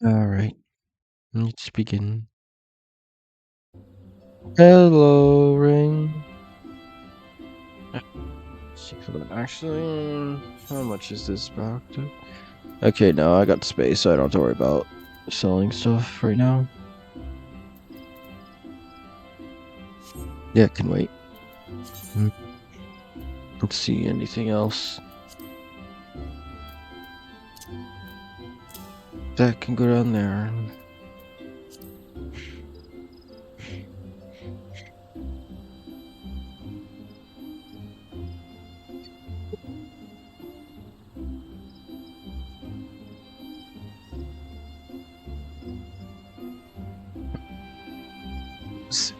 All right, let's begin. Hello, Ring. Actually, how much is this back to? Okay, no, I got space, so I don't have to worry about selling stuff right now. Yeah, it can wait. Mm, Let's see, anything else that can go down there? S-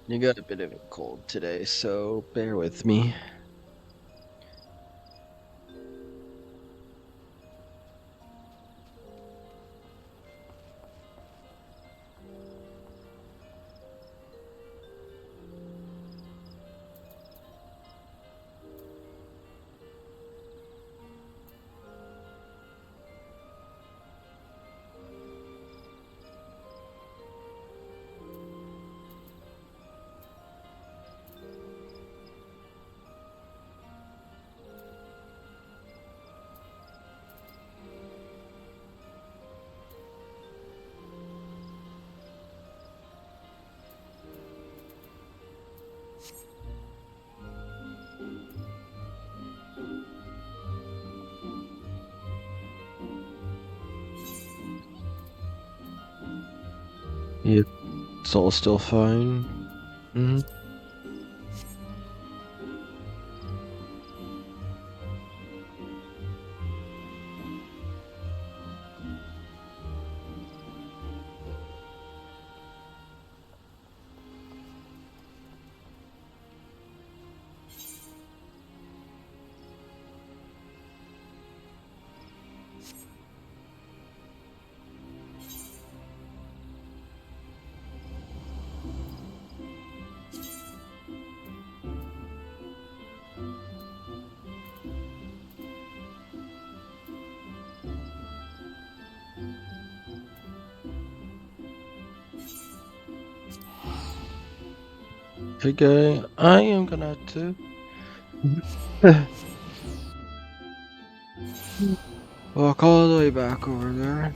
You got a bit of a cold today, so bear with me. Yeah, it's all still fine. Mhm. Hey, guy, I am gonna have to walk all the way back over there.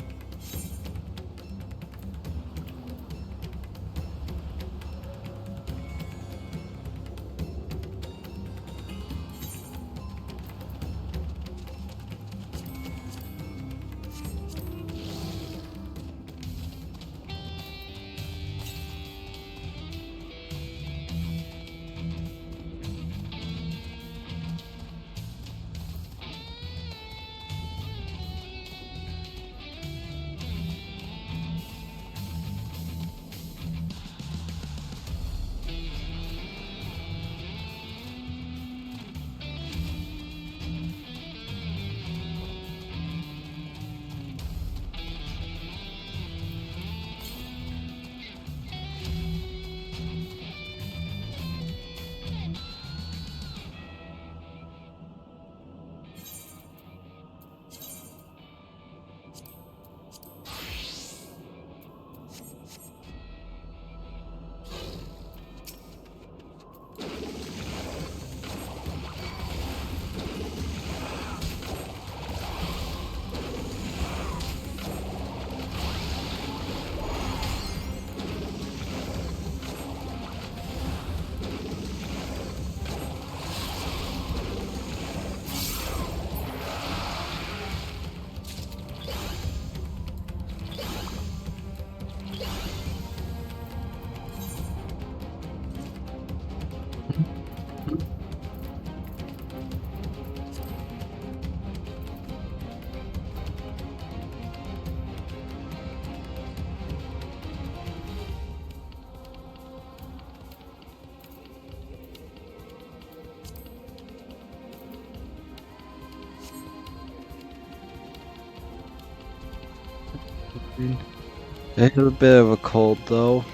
I had a bit of a cold though.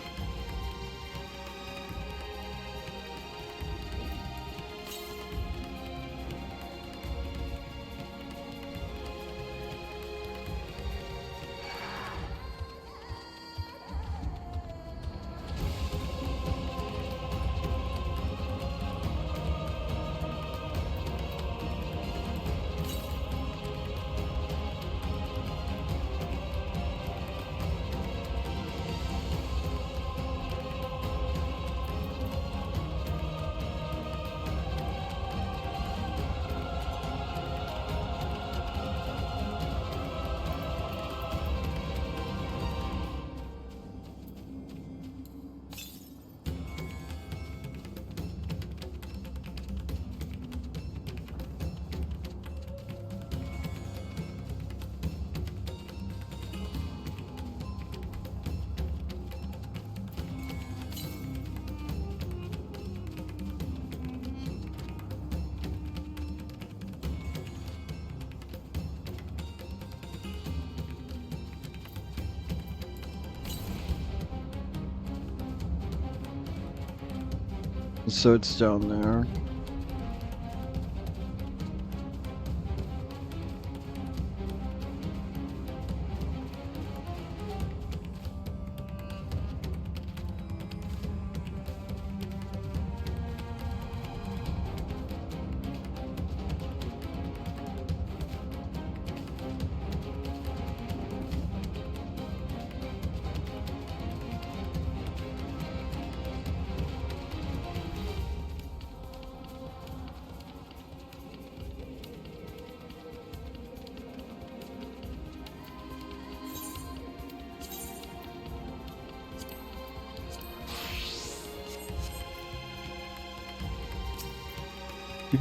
So it's down there.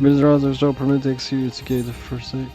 There's no permit to execute to get the first aid.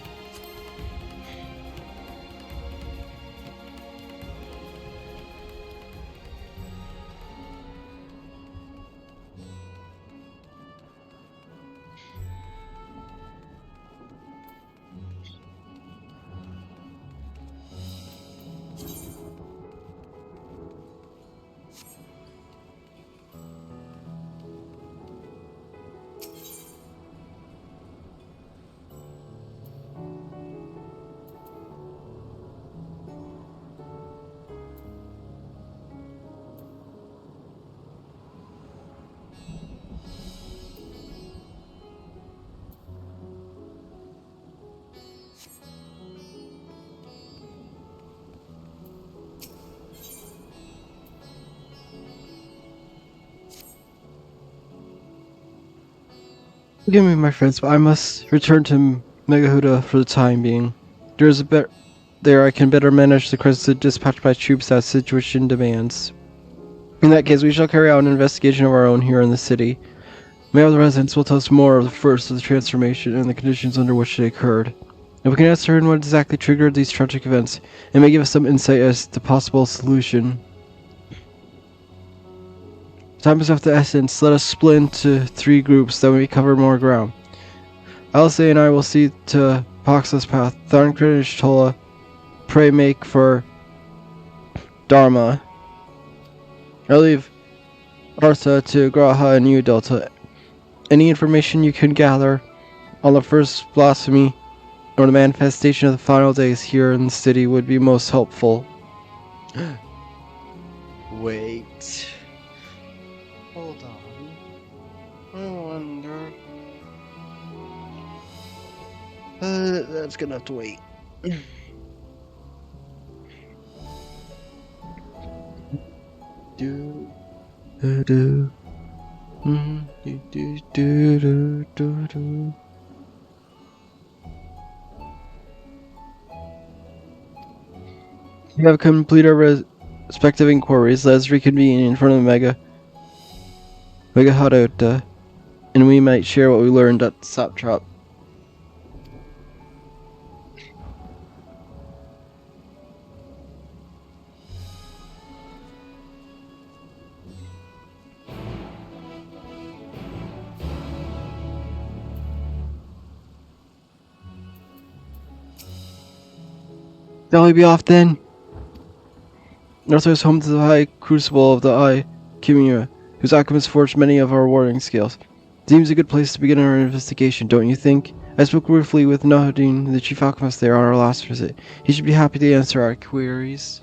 Forgive me, my friends, but I must return to Megahuda for the time being. There's a better there I can better manage the crisis dispatched by troops as situation demands. In that case, we shall carry out an investigation of our own here in the city. Many of the residents will tell us more of the first of the transformation and the conditions under which they occurred. If we can ascertain what exactly triggered these tragic events, it may give us some insight as to possible solution. Time is of the essence. Let us split into 3 groups that we cover more ground. Alice and I will see to Pox's path. Tharnkrit and Shtola pray make for Dharma. I'll leave Artha to Graha and you, Delta. Any information you can gather on the first blasphemy or the manifestation of the final days here in the city would be most helpful. Wait. Hold on. I wonder. That's gonna have to wait. Do do do do do do do do. We have completed our respective inquiries. Let's reconvene in front of the Mega Haruta, and we might share what we learned at the Sap Trap. Shall we be off then? Also is home to the high crucible of the Eye Kimura, whose alchemists forged many of our warring scales. Seems a good place to begin our investigation, don't you think? I spoke briefly with Nahadin, the chief alchemist there, on our last visit. He should be happy to answer our queries.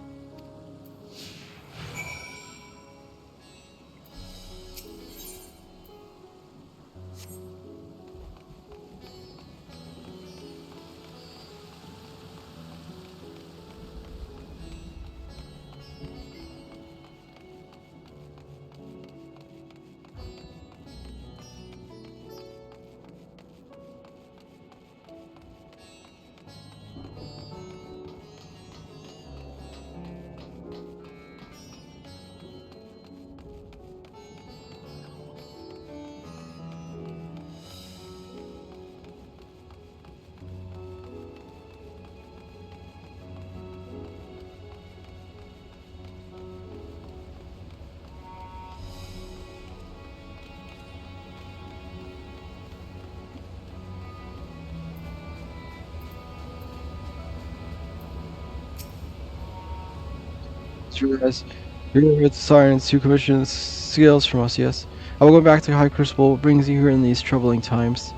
As with science who commissions scales from us, yes. I will go back to High Crucible. What brings you here in these troubling times?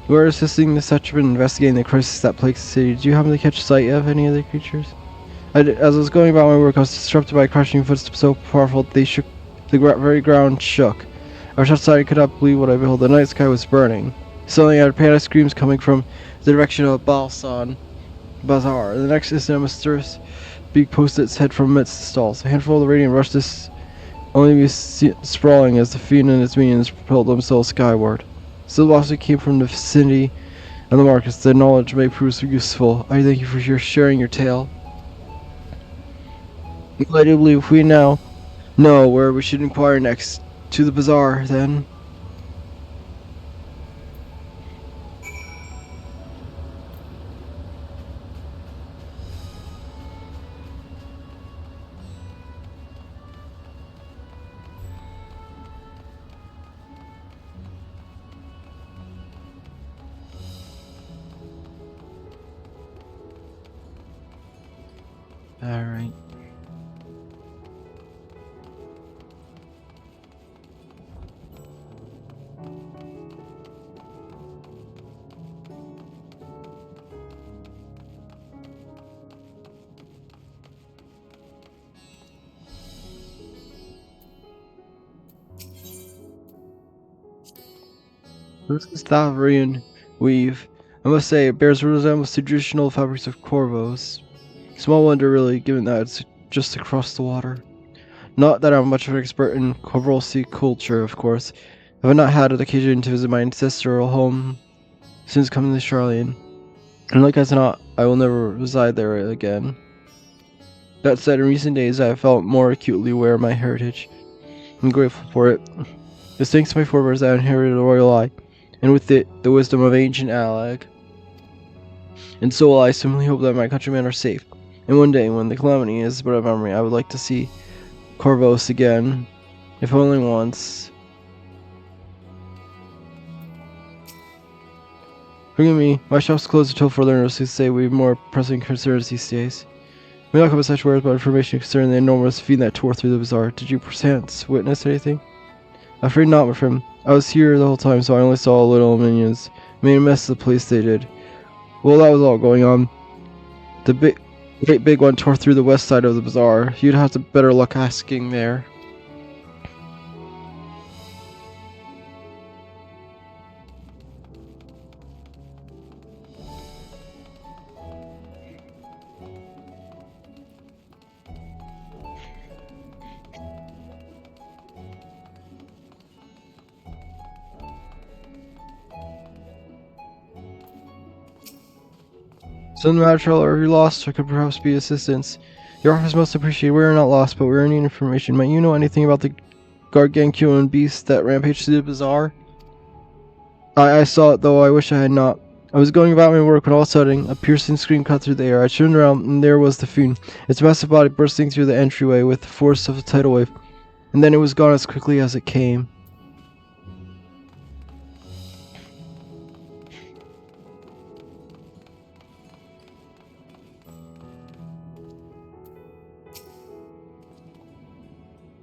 We are assisting the Settlement in investigating the crisis that plagues the city. Did you happen to catch sight of any other creatures? As I was going about my work, I was disrupted by crashing footsteps so powerful they shook the very ground shook. I was outside and could not believe what I beheld. The night sky was burning. Suddenly I heard panic screams coming from the direction of Balsan Bazaar. The next instant a mysterious beak posted its head from amidst the stalls. A handful of the radiant rushed this only to be sprawling as the fiend and its minions propelled themselves skyward. Still velocity came from the vicinity of the markets. The knowledge may prove useful. I thank you for sharing your tale. I do believe we now know where we should inquire next. To the bazaar, then. Alright. This is Thavrian weave. I must say, it bears resemblance to traditional fabrics of Corvos. Small wonder, really, given that it's just across the water. Not that I'm much of an expert in Corvosi culture, of course. I have not had an occasion to visit my ancestral home since coming to Charlian. And like as not, I will never reside there again. That said, in recent days I have felt more acutely aware of my heritage. I'm grateful for it. It's thanks to my forebears that I inherited a royal eye, and with it, the wisdom of ancient Alag. And so will I simply hope that my countrymen are safe. And one day, when the calamity is but a memory, I would like to see Corvos again, if only once. Forgive me, my shop's closed until further notice. Who say we have more pressing concerns these days. We not come with such words, but information concerning the enormous fiend that tore through the bazaar. Did you perchance witness anything? I'm afraid not, my friend. I was here the whole time, so I only saw little minions. Made a mess of the place, they did. Well, that was all going on. The great big one tore through the west side of the bazaar. You'd have to better luck asking there. So no matter are you lost, or could perhaps be assistance. Your offer is most appreciated. We are not lost, but we are needing information. Might you know anything about the gargantuan beast that rampaged through the bazaar? I saw it, though I wish I had not. I was going about my work when all of a sudden, a piercing scream cut through the air. I turned around, and there was the fiend, its massive body bursting through the entryway with the force of a tidal wave. And then it was gone as quickly as it came.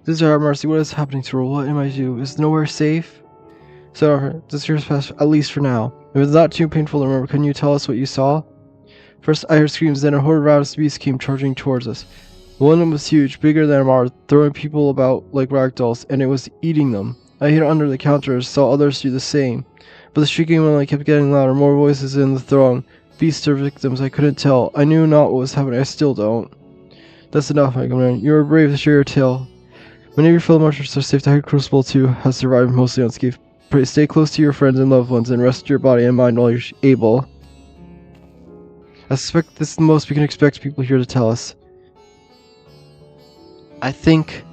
This is our mercy. What is happening to her? What am I to do? Is nowhere safe? So, this year's passed, at least for now. If it's not too painful to remember, can you tell us what you saw? First, I heard screams, then a horde of ravenous beasts came charging towards us. One of them was huge, bigger than a Mar, throwing people about like ragdolls, and it was eating them. I hid under the counters, saw others do the same. But the shrieking only kept getting louder, more voices in the throng. Beasts or victims, I couldn't tell. I knew not what was happening, I still don't. That's enough, my companion. You are brave to share your tale. Many of your fellow marchers are safe. The High Crucible, too, has survived mostly unscathed. Pray stay close to your friends and loved ones, and rest your body and mind while you're able. I suspect this is the most we can expect people here to tell us. I think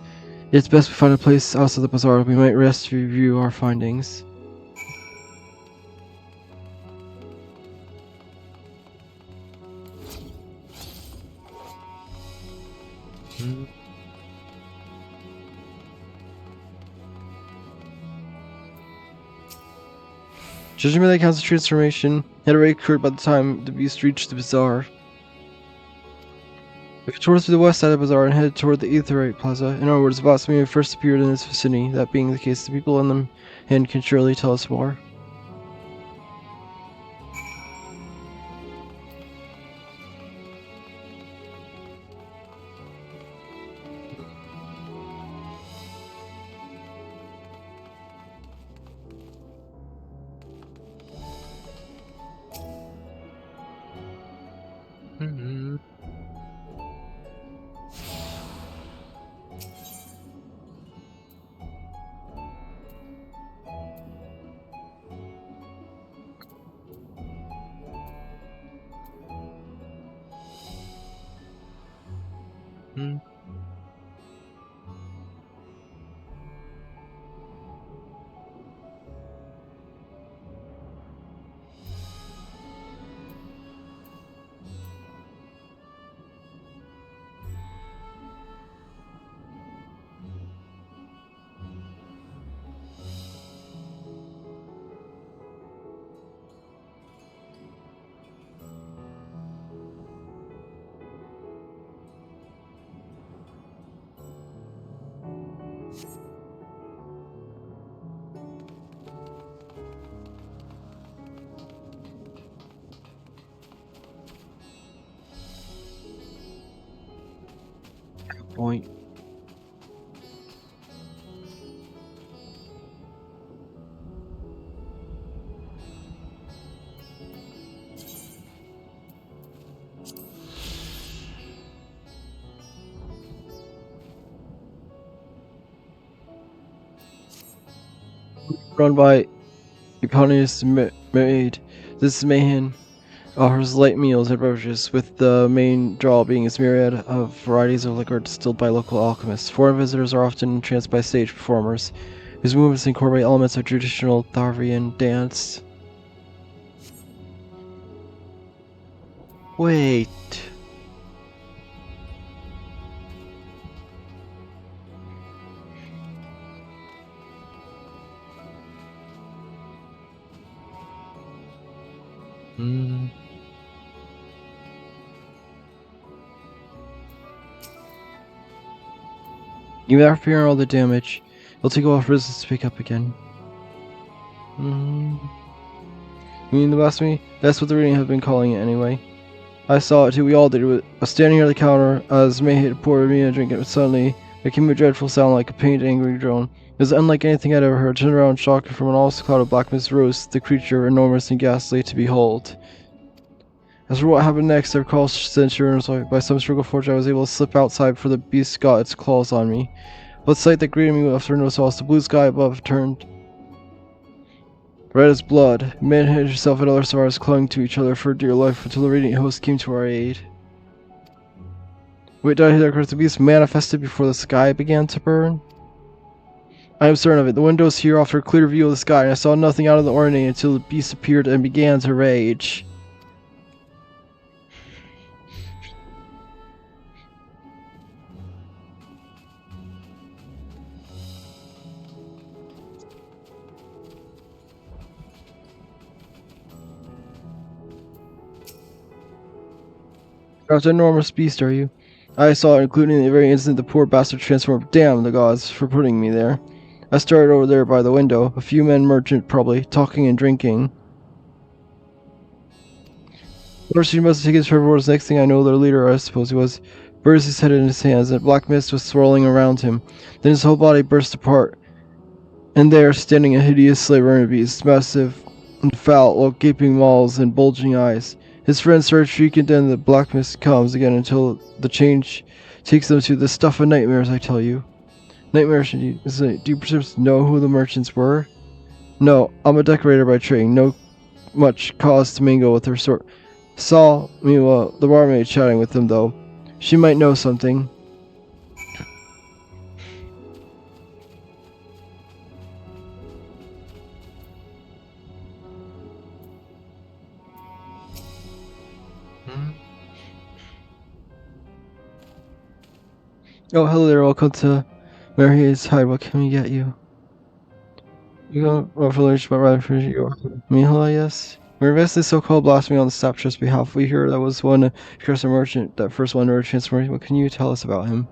it's best we find a place outside the bazaar. We might rest to review our findings. Judging by the accounts of transformation, had already occurred by the time the beast reached the bazaar. We toured through the west side of the bazaar and headed toward the Aetherite Plaza. In other words, Blasphemy first appeared in its vicinity. That being the case, the people in them hand can surely tell us more. Point. Run by Eponymous Maid. This Mayhem offers light meals and beverages, with the main draw being its myriad of varieties of liquor distilled by local alchemists. Foreign visitors are often entranced by stage performers, whose movements incorporate elements of traditional Tharvian dance. Wait. Even after repairing all the damage, it'll take a while for business to pick up again. You mean the blasphemy? That's what the reading have been calling it anyway. I saw it too, we all did. I was standing near the counter as May had poured me a drink, and suddenly there came a dreadful sound like a pained, angry drone. It was unlike anything I'd ever heard. I turned around, shocked, and from an almost cloud of black mist rose the creature, enormous and ghastly to behold. As for what happened next, I recall centuries by some stroke of fortune I was able to slip outside before the beast got its claws on me. But the sight that greeted me after no sauce, the blue sky above turned red as blood. Man hid herself and other survivors clung to each other for dear life until the radiant host came to our aid. Wait, did I hear that? The beast manifested before the sky began to burn? I am certain of it. The windows here offer a clear view of the sky, and I saw nothing out of the ordinary until the beast appeared and began to rage. You're an enormous beast, are you? I saw it, including the very instant the poor bastard transformed. Damn the gods for putting me there. I started over there by the window. A few men merchant, probably, talking and drinking. First, he must have taken his herbivores. Next thing I know, their leader, I suppose he was, burst his head in his hands, and black mist was swirling around him. Then his whole body burst apart, and there, standing a hideous slaver beast, massive and foul, while gaping mouths and bulging eyes. His friends start shrieking, then the black mist comes again until the change takes them to the stuff of nightmares, I tell you. Nightmares, indeed. Do you perhaps know who the merchants were? No, I'm a decorator by trade. No much cause to mingle with her sort. Saw, meanwhile, the barmaid chatting with them, though. She might know something. Oh, hello there. Welcome to Mary's Hide. What can we get you? You go for lunch, but rather for you. Mihla, yes. We're investing so-called blasphemy on the Stoptrust's behalf. We hear that was one cursor merchant, that first one to transform. What can you tell us about him?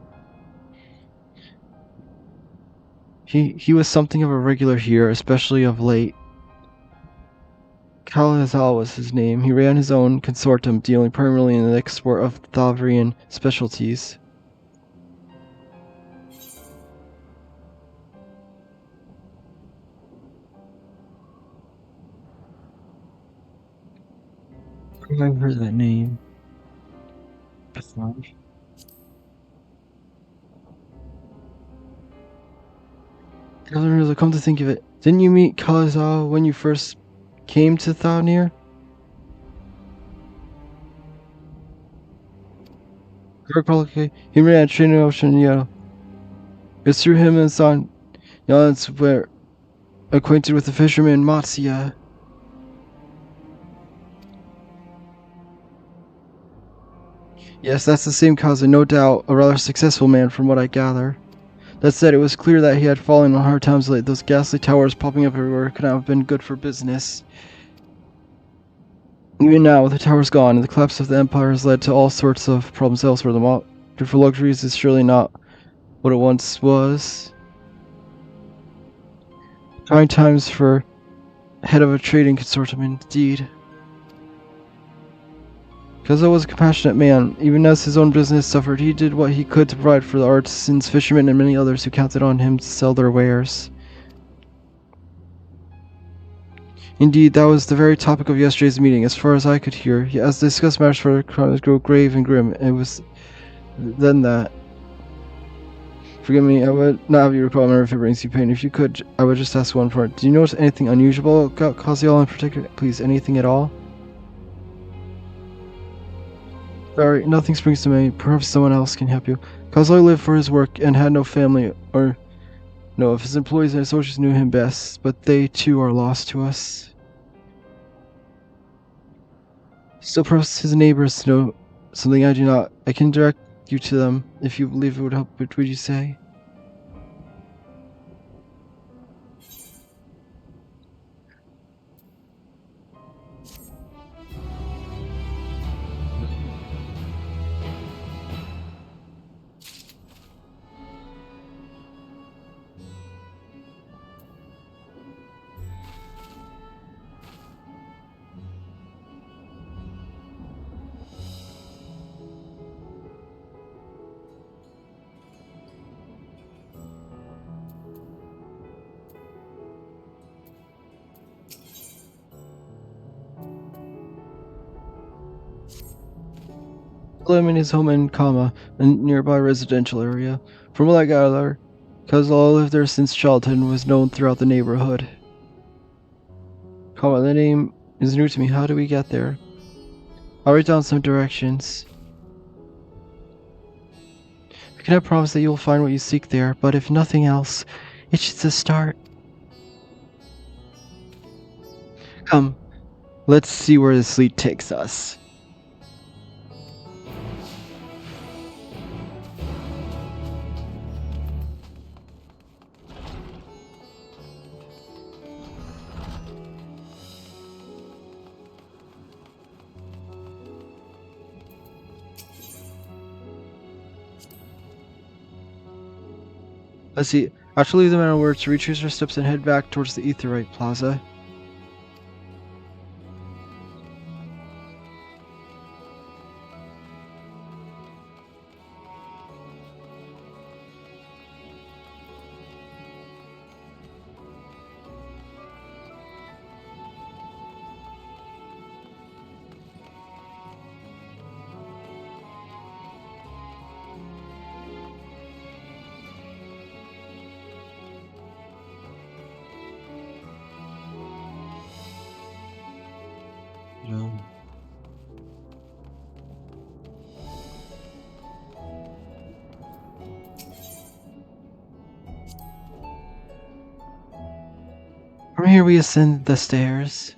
He was something of a regular here, especially of late. Kalazal was his name. He ran his own consortium, dealing primarily in the export of Thavrian specialties. I've heard that name. Come to think of it, didn't you meet Kalazal when you first came to Thavnir? He ran a training ocean, It's through him and son Jan's were acquainted with the fisherman Matsia. Yes, that's the same cousin, no doubt, a rather successful man from what I gather. That said, it was clear that he had fallen on hard times late. Those ghastly towers popping up everywhere could not have been good for business. Even now, with the towers gone, and the collapse of the empire has led to all sorts of problems elsewhere. The market for luxuries is surely not what it once was. Trying times for head of a trading consortium, indeed. Kazuo was a compassionate man. Even as his own business suffered, he did what he could to provide for the artisans, fishermen, and many others who counted on him to sell their wares. Indeed, that was the very topic of yesterday's meeting, as far as I could hear. As discussed matters for crimes grow grave and grim, it was then that. Forgive me, I would not have you recall memory if it brings you pain. If you could, I would just ask one part. Do you notice anything unusual about Kazuo in particular? Please, anything at all? Sorry, nothing springs to mind. Perhaps someone else can help you. Kazuo lived for his work and had no family, or no, if his employees and associates knew him best, but they too are lost to us. Still, perhaps his neighbors know something I do not. I can direct you to them if you believe it would help. What would you say? Lim in his home in Kama, a nearby residential area. From what I gather, Kazuo lived there since childhood and was known throughout the neighborhood. Kama, the name is new to me. How do we get there? I'll write down some directions. I cannot promise that you will find what you seek there, but if nothing else, it's just a start. Come, let's see where this lead takes us. Let's see. After leaving the metal works, retrace our steps and head back towards the Aetheryte Plaza. No. From here we ascend the stairs.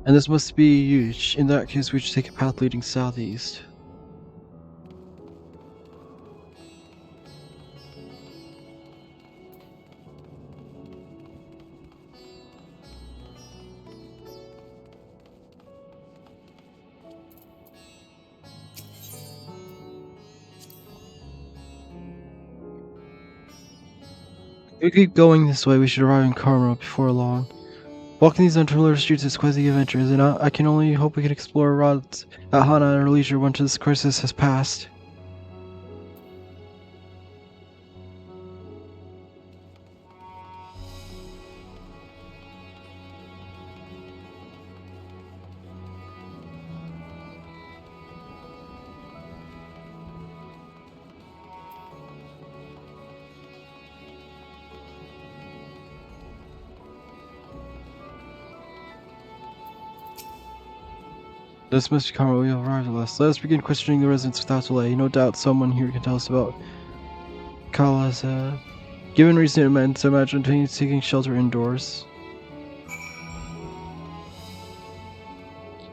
And this must be huge. In that case, we should take a path leading southeast. If we keep going this way, we should arrive in Carmel before long. Walking these unfamiliar streets is quite the adventure, is it not? I can only hope we can explore routes at Hana at our leisure once this crisis has passed. This must be Carmel. We have arrived at last. Let us begin questioning the residents without delay. No doubt someone here can tell us about Kala's, given recent events, I imagine he's seeking shelter indoors.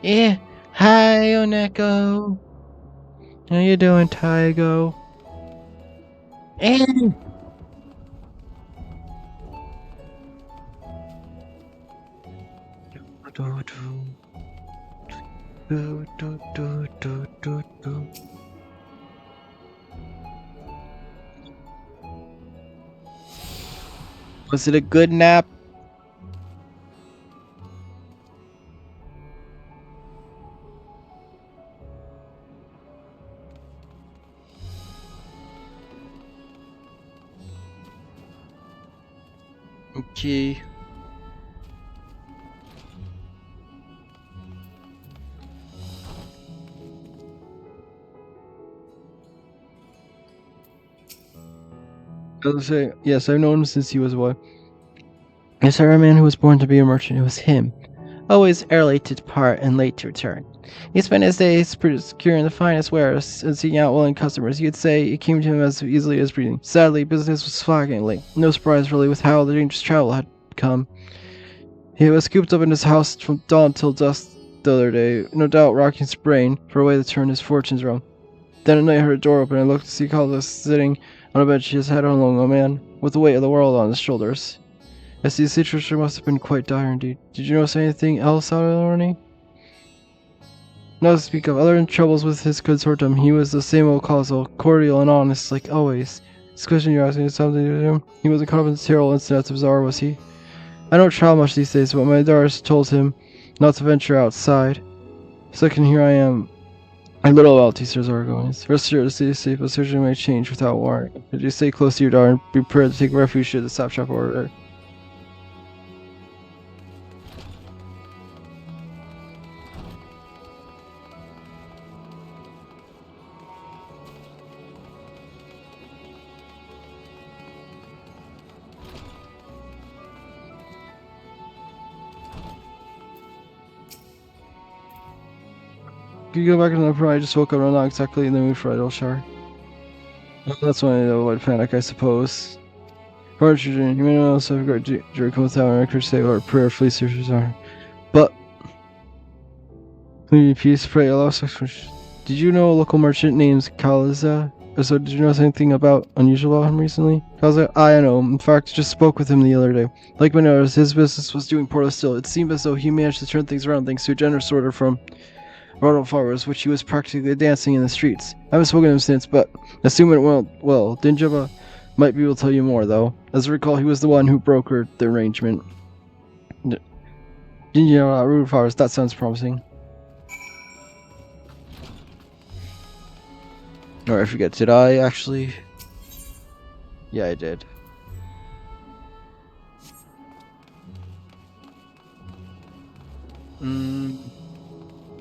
Yeah. Hi, Oneko. How you doing, Taigo? And was it a good nap? Okay. I was saying, yes, I've known him since he was a boy. I saw a man who was born to be a merchant. It was him. Always early to depart and late to return. He spent his days procuring the finest wares and seeking out willing customers. You'd say it came to him as easily as breathing. Sadly, business was flagging. No surprise, really, with how the dangerous travel had come. He was cooped up in his house from dawn till dusk the other day, no doubt rocking his brain for a way to turn his fortunes around. Then at night I heard a door open and looked to see Carlos sitting on a bench, his head on a man, with the weight of the world on his shoulders. Yes, the situation must have been quite dire indeed. Did you notice anything else out of the morning? Not to speak of. Other than troubles with his consortium, he was the same old causal, cordial and honest, like always. This question you're asking is something to do. He wasn't caught up in the terrible incidents of Zara, was he? I don't travel much these days, but my daughters told him not to venture outside. Second, here I am. A little about Teaser's Argonis. Rest assured, the safe, but surgery may change without warning. Did you stay close to your daughter and be prepared to take refuge should the stop shop order? Can you go back in the room? I just woke up and I'm not exactly in the mood for idle shower. Well, that's when I avoid panic, I suppose. Poor children, you may not also have great joy come without a record say or prayer fleece or desire. But peace, pray, Allah. Did you know a local merchant named Kaliza? So did you know anything about unusual about him recently? Kaliza, I know. In fact, just spoke with him the other day. Like many others, his business was doing poorly still. It seemed as though he managed to turn things around thanks to a generous order from Ronald Flowers, which he was practically dancing in the streets. I haven't spoken to him since, but assume it went well. Dinjaba might be able to tell you more, though. As I recall, he was the one who brokered the arrangement. Dinjaba, Ronald Flowers, that sounds promising. Or I forget, did I actually? Yeah, I did.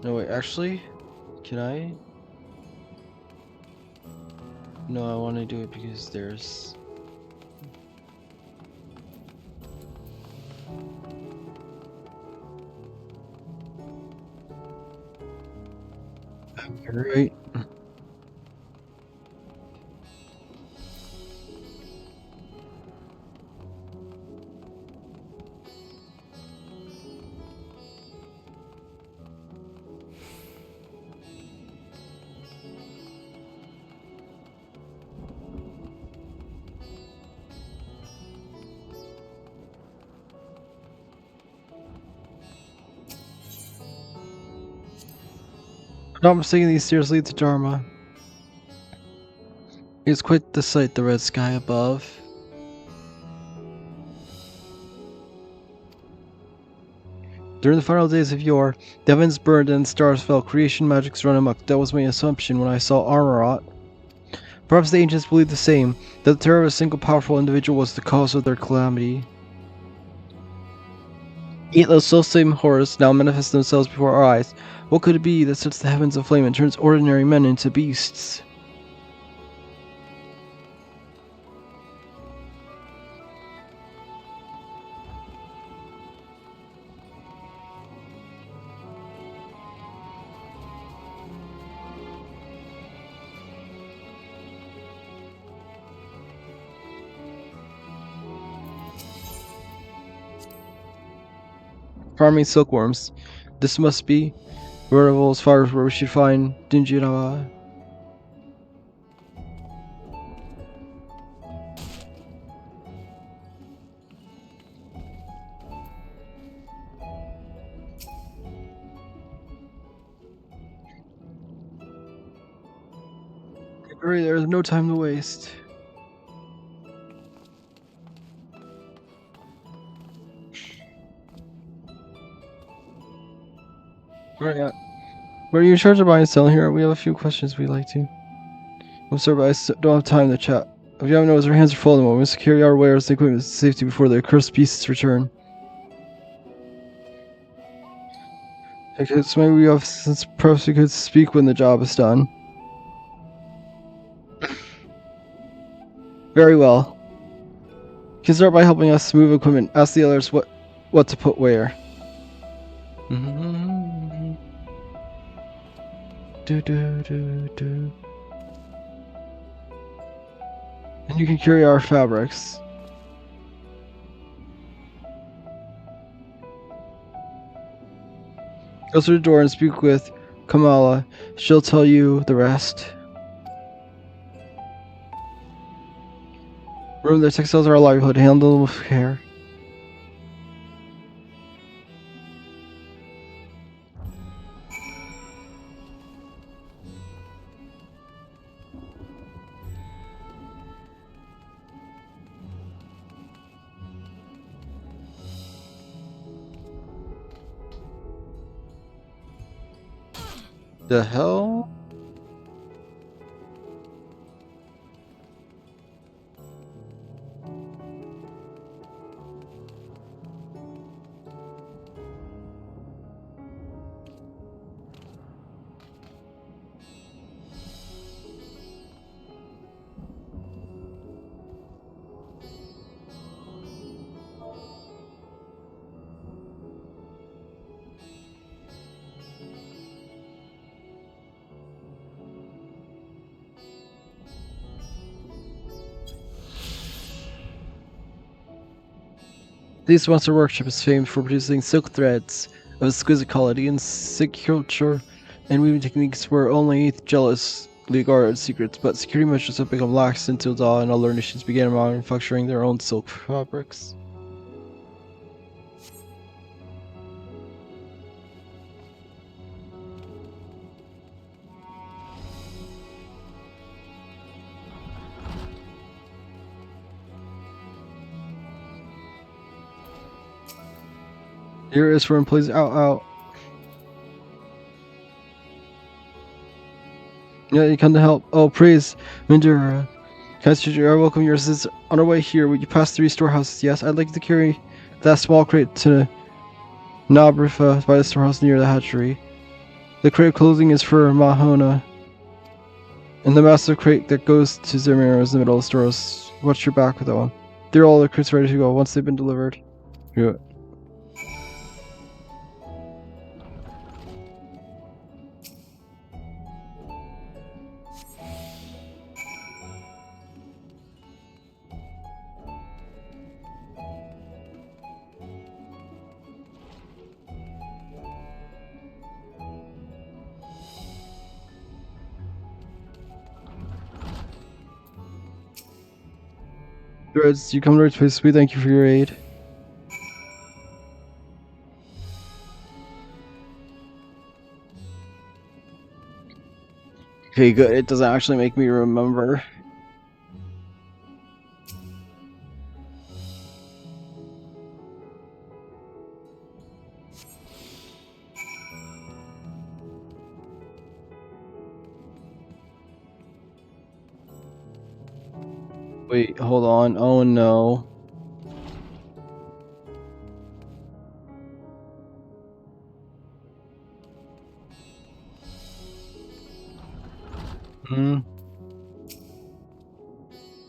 No, wait, actually? Can I? No, I want to do it because there's... Right. Not mistaken, these stairs lead to Dharma. It's quite the sight, the red sky above. During the final days of yore, the heavens burned and stars fell, creation magics run amok. That was my assumption when I saw Armorot. Perhaps the ancients believed the same, that the terror of a single powerful individual was the cause of their calamity. Yet those self-same horrors now manifest themselves before our eyes. What could it be that sets the heavens aflame and turns ordinary men into beasts? Farming silkworms. This must be Vertival as far as where we should find Dinjirawa. Hurry, there's no time to waste. Right, where are you in charge of buying and selling here? We have a few questions we'd like to. I'm sorry, but I don't have time to chat. If you haven't noticed, our hands are full at the moment. We must carry our wares and equipment to safety before the accursed beasts return. Okay, so maybe we have, since perhaps we could speak when the job is done. Very well. You can start by helping us move equipment. Ask the others what to put where. And you can carry our fabrics. Go through the door and speak with Kamala. She'll tell you the rest. Remember, their textiles are our livelihood. Handle them with care. The hell? This monster workshop is famed for producing silk threads of exquisite quality and secure and weaving techniques where only jealously guarded secrets, but security measures have become lax until Daw and other nations began manufacturing their own silk fabrics. Here is for employees out. Yeah, you come to help. Oh, praise, Mindura. You are welcome. Yours is on our way here. Would you pass 3 storehouses? Yes, I'd like to carry that small crate to Nabrifa by the storehouse near the hatchery. The crate of clothing is for Mahona. And the massive crate that goes to Zemir is in the middle of the storehouse. Watch your back with that one. They're all the crates ready to go once they've been delivered. Yeah. Threads, you come to the right place. We thank you for your aid. Okay, good. It doesn't actually make me remember. Wait, hold on. Oh no. Can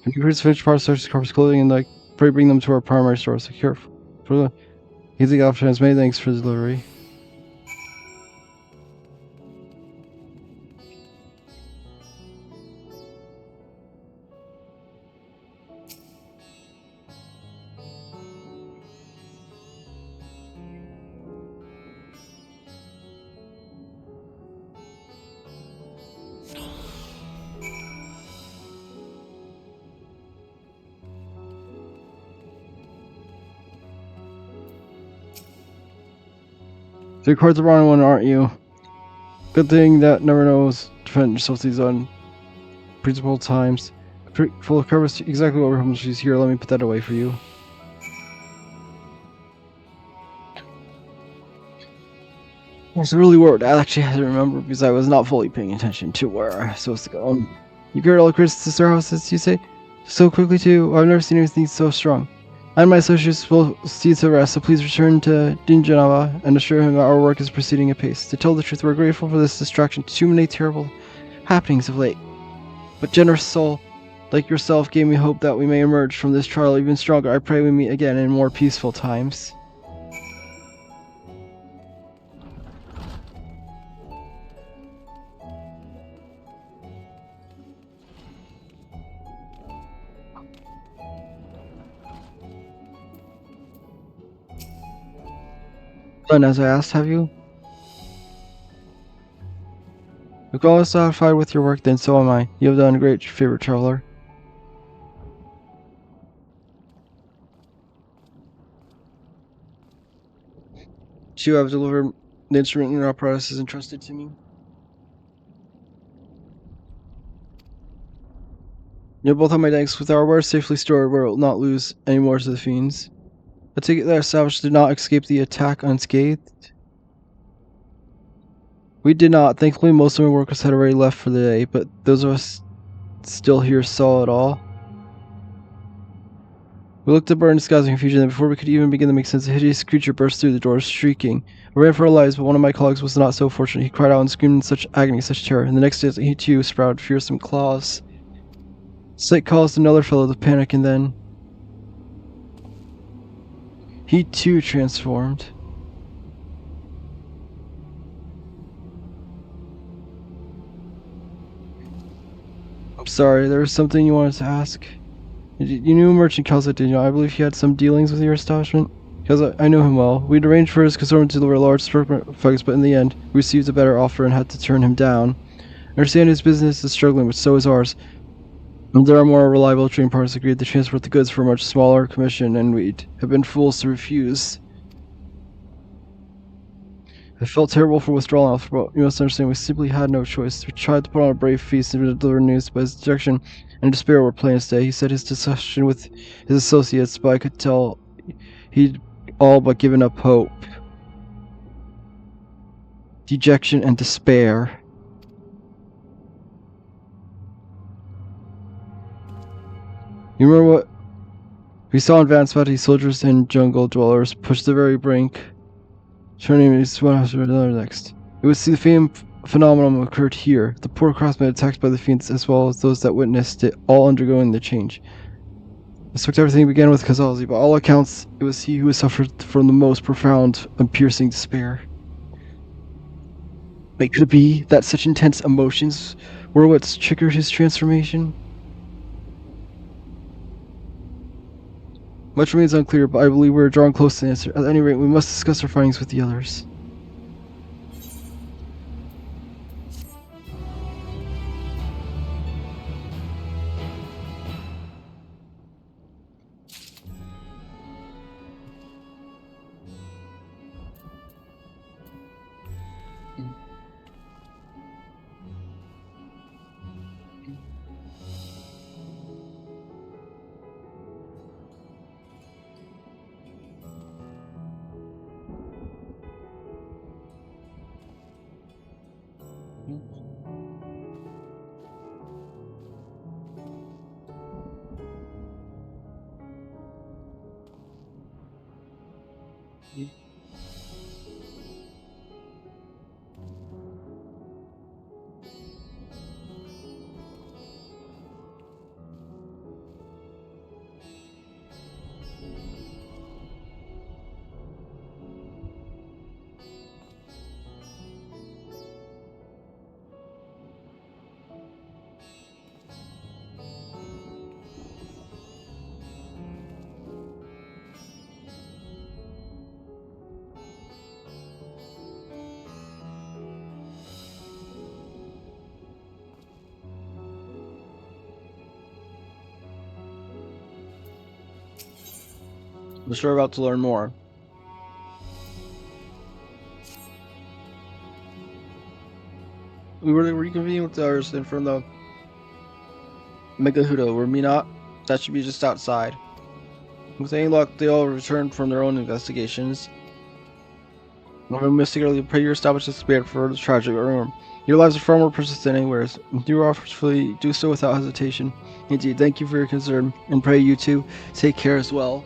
you please finish part of Search's corpse clothing and pray bring them to our primary store? Secure for the easy options. Many thanks for the delivery. So you're quite the wrong one, aren't you? Good thing that never knows. Defend yourself these unprincipled times. Full of covers exactly what we're hoping she's here. Let me put that away for you. I was really worried. I actually had to remember because I was not fully paying attention to where I was supposed to go. You carried all the credits to storehouses, you say? So quickly too. I've never seen anything so strong. I and my associates will see to the rest, so please return to Dinjanaba and assure him that our work is proceeding apace. To tell the truth, we're grateful for this distraction. Too many terrible happenings of late. But generous soul, like yourself, gave me hope that we may emerge from this trial even stronger. I pray we meet again in more peaceful times. Done as I asked, have you? If all is satisfied with your work, then so am I. You have done a great favor, traveler. You have delivered the instrument and apparatus is entrusted to me. You both have my thanks. With our wares safely stored, we will not lose any more to the fiends. I take it that our salvage did not escape the attack unscathed. We did not. Thankfully, most of my workers had already left for the day, but those of us still here saw it all. We looked at burn skies in confusion, and before we could even begin to make sense, a hideous creature burst through the door, shrieking. We ran for our lives, but one of my colleagues was not so fortunate. He cried out and screamed in such agony, such terror, and the next day he too sprouted fearsome claws. Sight caused another fellow to panic, and then he too transformed. I'm sorry, there was something you wanted to ask. You knew Merchant Kelsa, didn't you? I believe he had some dealings with your establishment. because I knew him well. We'd arranged for his consortium to deliver large FFXIVs, but in the end, we received a better offer and had to turn him down. I understand his business is struggling, but so is ours. And there are more reliable trading partners agreed to transport the goods for a much smaller commission, and we'd have been fools to refuse. I felt terrible for withdrawing, but you must understand we simply had no choice. We tried to put on a brave feast and deliver news, but his dejection and despair were plain as day. He said his discussion with his associates, but I could tell he'd all but given up hope. Dejection and despair. You remember what we saw in Van Spati? Soldiers and jungle dwellers pushed the very brink, turning one after another next. It was the same phenomenon occurred here. The poor craftsmen attacked by the fiends, as well as those that witnessed it, all undergoing the change. I suspect everything began with Kazazi. By all accounts, it was he who suffered from the most profound and piercing despair. Wait, could it be that such intense emotions were what triggered his transformation? Much remains unclear, but I believe we are drawing close to the answer. At any rate, we must discuss our findings with the others. We're sure about to learn more. We were reconvening with the others and from the Megahudo, were we not? That should be just outside. With any luck, they all returned from their own investigations. When we mystically pray your establish the spirit for the tragic room. Your lives are far more precious than anywhere's. You offerfully do so without hesitation. Indeed, thank you for your concern, and pray you too take care as well.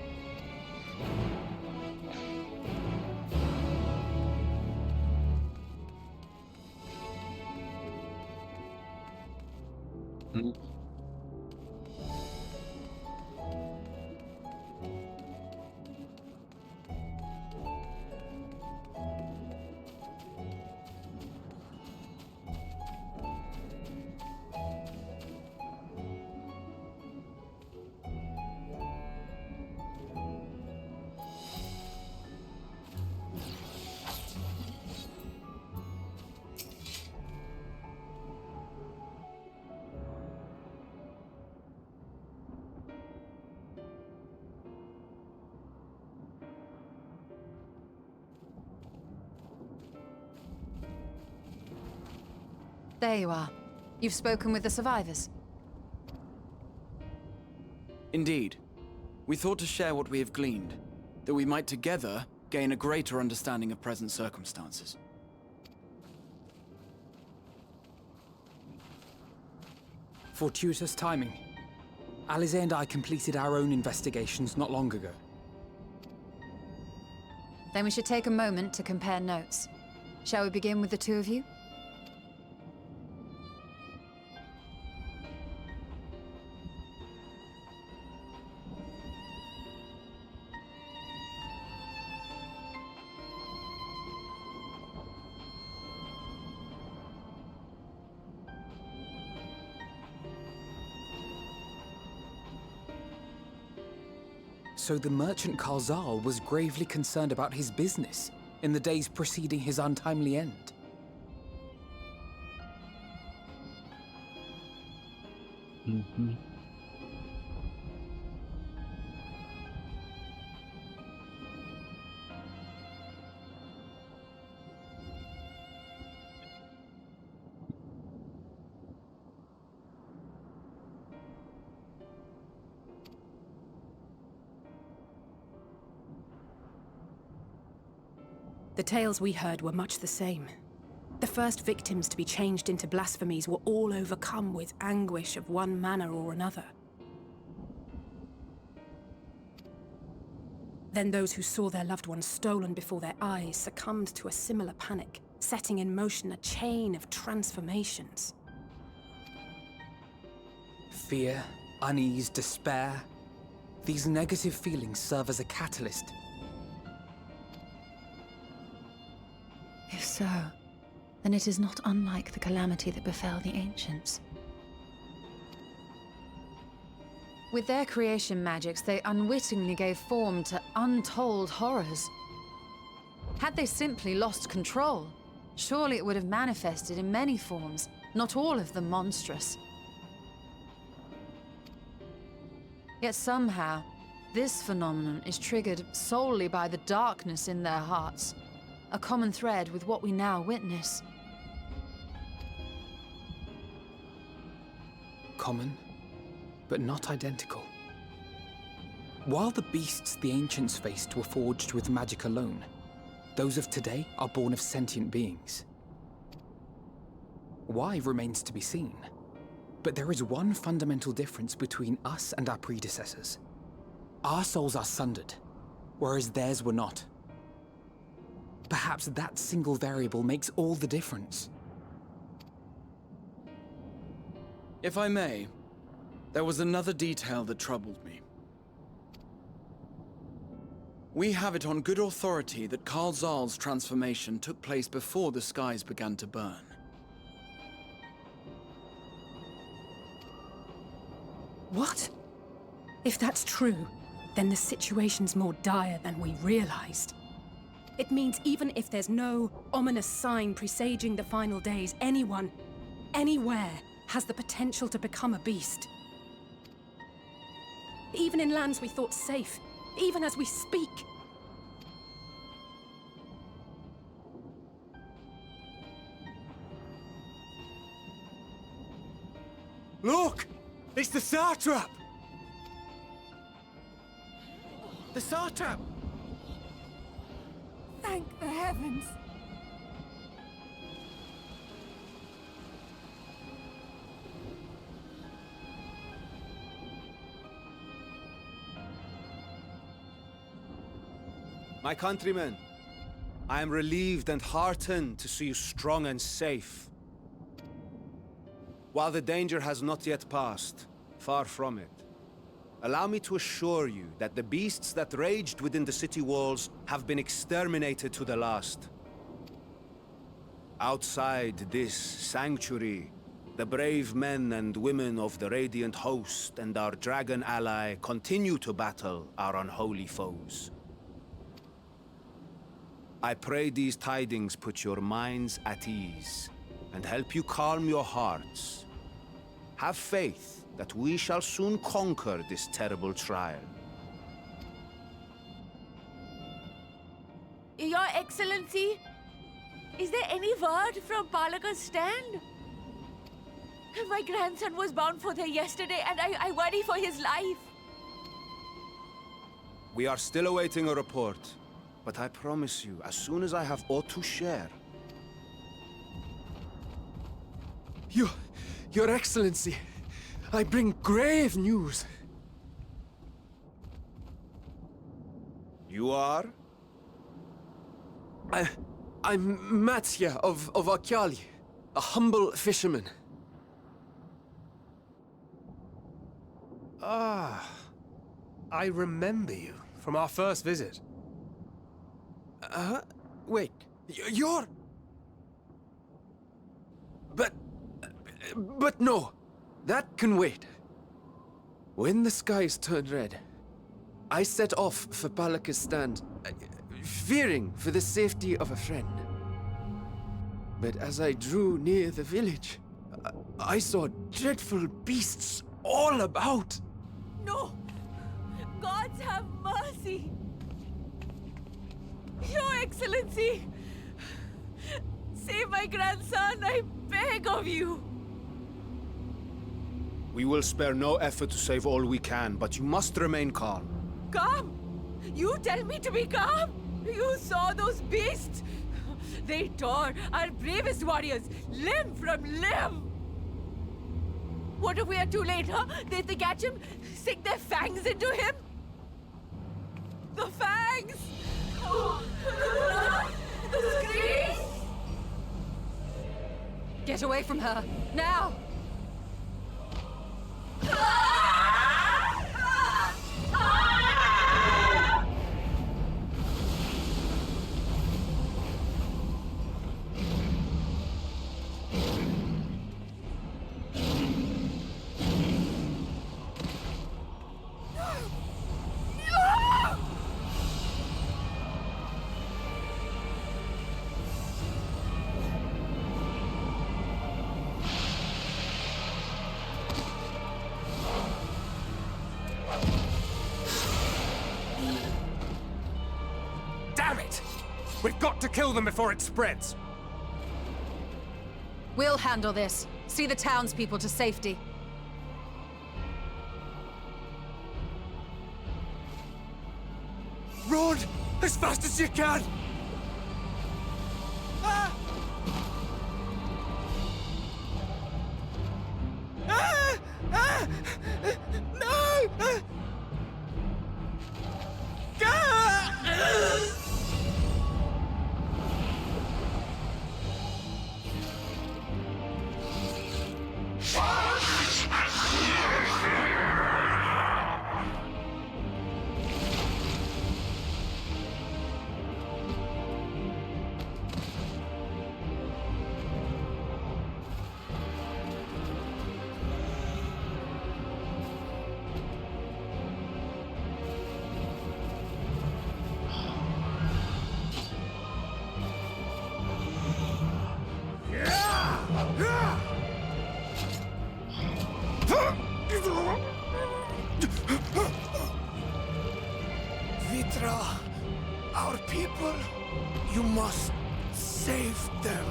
There you are. You've spoken with the survivors. Indeed. We thought to share what we have gleaned, that we might together gain a greater understanding of present circumstances. Fortuitous timing. Alize and I completed our own investigations not long ago. Then we should take a moment to compare notes. Shall we begin with the two of you? So the merchant Karzal was gravely concerned about his business in the days preceding his untimely end. Mm-hmm. The tales we heard were much the same. The first victims to be changed into blasphemies were all overcome with anguish of one manner or another. Then those who saw their loved ones stolen before their eyes succumbed to a similar panic, setting in motion a chain of transformations. Fear, unease, despair. These negative feelings serve as a catalyst. If so, then it is not unlike the calamity that befell the ancients. With their creation magics, they unwittingly gave form to untold horrors. Had they simply lost control, surely it would have manifested in many forms, not all of them monstrous. Yet somehow, this phenomenon is triggered solely by the darkness in their hearts, a common thread with what we now witness. Common, but not identical. While the beasts the ancients faced were forged with magic alone, those of today are born of sentient beings. Why remains to be seen, but there is one fundamental difference between us and our predecessors. Our souls are sundered, whereas theirs were not. Perhaps that single variable makes all the difference. If I may, there was another detail that troubled me. We have it on good authority that Karl Zahl's transformation took place before the skies began to burn. What? If that's true, then the situation's more dire than we realized. It means even if there's no ominous sign presaging the final days, anyone, anywhere, has the potential to become a beast. Even in lands we thought safe, even as we speak. Look! It's the Satrap! The Satrap! Thank the heavens! My countrymen, I am relieved and heartened to see you strong and safe. While the danger has not yet passed, far from it, allow me to assure you that the beasts that raged within the city walls have been exterminated to the last. Outside this sanctuary, the brave men and women of the Radiant Host and our dragon ally continue to battle our unholy foes. I pray these tidings put your minds at ease and help you calm your hearts. Have faith that we shall soon conquer this terrible trial. Your Excellency, is there any word from Palaka's stand? My grandson was bound for there yesterday and I worry for his life. We are still awaiting a report, but I promise you, as soon as I have aught to share... Your Excellency, I bring grave news. You are? I'm Matya of Akyali, a humble fisherman. Ah, I remember you from our first visit. Wait, you're... But no, that can wait. When the skies turn red, I set off for Palaka's stand, fearing for the safety of a friend. But as I drew near the village, I saw dreadful beasts all about. No! Gods have mercy! Your Excellency! Save my grandson, I beg of you! We will spare no effort to save all we can, but you must remain calm. Calm? You tell me to be calm? You saw those beasts? They tore our bravest warriors limb from limb! What if we are too late, huh? They catch him, sink their fangs into him? The fangs! The screams! Get away from her, now! Damn it! We've got to kill them before it spreads! We'll handle this. See the townspeople to safety. Run! As fast as you can! Ah! Ah! Ah! No! Ah! Ah! Vitra, our people, you must save them.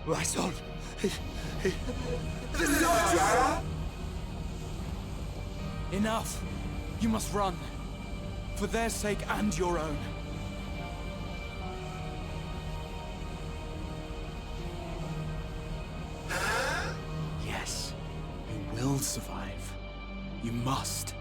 My son, Enough! You must run. For their sake and your own. Yes, you will survive. You must.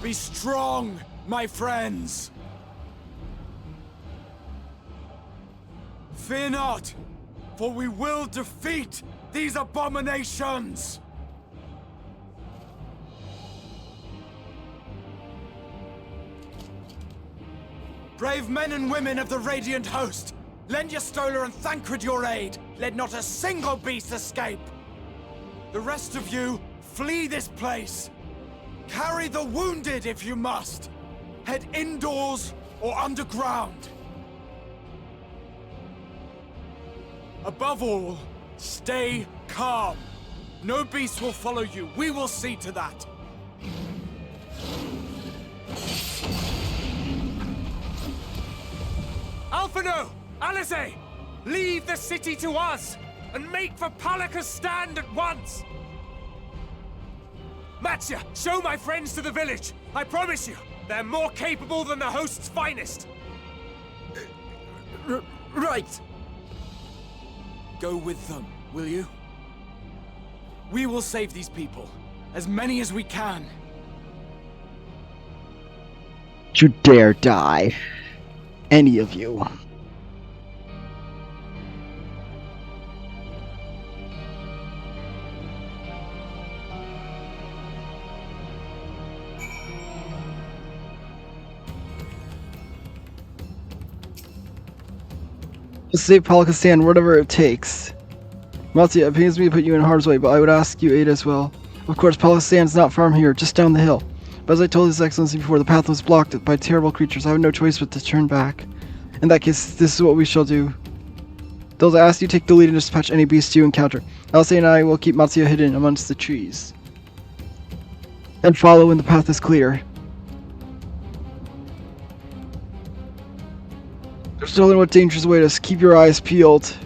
Be strong, my friends! Fear not, for we will defeat these abominations! Brave men and women of the Radiant Host, Lend your Stola and Thancred your aid. Let not a single beast escape. The rest of you, flee this place. Carry the wounded if you must. Head indoors or underground. Above all, stay calm. No beast will follow you. We will see to that. Alphino! Alice! Leave the city to us, and make for Palaka's stand at once! Matya, show my friends to the village! I promise you, they're more capable than the host's finest! Right! Go with them, will you? We will save these people. As many as we can. You dare die. Any of you. To save Palakistan, whatever it takes. Matsuya, it pains me to put you in harm's way, but I would ask you aid as well. Of course, Palakistan's not far from here, just down the hill. But as I told His Excellency before, the path was blocked by terrible creatures. I have no choice but to turn back. In that case, this is what we shall do. Those I ask you take the lead and dispatch any beast you encounter. Alice and I will keep Matsuya hidden amongst the trees. And follow when the path is clear. There's still what dangers await us. Keep your eyes peeled.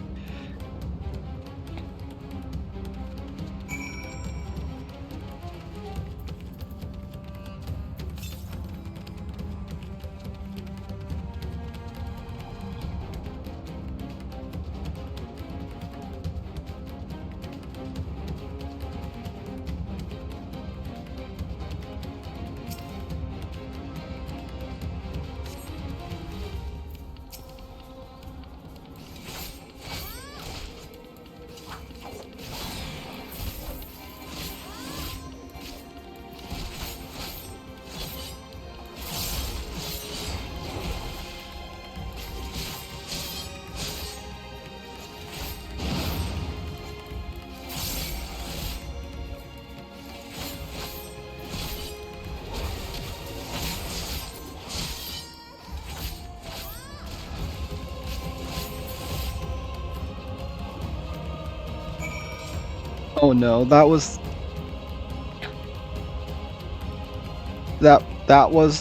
Oh no, that was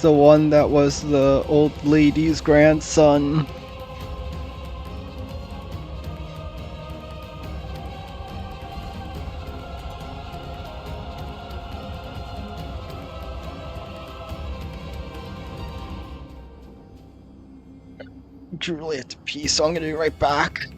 the one that was the old lady's grandson. Truly at peace, so I'm gonna be right back.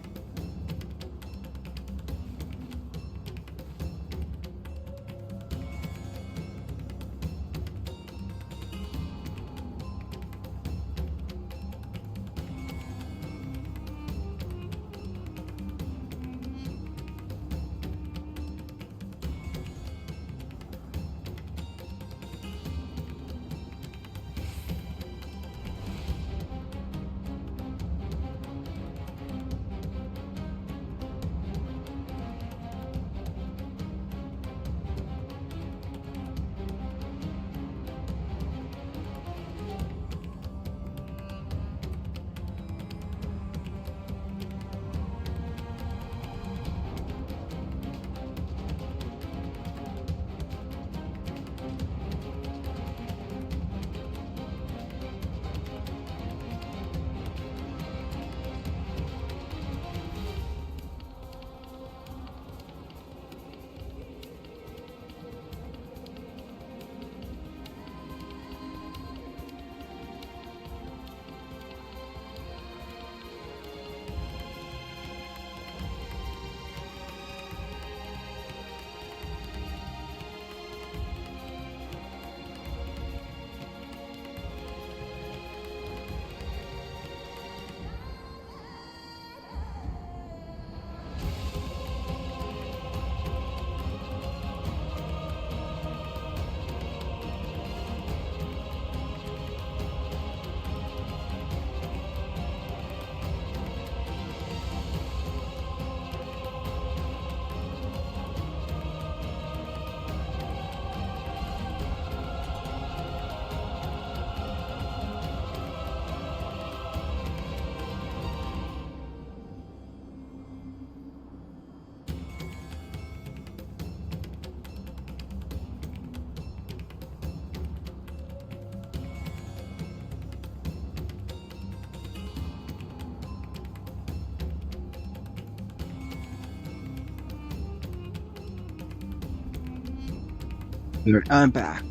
I'm back.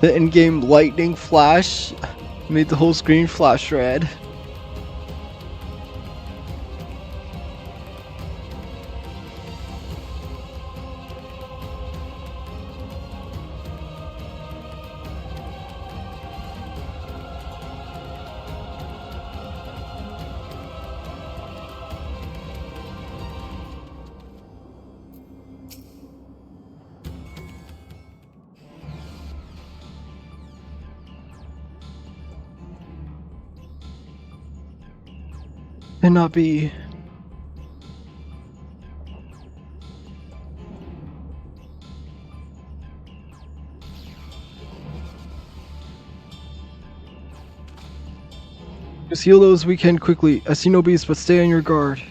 The in-game lightning flash made the whole screen flash red. Cannot be. Just heal those we can quickly. I see no beasts, but stay on your guard.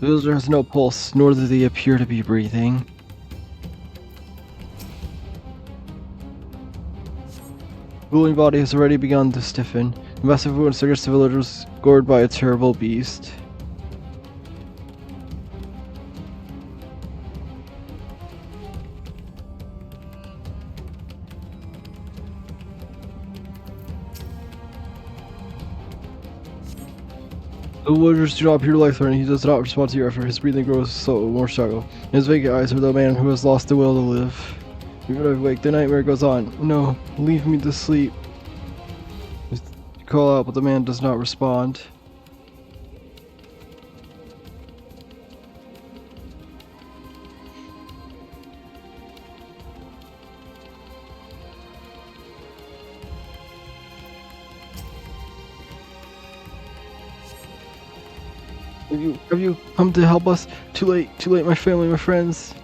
The villager has no pulse, nor do they appear to be breathing. The ruling body has already begun to stiffen. The massive wound suggests the villager was gored by a terrible beast. The villagers do not appear life-threatening. He does not respond to your effort. His breathing grows slow, more struggle. His vacant eyes are the man who has lost the will to live. Even if I wake, the nightmare goes on. No, leave me to sleep. You call out, but the man does not respond. Have you come to help us? Too late, my family, my friends.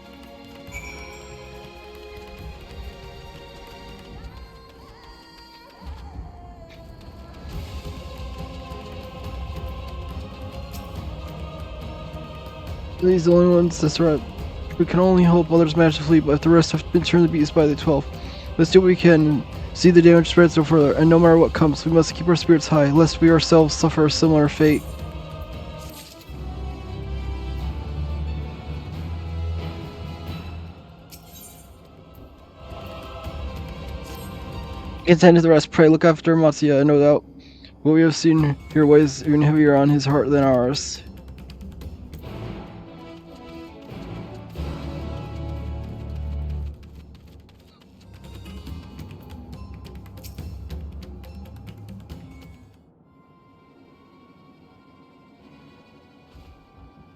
These are the only ones that survive. We can only hope others manage to flee, but if the rest have been turned to beasts by the 12, let's do what we can. See the damage spread so further, and no matter what comes, we must keep our spirits high, lest we ourselves suffer a similar fate. Attend to the rest, pray, look after Matsuya, no doubt. What we have seen here weighs even heavier on his heart than ours.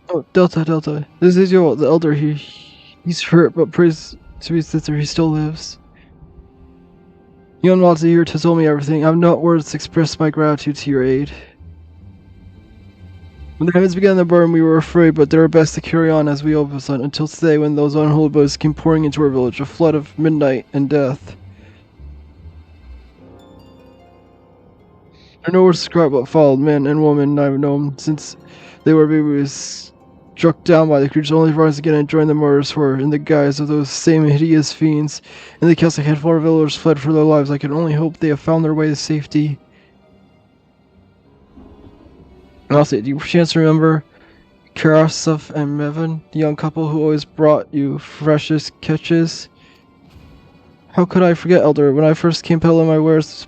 Oh, Delta. This is Yo, the elder. He's hurt, but praise to his sister, he still lives. Young Matsu here to tell me everything. I have not words to express my gratitude to your aid. When the heavens began to burn, we were afraid, but did our best to carry on as we always done, until today when those unholy boats came pouring into our village, a flood of midnight and death. I know where to describe what followed. Man and woman I've known since they were babies, struck down by the creatures, only to rise again and join the murderous horde in the guise of those same hideous fiends. In the chaos, a handful of villagers fled for their lives. I can only hope they have found their way to safety. And I'll say, do you chance to remember Karasov and Mevin, the young couple who always brought you freshest catches? How could I forget, Elder? When I first came peddling my wares,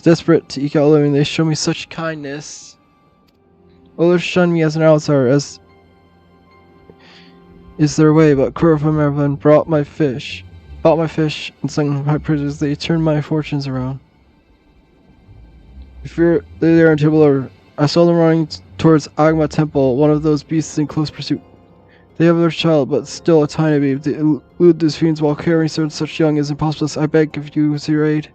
desperate to eke out a living, they showed me such kindness. Others shunned me as an outsider, as is their way, but Kurov and Mevin bought my fish, and sung my praises. They turned my fortunes around. If you're there in Tibble, I saw them running towards Agma Temple, one of those beasts in close pursuit. They have their child, but still a tiny babe. They elude these fiends while carrying such young is impossible. I beg of you to your aid.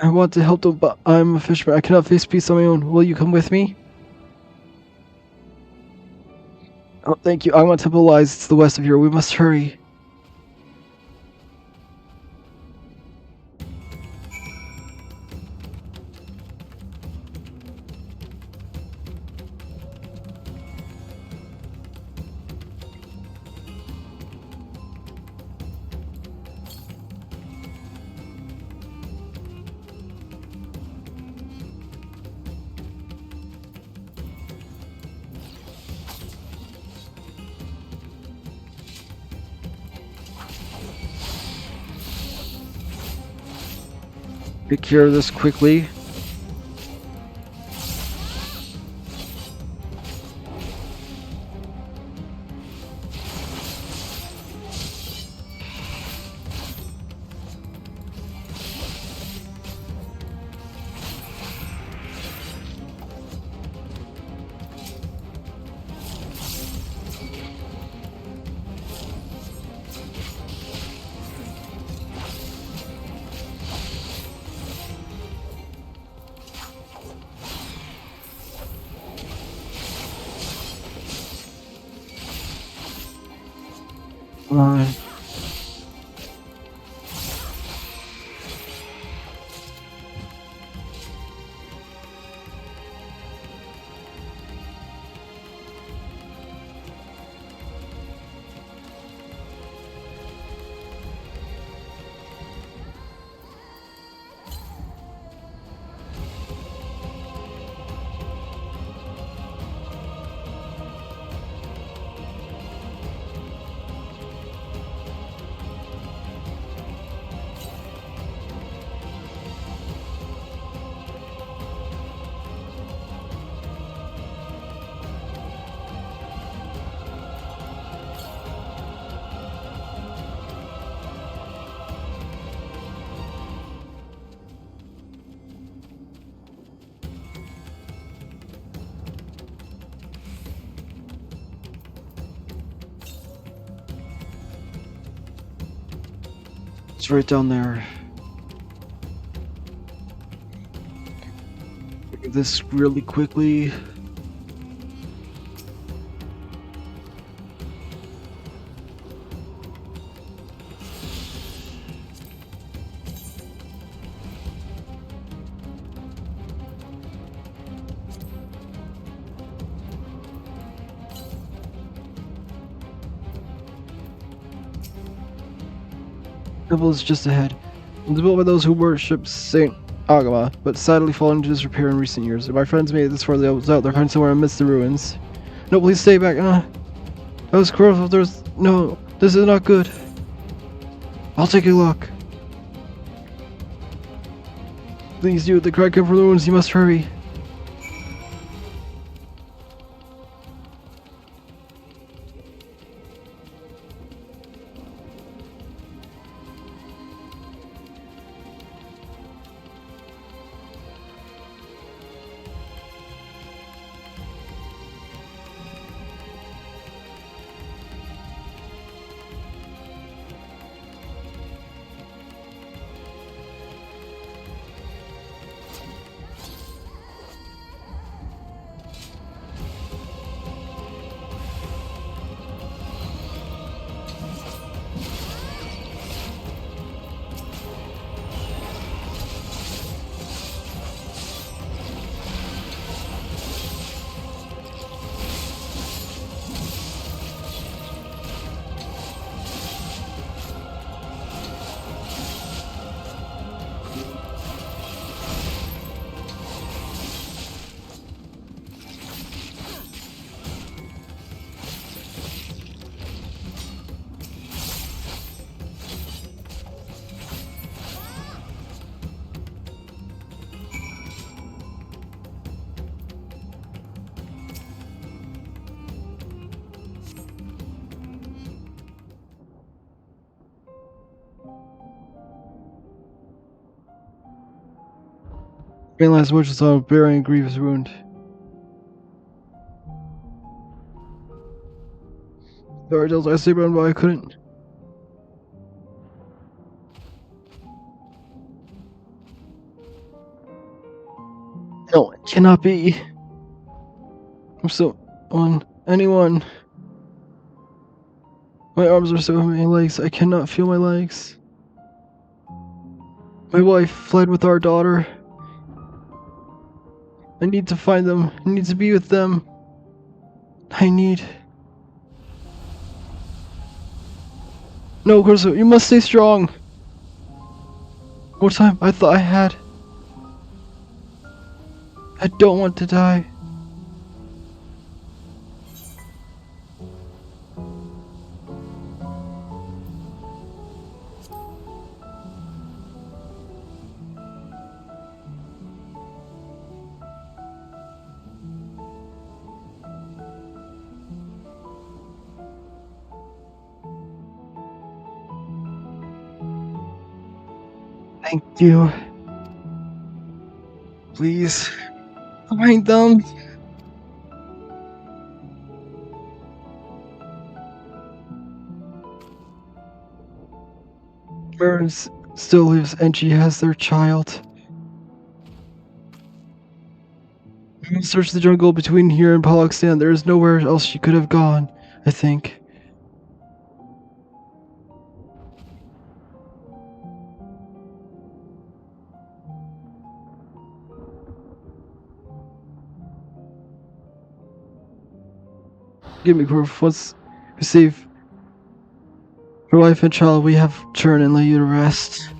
I want to help them, but I'm a fisherman. I cannot face peace on my own. Will you come with me? Oh, thank you. Agma Temple lies to the west of here. We must hurry. Take care of this quickly. Fine. It's right down there. Look at this really quickly. Temple is just ahead. It was built by those who worship Saint Agama, but sadly fallen into disrepair in recent years. If my friends made it this far, they was out there hiding somewhere amidst the ruins. No, please stay back. That was cruel. No, this is not good. I'll take a look. Please do. The cry come from the ruins. You must hurry. Realized much as I'm bearing a grievous wound. Sorry, Delta, I stayed around, but I couldn't. No, it cannot be. I'm so on anyone. My arms are so heavy, my legs. I cannot feel my legs. My wife fled with our daughter. I need to find them. I need to be with them. I need. No, Corso, you must stay strong. More time I thought I had. I don't want to die. Thank you. Please, find them. Burns still lives and she has their child. We must search the jungle between here and Pollockstan. There is nowhere else she could have gone, I think. Give me proof. Once we save her wife and child, we have turn and lay you to rest.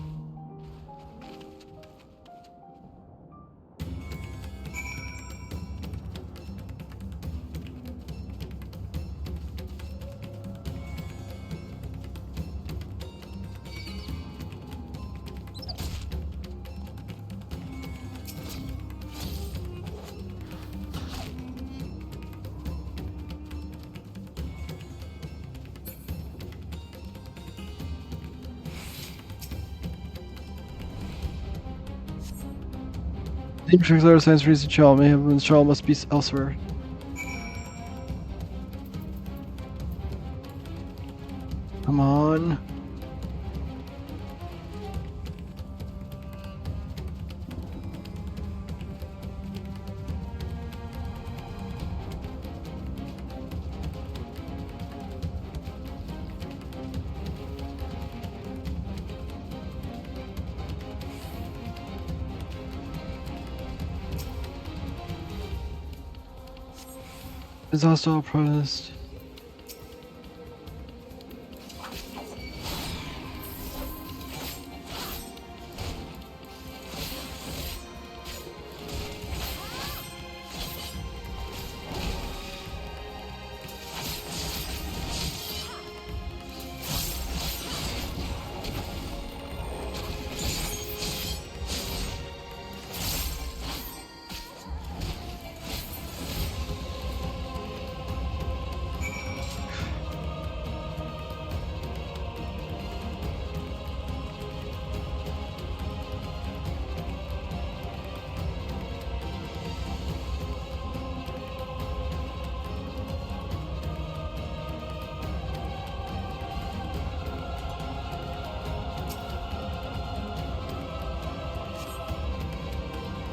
The Matrix Letter Science raised a child. May have been the child must be elsewhere. Come on. It's also a protest.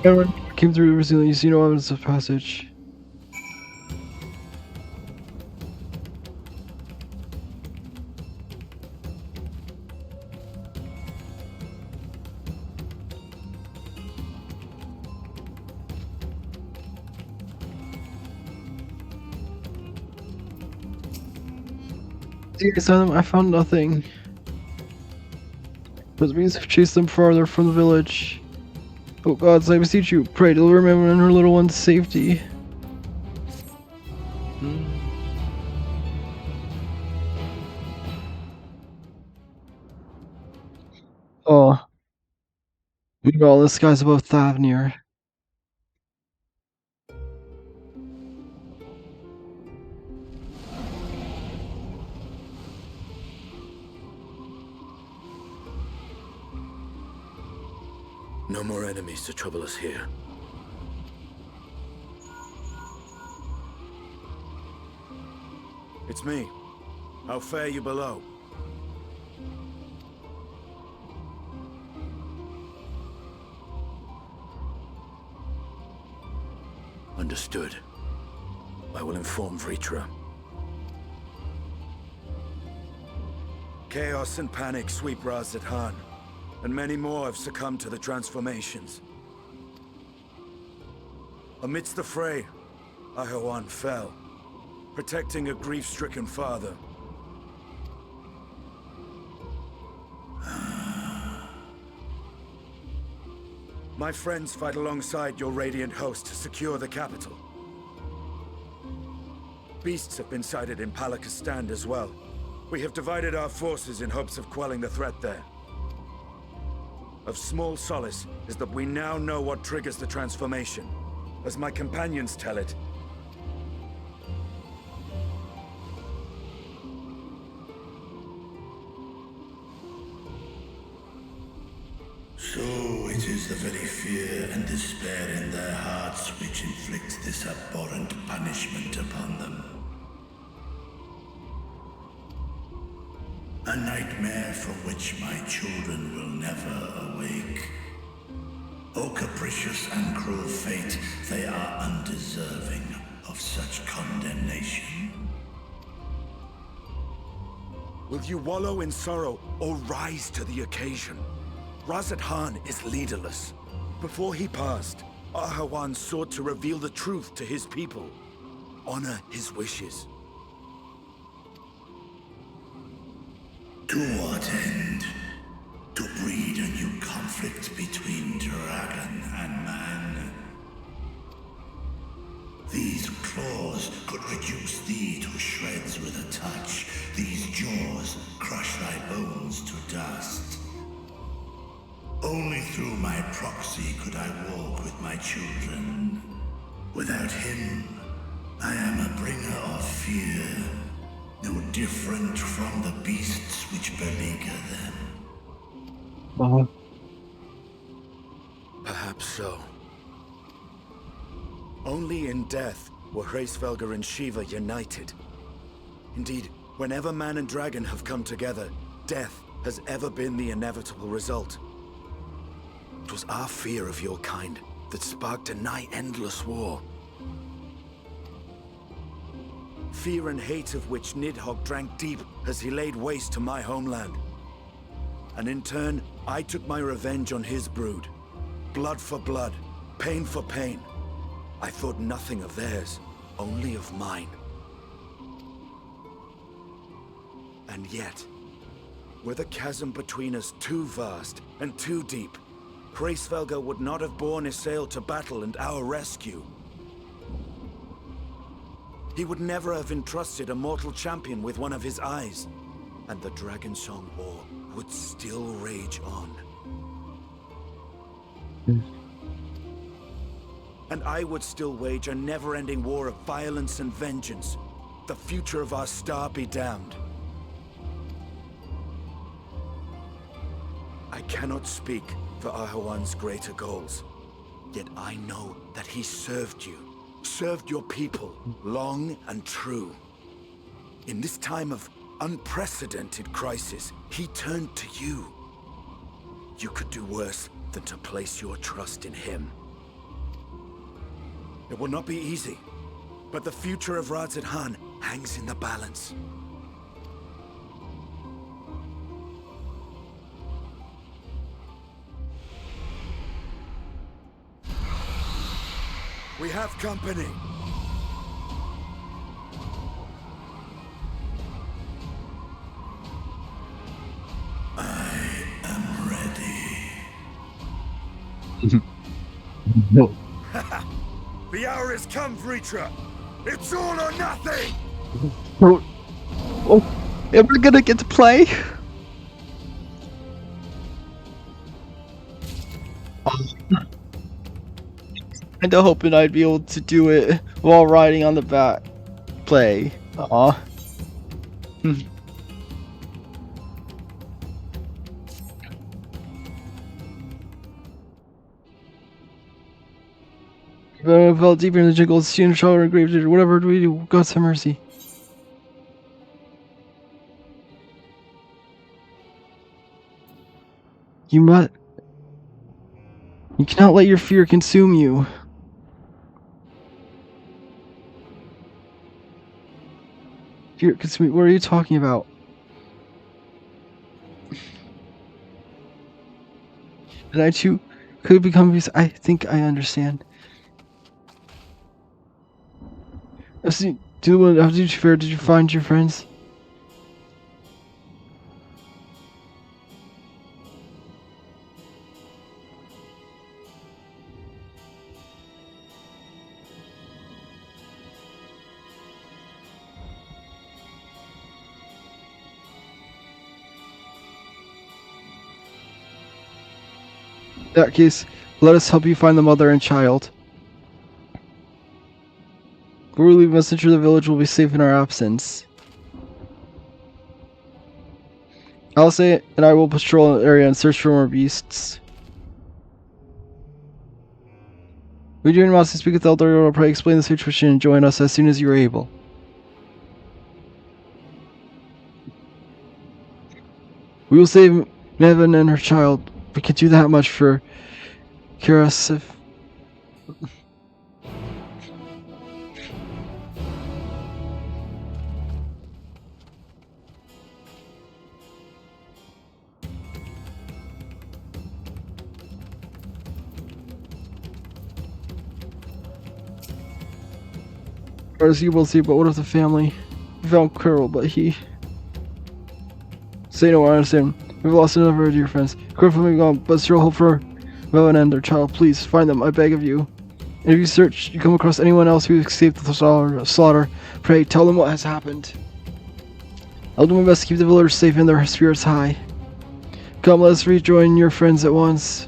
Everyone came through recently. You see no evidence of passage. I found nothing. But the bees have chased them farther from the village. Oh gods, I beseech you, pray deliver Mama and her little one to safety. Oh. Meanwhile, the skies above Thavnir. No more enemies to trouble us here. It's me. How fare you below? Understood. I will inform Vritra. Chaos and panic sweep Raz-at-Han, and many more have succumbed to the transformations. Amidst the fray, Ahawan fell, protecting a grief-stricken father. My friends fight alongside your Radiant host to secure the capital. Beasts have been sighted in Palakistan as well. We have divided our forces in hopes of quelling the threat there. Of small solace is that we now know what triggers the transformation. As my companions tell it, So it is the very fear and despair in their hearts which inflicts this abhorrent punishment upon them. A nightmare from which my children will never awake. O capricious and cruel fate, they are undeserving of such condemnation. will you wallow in sorrow or rise to the occasion? Raz-at-Han is leaderless. Before he passed, Ahawan sought to reveal the truth to his people. Honor his wishes. To what end? To breed a new conflict between dragon and man. These claws could reduce thee to shreds with a touch. These jaws crush thy bones to dust. Only through my proxy could I walk with my children. Without him, I am a bringer of fear, no different from the beasts which beleaguer them. Perhaps so. Only in death were Hraesvelgr and Shiva united. Indeed, whenever man and dragon have come together, death has ever been the inevitable result. It was our fear of your kind that sparked a nigh-endless war. Fear and hate of which Nidhogg drank deep as he laid waste to my homeland. And in turn, I took my revenge on his brood. Blood for blood, pain for pain. I thought nothing of theirs, only of mine. And yet, were the chasm between us too vast and too deep, Hraesvelgr would not have borne Isael to battle and our rescue. He would never have entrusted a mortal champion with one of his eyes, and the Dragonsong War would still rage on. And I would still wage a never-ending war of violence and vengeance. The future of our star be damned. I cannot speak for Ahawan's greater goals, yet I know that he served you, served your people, long and true. In this time of unprecedented crisis, he turned to you. You could do worse than to place your trust in him. It will not be easy, but the future of Raz-at-Han hangs in the balance. We have company. I am ready. No. The hour has come, Vritra. It's all or nothing! Oh, am I gonna get to play? Kinda hoping I'd be able to do it while riding on the back play. Aw. If I fell deeper in the jungle, seeing shower and grave digger, whatever do we do? God's have mercy. You cannot let your fear consume you. Fear consume me? What are you talking about? And I too could become beast. I think I understand. How did you fare? Did you find your friends? In that case, let us help you find the mother and child. Before we leave, must ensure the village will be safe in our absence. Alice and I will patrol the area and search for more beasts. We do must speak with Elder Yoda, pray explain the situation and join us as soon as you are able. We will save Nevin and her child. We can do that much for Kiras if... As you will see, but what of the family? We found Quirrell, but he... Say no, I understand. We've lost another of our dear friends. Quirrell may be gone, but still hope for Melvin and their child. Please, find them, I beg of you. And if you search, you come across anyone else who escaped the slaughter, pray, tell them what has happened. I'll do my best to keep the villagers safe and their spirits high. Come, let us rejoin your friends at once.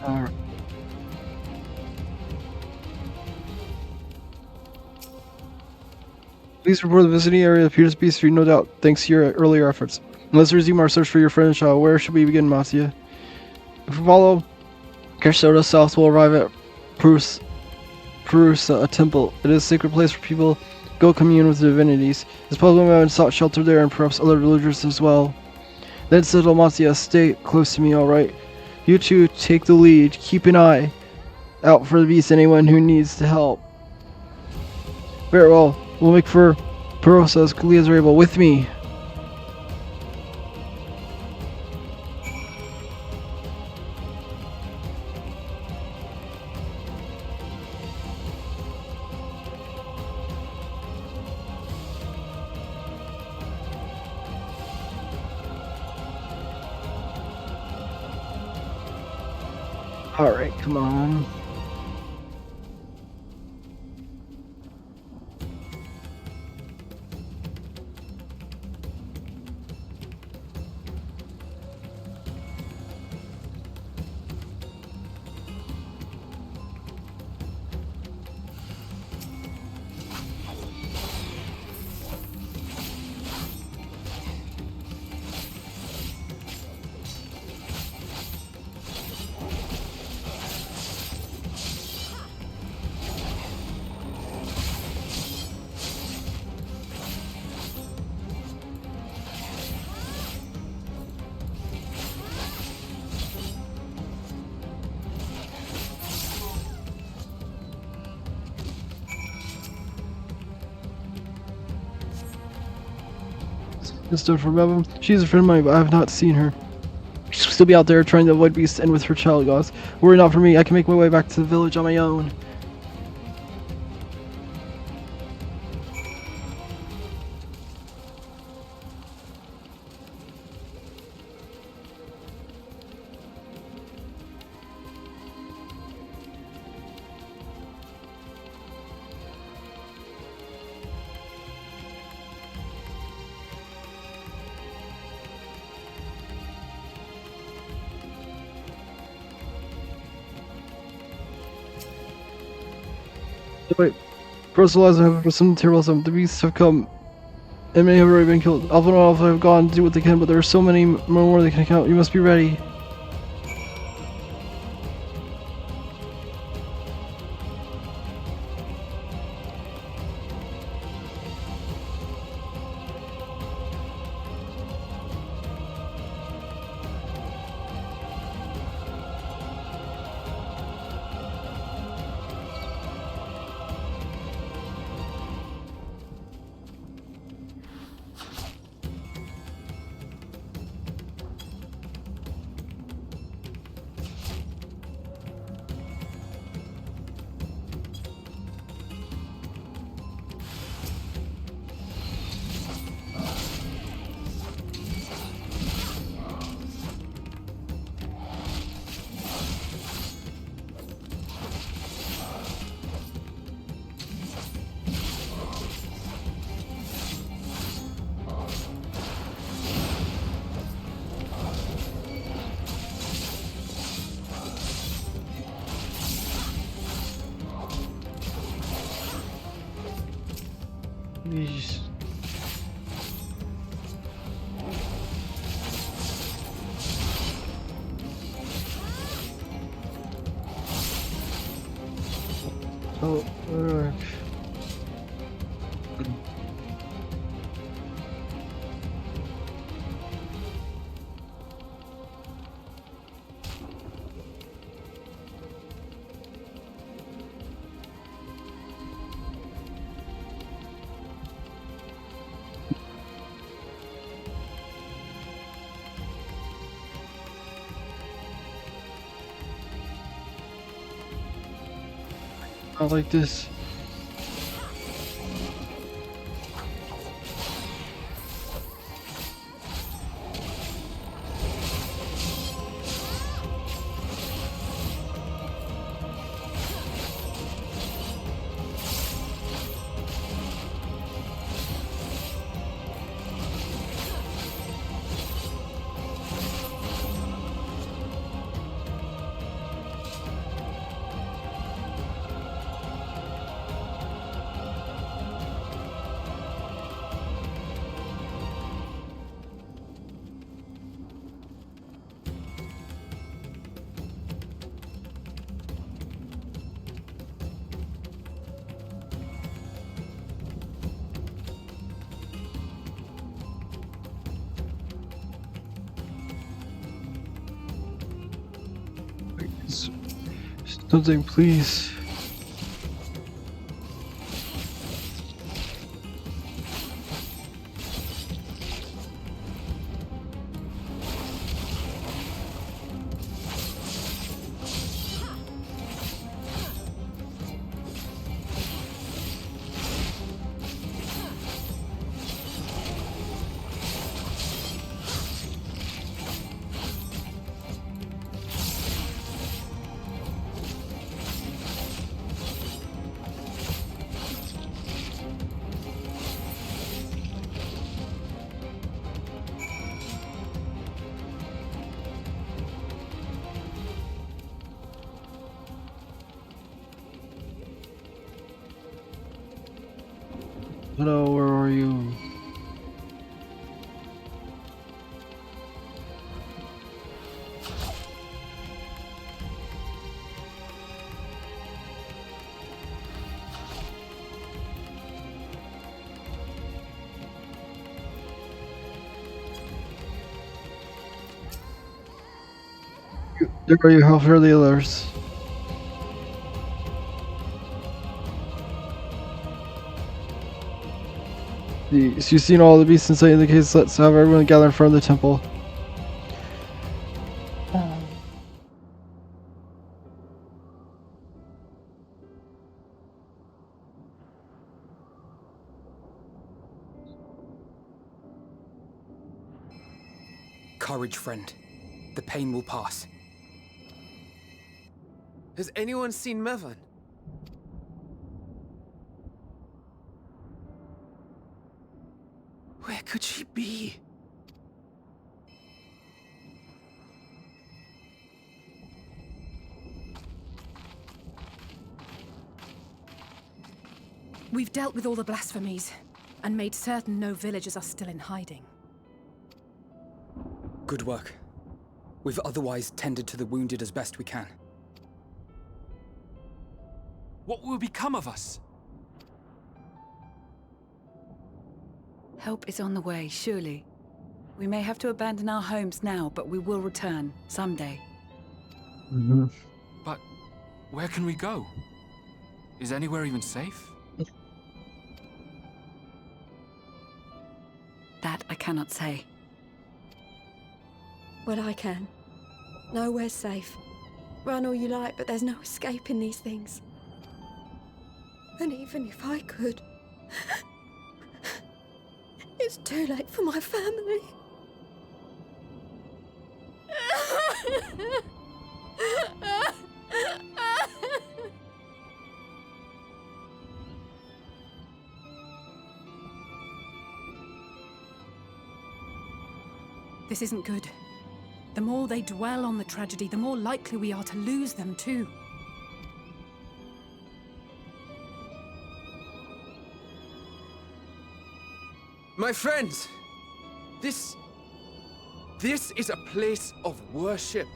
Alright. Please report the vicinity area appears to be street, no doubt, thanks to your earlier efforts. Let's resume our search for your friend and child. Where should we begin, Mattia? If we follow Kersoda south, we'll arrive at Perusa, a temple. It is a sacred place where people go commune with the divinities. It's possible we have sought shelter there and perhaps other villagers as well. Then settle, Mattia. Stay close to me, alright? You two take the lead. Keep an eye out for the beast, anyone who needs to help. Very well. We'll make for Perosa as quickly as we're able. With me. Alright, come on. Mr. Remember, she's a friend of mine, but I have not seen her. She'll still be out there trying to avoid beasts and with her child, guys. Worry not for me, I can make my way back to the village on my own. Wait, Bristleizer have some materialism. The beasts have come, and many have already been killed. Alpha and Alpha have gone to do what they can, but there are so many more they can count. You must be ready. Jeez. Oh, not like this. Something, please. Hello, where are you? There are you, how are the others? So you've seen all the beasts in sight. In the case, let's have everyone gather in front of the temple. Courage, friend. The pain will pass. Has anyone seen Mevan? Where could she be? We've dealt with all the blasphemies, and made certain no villagers are still in hiding. Good work. We've otherwise tended to the wounded as best we can. What will become of us? Help is on the way, surely. We may have to abandon our homes now, but we will return, someday. But where can we go? Is anywhere even safe? That I cannot say. Well, I can. Nowhere's safe. Run all you like, but there's no escaping these things. And even if I could, it's too late for my family. This isn't good. The more they dwell on the tragedy, the more likely we are to lose them too. My friends, this is a place of worship.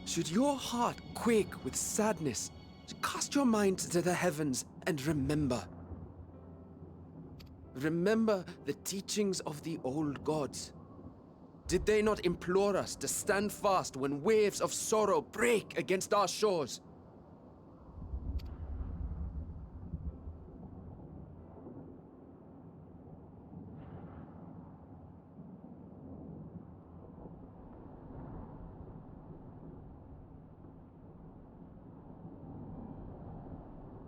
Should your heart quake with sadness, cast your mind to the heavens and remember. Remember the teachings of the old gods. Did they not implore us to stand fast when waves of sorrow break against our shores?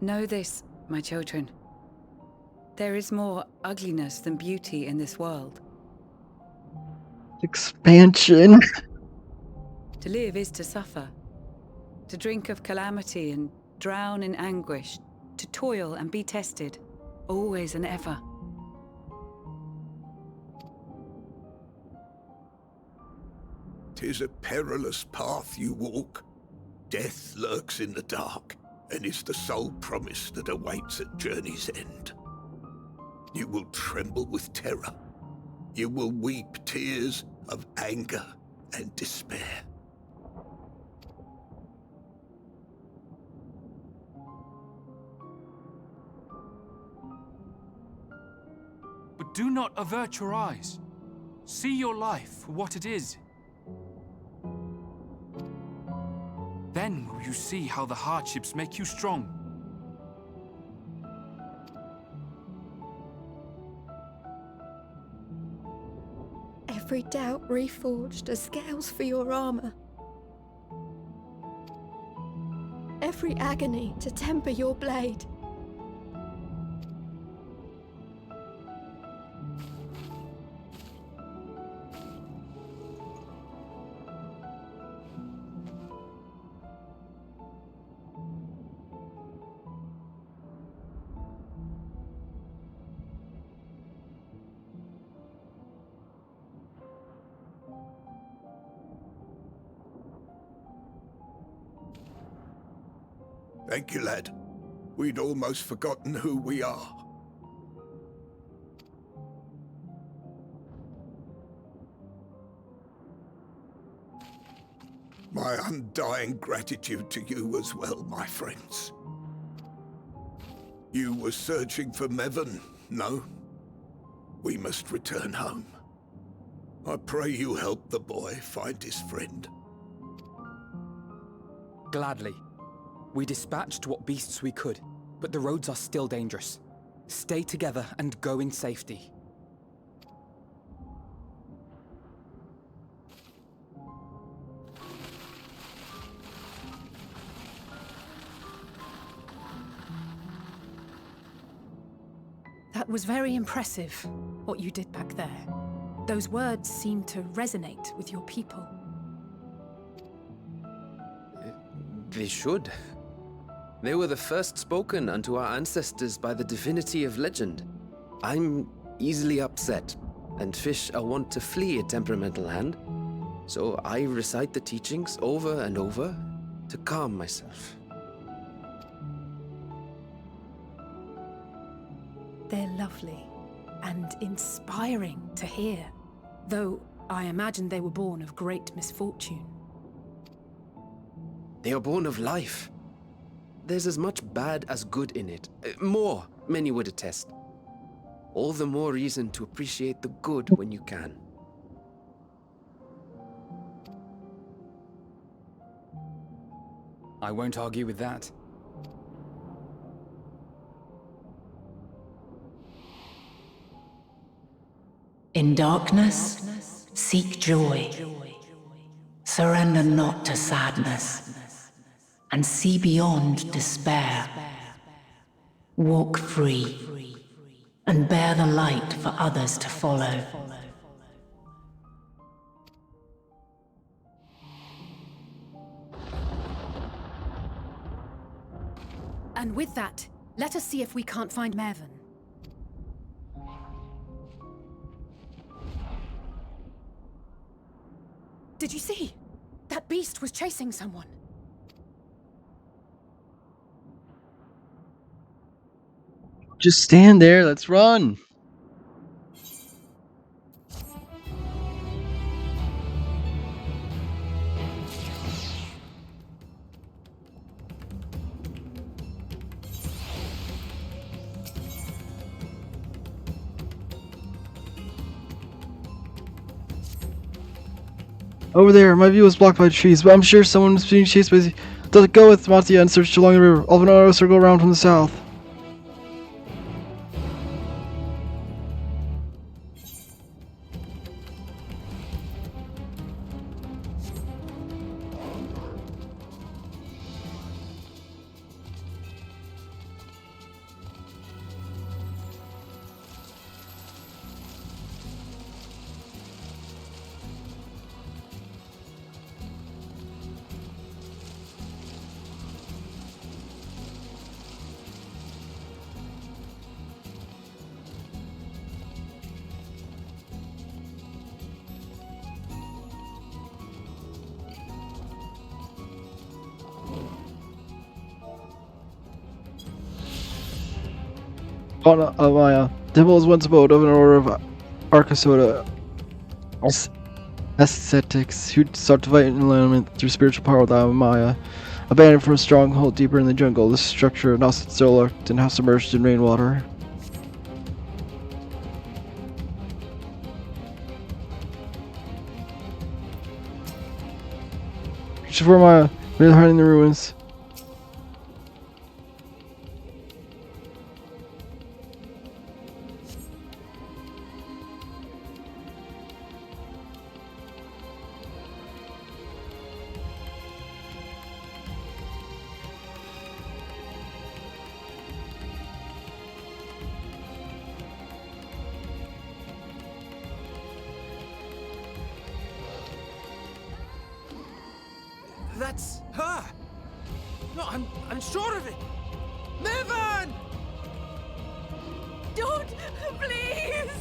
Know this, my children. There is more ugliness than beauty in this world. Expansion. To live is to suffer. To drink of calamity and drown in anguish. To toil and be tested, always and ever. "'Tis a perilous path you walk. Death lurks in the dark, and is the sole promise that awaits at journey's end. You will tremble with terror. You will weep tears of anger and despair. But do not avert your eyes. See your life for what it is. Then will you see how the hardships make you strong. Every doubt reforged as scales for your armor. Every agony to temper your blade. Thank you, lad. We'd almost forgotten who we are. My undying gratitude to you as well, my friends. You were searching for Mevon, no? We must return home. I pray you help the boy find his friend. Gladly. We dispatched what beasts we could, but the roads are still dangerous. Stay together and go in safety. That was very impressive, what you did back there. Those words seem to resonate with your people. They should. They were the first spoken unto our ancestors by the divinity of legend. I'm easily upset, and fish are wont to flee a temperamental hand, so I recite the teachings over and over to calm myself. They're lovely and inspiring to hear, though I imagine they were born of great misfortune. They are born of life. There's as much bad as good in it. More, many would attest. All the more reason to appreciate the good when you can. I won't argue with that. In darkness, seek joy. Surrender not to sadness, and see beyond despair. Walk free, and bear the light for others to follow. And with that, let us see if we can't find Mervyn. Did you see? That beast was chasing someone. Just stand there, let's run! Over there, my view is blocked by trees, but I'm sure someone is being chased by... Go with Mattia and search along the river. I'll have an auto circle around from the south. Maya. Temple was once abode of an order of Arcasoda ascetics who sought to fight enlightenment through spiritual power without Maya. Abandoned from a stronghold deeper in the jungle, this structure now sits derelict and now submerged in rainwater. Reach for Maya, near hiding in the ruins. That's her! No, I'm sure of it! Mervyn! Don't, please!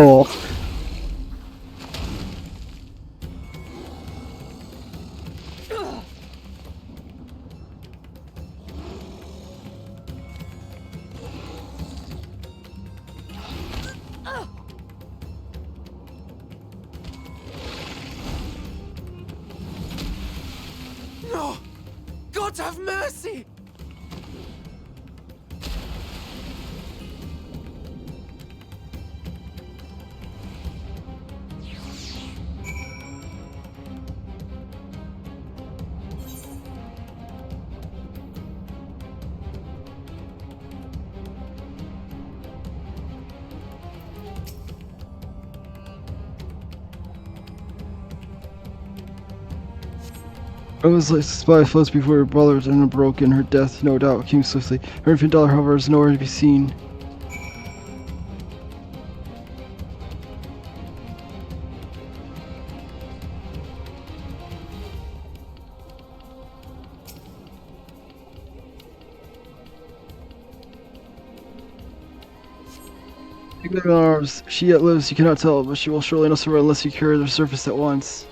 Oh. No! God have mercy! It was like spy floats before her brother and broke in her death, no doubt, came swiftly. Her infant daughter, however, is nowhere to be seen. Big arms. She yet lives, you cannot tell, but she will surely not survive unless you cure the surface at once.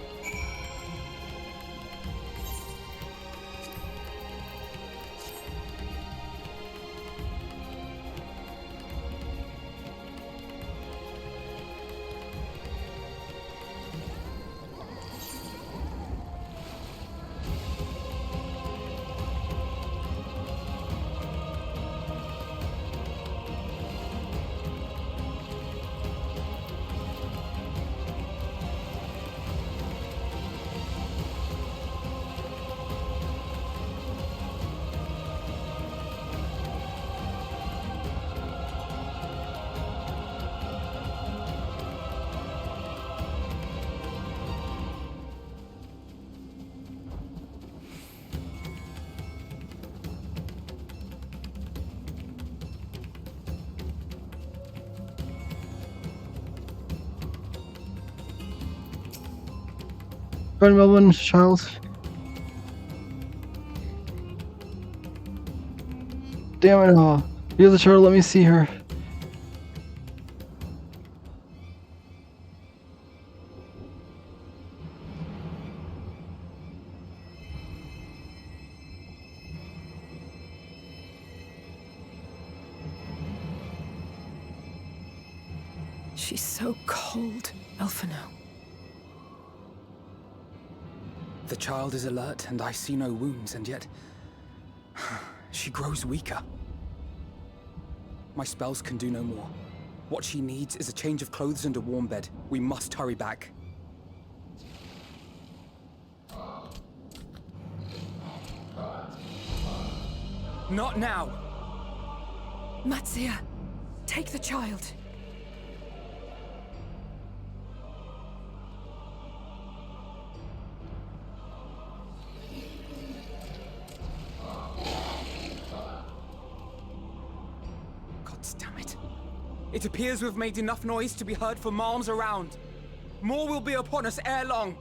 Friend Melvin, child. Damn it all. You're the child, let me see her. She's so cold, Elfino. The child is alert, and I see no wounds, and yet she grows weaker. My spells can do no more. What she needs is a change of clothes and a warm bed. We must hurry back. Not now! Matsia, take the child. It appears we've made enough noise to be heard for miles around. More will be upon us ere long.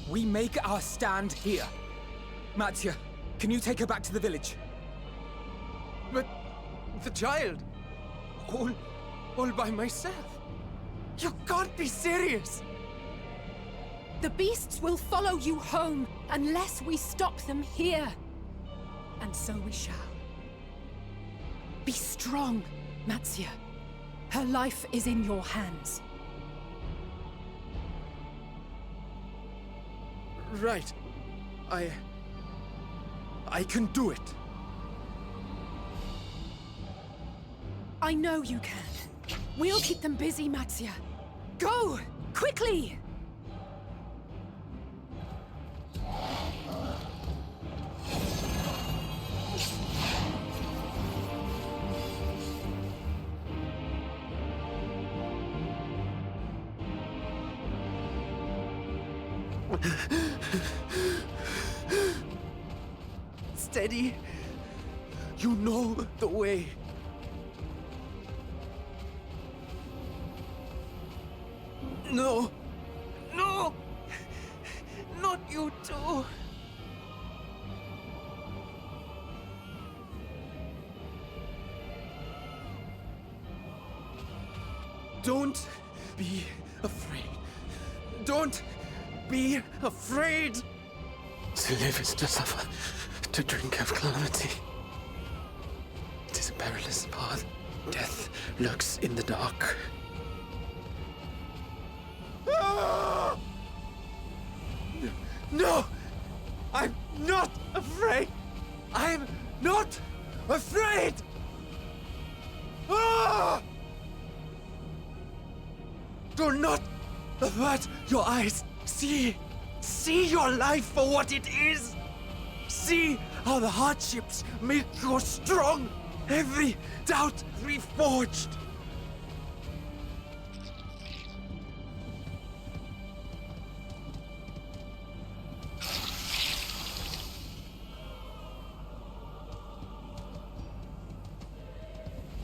We make our stand here. Matsia, can you take her back to the village? But the child, all by myself. You can't be serious. The beasts will follow you home unless we stop them here. And so we shall. Be strong, Matsia. Her life is in your hands. Right. I can do it. I know you can. We'll keep them busy, Matsia. Go! Quickly! Steady. You know the way. No. No! Not you too. Don't be afraid. Don't be afraid. To live is to suffer, to drink of calamity. It is a perilous path. Death lurks in the dark. No! I'm not afraid! I'm not afraid! Ah! Do not avert your eyes. See your life for what it is. See how the hardships make you strong. Every doubt reforged.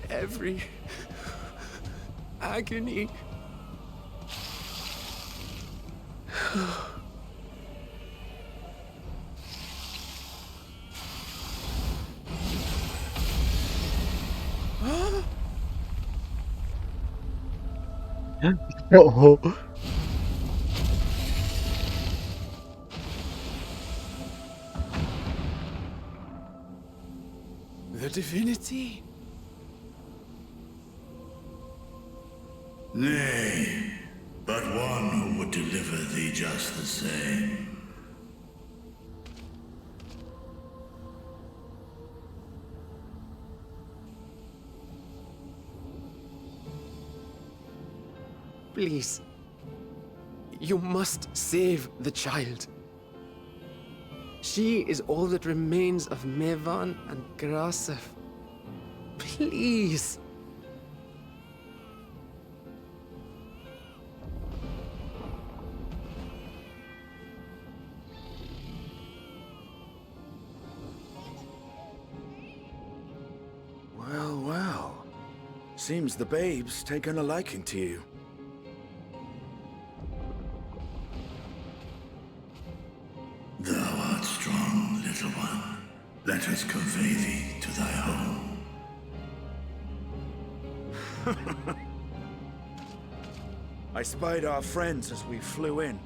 Every agony. Oh. The divinity? Nay, but one who would deliver thee just the same. Please. You must save the child. She is all that remains of Mevan and Grasef. Please. Well, well. Seems the babe's taken a liking to you. Thou art strong, little one. Let us convey thee to thy home. I spied our friends as we flew in.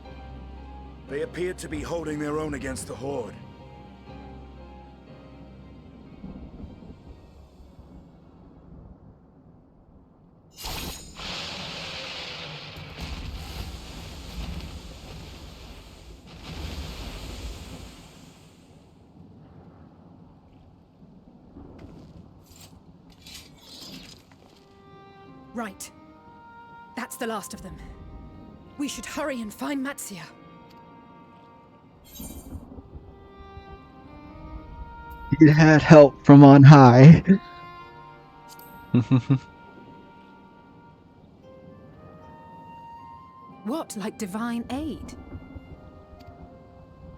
They appeared to be holding their own against the Horde. Right. That's the last of them. We should hurry and find Matsia. It had help from on high. What, like divine aid?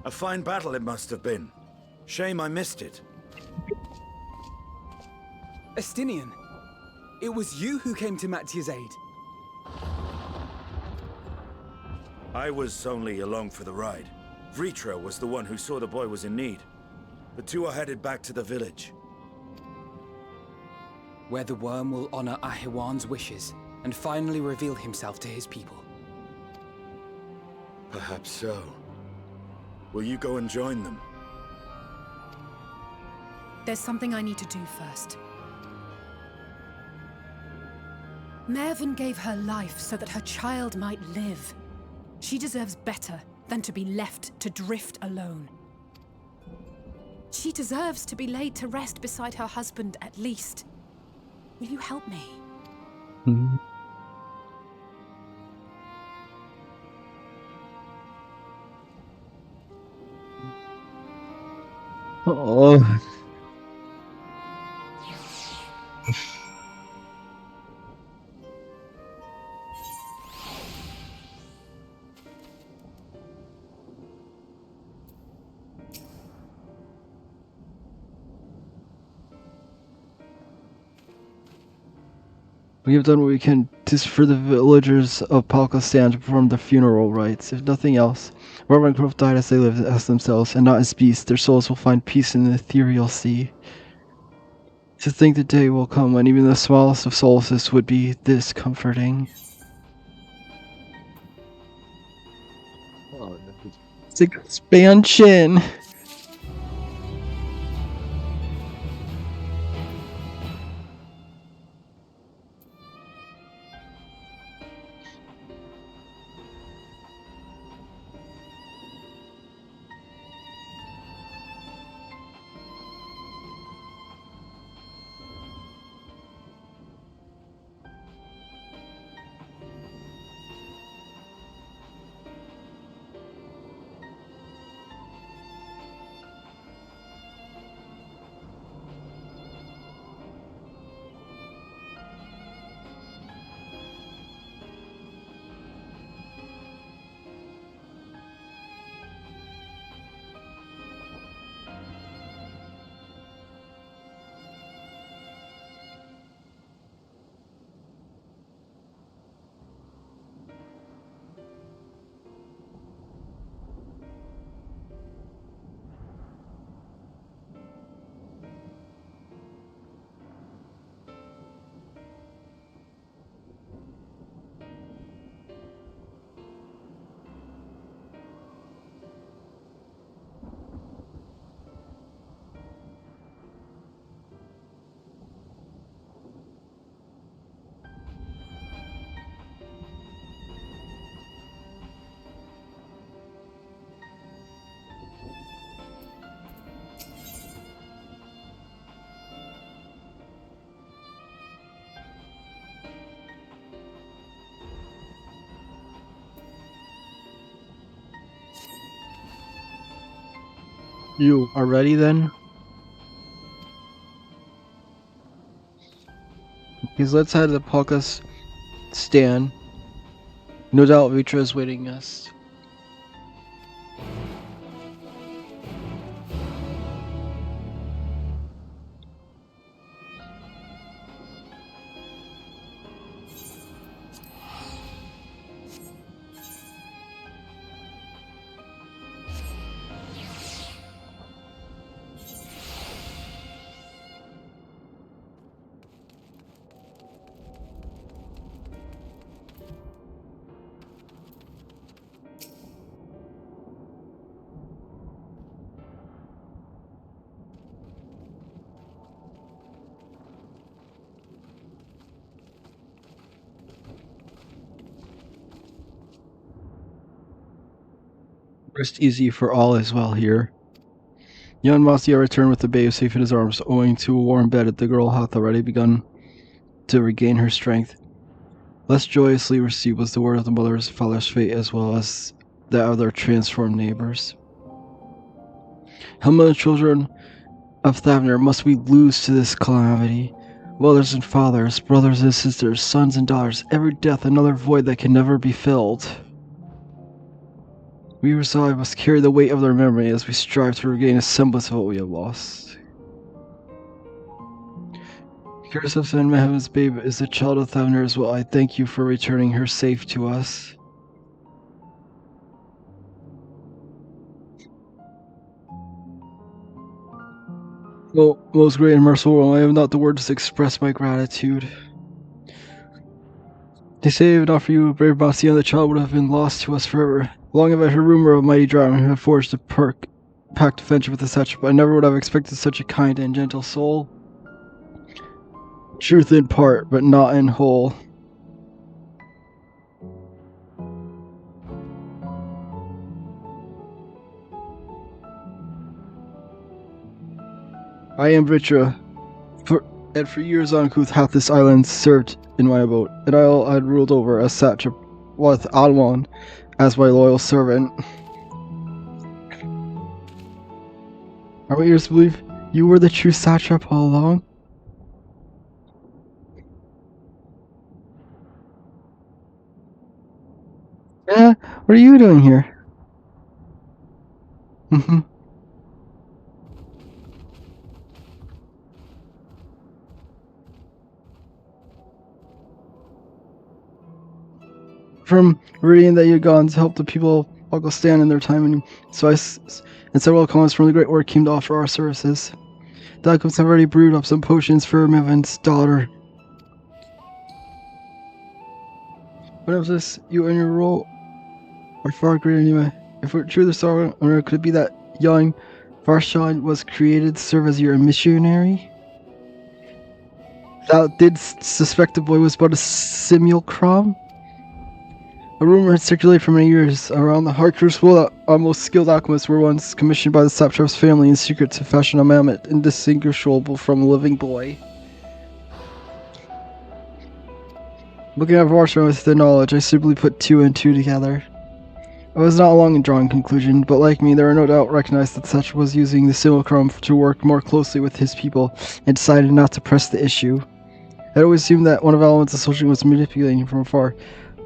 A fine battle it must have been. Shame I missed it. Estinian, it was you who came to Matia's aid. I was only along for the ride. Vritra was the one who saw the boy was in need. The two are headed back to the village. Where the worm will honor Ahiwan's wishes and finally reveal himself to his people. Perhaps so. Will you go and join them? There's something I need to do first. Mervyn gave her life so that her child might live. She deserves better than to be left to drift alone. She deserves to be laid to rest beside her husband, at least. Will you help me? Oh. We have done what we can for the villagers of Palkistan to perform the funeral rites. If nothing else, Worm and Grove died as they lived as themselves, and not as beasts. Their souls will find peace in the ethereal sea. To think the day will come when even the smallest of solaces would be this comforting. It's expansion! You are ready then? Because let's head to the Palkas stand. No doubt Vitra is waiting us. Rest easy, for all is well here. Young Masya returned with the babe safe in his arms. Owing to a warm bed, the girl hath already begun to regain her strength. Less joyously received was the word of the mother's father's fate, as well as that of their transformed neighbors. How many children of Thavner must we lose to this calamity? Mothers and fathers, brothers and sisters, sons and daughters, every death another void that can never be filled. We resolve must carry the weight of their memory as we strive to regain a semblance of what we have lost. Curse and Mehemen's babe is the child of Thavner as well. I thank you for returning her safe to us. Oh, most great and merciful one, I have not the words to express my gratitude. They say if not for you, brave Bastian, the child would have been lost to us forever. Long have I heard rumor of mighty dragon who have forged a pact of friendship with the Satchel, but I never would have expected such a kind and gentle soul. Truth in part, but not in whole. I am Vitra, and for years uncouth hath this island served in my abode, and I had ruled over as satrap, with Alwan as my loyal servant. Are we ears to believe you were the true satrap all along? Yeah, what are you doing here? From reading that you had gone to help the people of stand in their time, and several comments from the Great Orc came to offer our services. The alchemists have already brewed up some potions for Mevin's daughter. What of this? You and your role are far greater anyway. If we're true, the star owner, could it be that young Varshan was created to serve as your missionary? Thou didst suspect the boy was but a simulacrum? A rumor had circulated for many years around the Heart Crucible that our most skilled alchemists were once commissioned by the Satrap's family in secret to fashion a mammoth indistinguishable from a living boy. Looking at Varshan with the knowledge, I simply put two and two together. I was not long in drawing conclusion, but like me, there are no doubt recognized that Satrap was using the simulacrum to work more closely with his people and decided not to press the issue. I always assumed that one of Element's associates was manipulating from afar,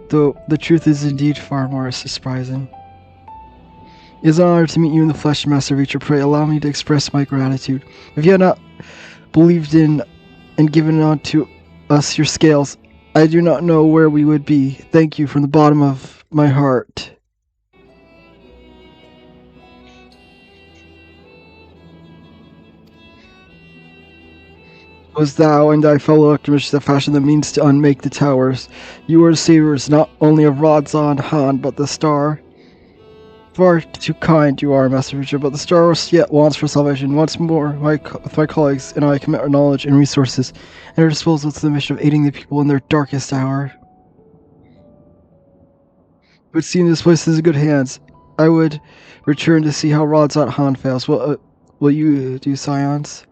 though the truth is indeed far more surprising. It is an honor to meet you in the flesh, Master Vitra. Pray allow me to express my gratitude. If you had not believed in and given unto us your scales, I do not know where we would be. Thank you from the bottom of my heart. It was thou and thy fellow alchemists that fashioned the means to unmake the towers. You were the saviors not only of Rodzon Han, but the star. Far too kind you are, Master Richard, but the star yet wants for salvation. Once more, with my colleagues and I commit our knowledge and resources at our disposal to the mission of aiding the people in their darkest hour. It would seem this place is in good hands. I would return to see how Rodzon Han fails. What will you do, Scions?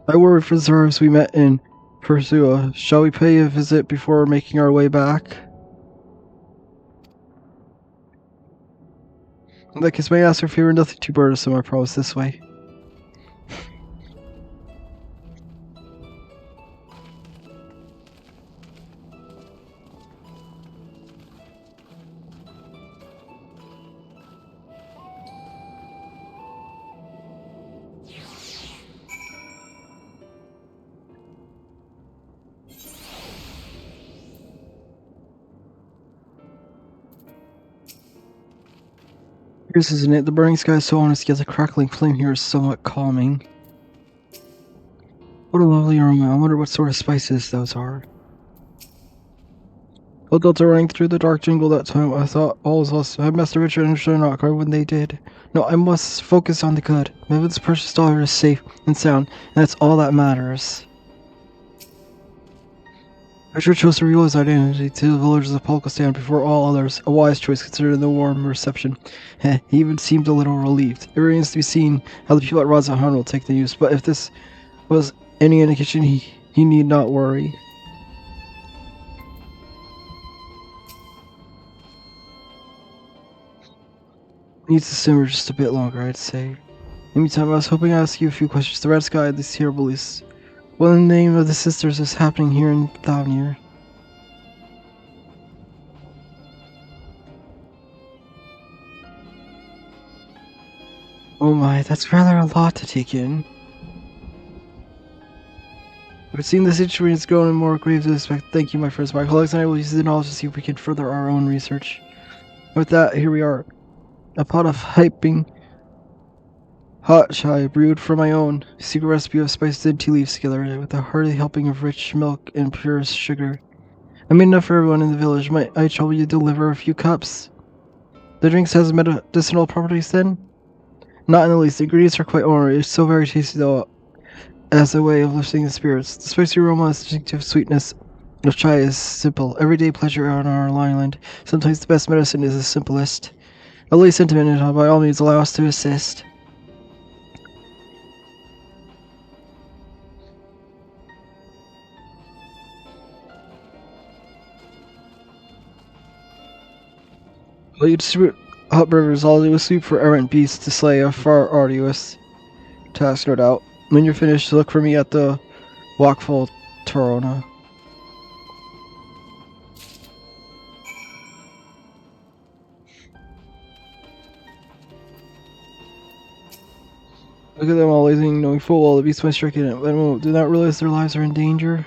I worry for the servants we met in Persua. Shall we pay a visit before making our way back? In that case, may I ask for a favor? Nothing too burdensome, I promise, this way. Here's, isn't it? The burning sky is so honest, yet the crackling flame here is somewhat calming. What a lovely aroma. I wonder what sort of spices those are. Adults are running through the dark jungle that time. I thought all was lost. Had Master Richard and Sir not guard when they did. No, I must focus on the good. Maven's precious daughter is safe and sound, and that's all that matters. Richard chose to reveal his identity to the villagers of Palkistan before all others, a wise choice considering the warm reception. He even seemed a little relieved. It remains to be seen how the people at Razahan will take the news, but if this was any indication, he need not worry. Needs to simmer just a bit longer, I'd say. In the meantime, I was hoping to ask you a few questions. The red sky, these terrible beliefs. What in the name of the sisters is happening here in Thavnir? Oh my, that's rather a lot to take in. But seeing the situation is growing more grave to expect, thank you, my friends. My colleagues and I will use the knowledge to see if we can further our own research. With that, here we are. A pot of hyping hot chai brewed for my own secret recipe of spiced dead tea leaves together with a hearty helping of rich milk and purest sugar. I made enough for everyone in the village. Might I trouble you to deliver a few cups? The drinks has medicinal properties then? Not in the least. The ingredients are quite ordinary. It's so very tasty though, as a way of lifting the spirits. The spicy aroma and distinctive sweetness of chai is simple. Everyday pleasure on our island. Sometimes the best medicine is the simplest. A lay sentiment, and by all means allow us to assist. Will you distribute hot burgers? I'll do a sweep for errant beasts to slay a far arduous task, no doubt. When you're finished, look for me at the Walkful Torona. Look at them all lazing, knowing full well the beast might strike in it, but do not realize their lives are in danger.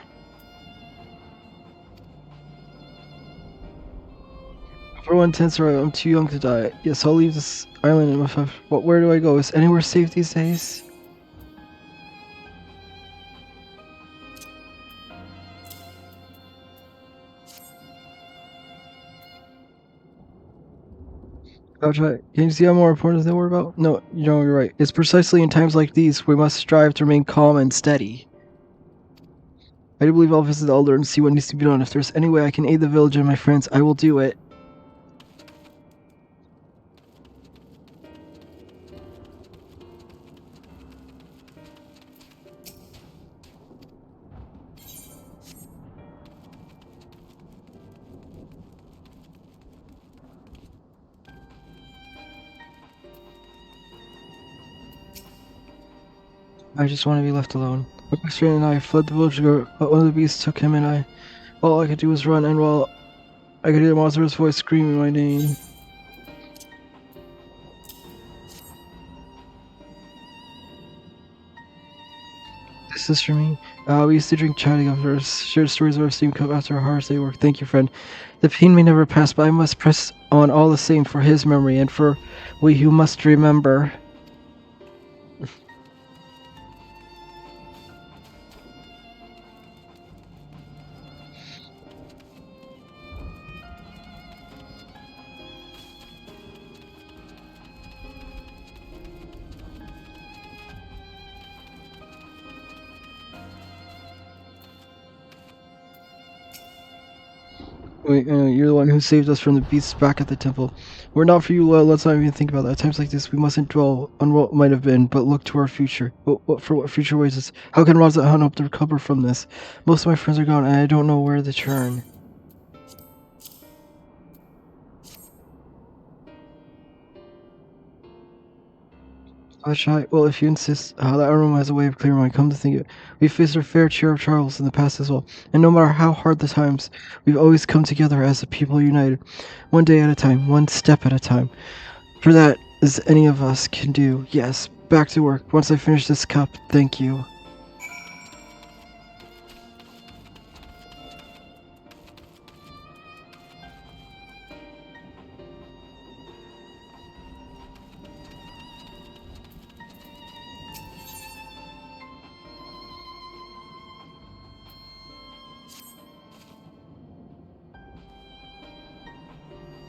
For one tense, I'm too young to die. Yes, I'll leave this island in my but where do I go? Is anywhere safe these days? I'll try. Can you see how more important they were about? No, you're right. It's precisely in times like these we must strive to remain calm and steady. I do believe I'll visit the Elder and see what needs to be done. If there's any way I can aid the village and my friends, I will do it. I just want to be left alone. My friend and I fled the village, but one of the beasts took him and all I could do was run, and while I could hear the monster's voice screaming my name. This is for me. We used to drink chai together, shared stories of our steam cup after a hard day's work. Thank you, friend. The pain may never pass, but I must press on all the same for his memory and for we who must remember. Wait, you're the one who saved us from the beasts back at the temple. We're not for you, let's not even think about that. At times like this, we mustn't dwell on what might have been, but look to our future. What future waits us? How can Razahan hope to recover from this? Most of my friends are gone, and I don't know where to turn. Well, if you insist, that room has a way of clearing my mind. Come to think of it, we've faced our fair share of trials in the past as well, and no matter how hard the times, we've always come together as a people united, one day at a time, one step at a time. For that is any of us can do. Yes, back to work. Once I finish this cup, thank you.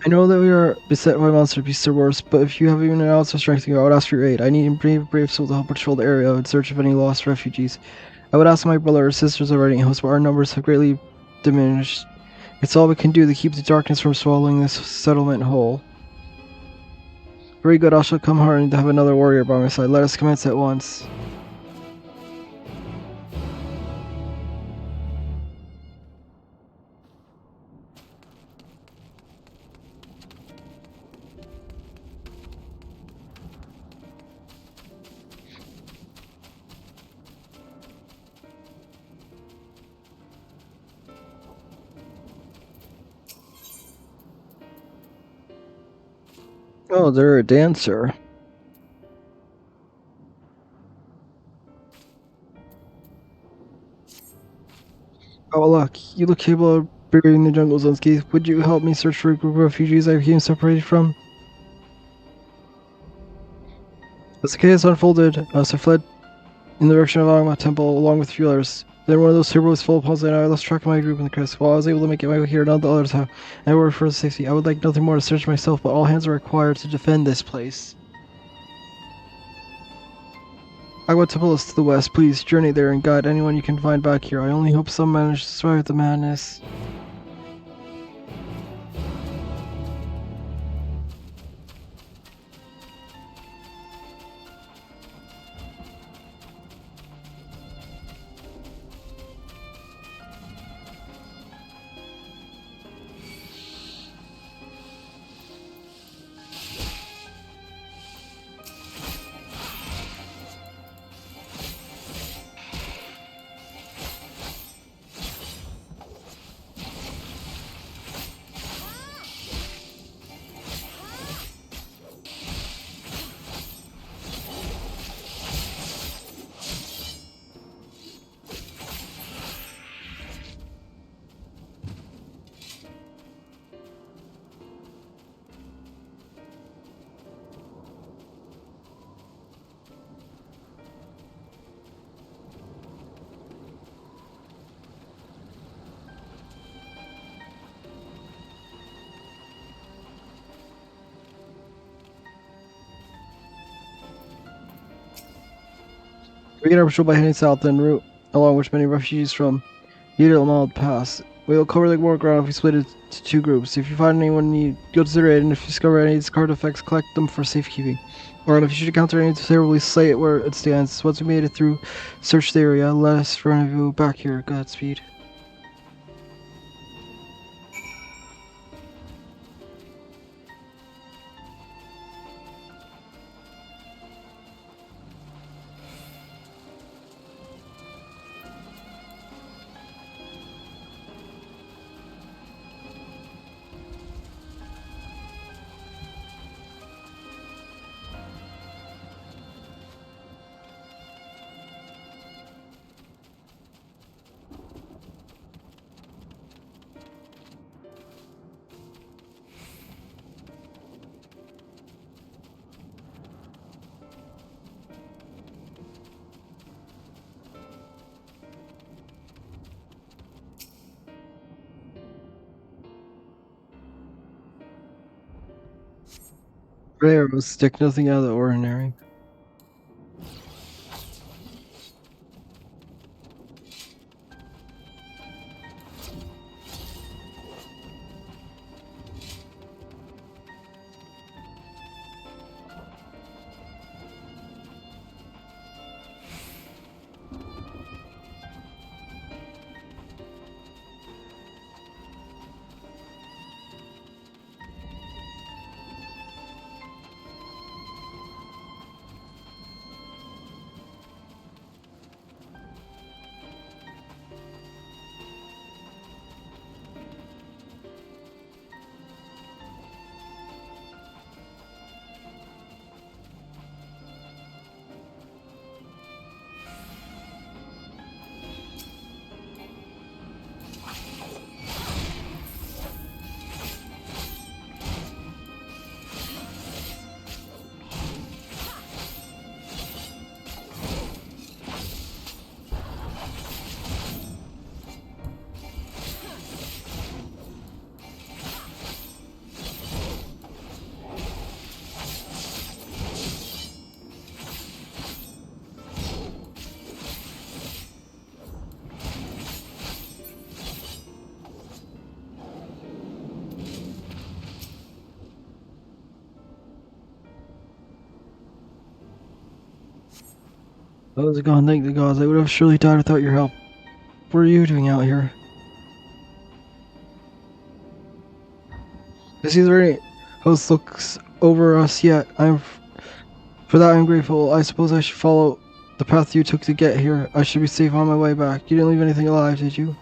I know that we are beset by monster beasts or worse, but if you have even an ounce of strength, I would ask for your aid. I need brave souls to help patrol the area in search of any lost refugees. I would ask my brother or sisters already in host, but our numbers have greatly diminished. It's all we can do to keep the darkness from swallowing this settlement whole. Very good, I shall come hard to have another warrior by my side. Let us commence at once. Oh, they're a dancer. Oh, look, you look capable of braving the jungles unscathed. Would you help me search for a group of refugees I became separated from? As the chaos unfolded, I fled in the direction of Agma Temple along with a few others. Then one of those heroes full of palsy and I lost track of my group in the crest. While I was able to make it my way here, none of the others have. And I worry for safety. I would like nothing more to search myself, but all hands are required to defend this place. Agma Temple is to the west. Please journey there and guide anyone you can find back here. I only hope some manage to survive the madness. We begin our patrol by heading south en route, along which many refugees from Yidilmald pass. We will cover the more ground if we split it into two groups. If you find anyone you go to the raid, and if you discover any discard effects, collect them for safekeeping. Or if you should encounter any terribly, slay it where it stands. Once we made it through, search the area. Let us rendezvous back here. Godspeed. Rare was stick nothing out of the ordinary. I was gone, thank the gods. I would have surely died without your help. What are you doing out here? I see the rain host looks over us yet. For that I'm grateful. I suppose I should follow the path you took to get here. I should be safe on my way back. You didn't leave anything alive, did you?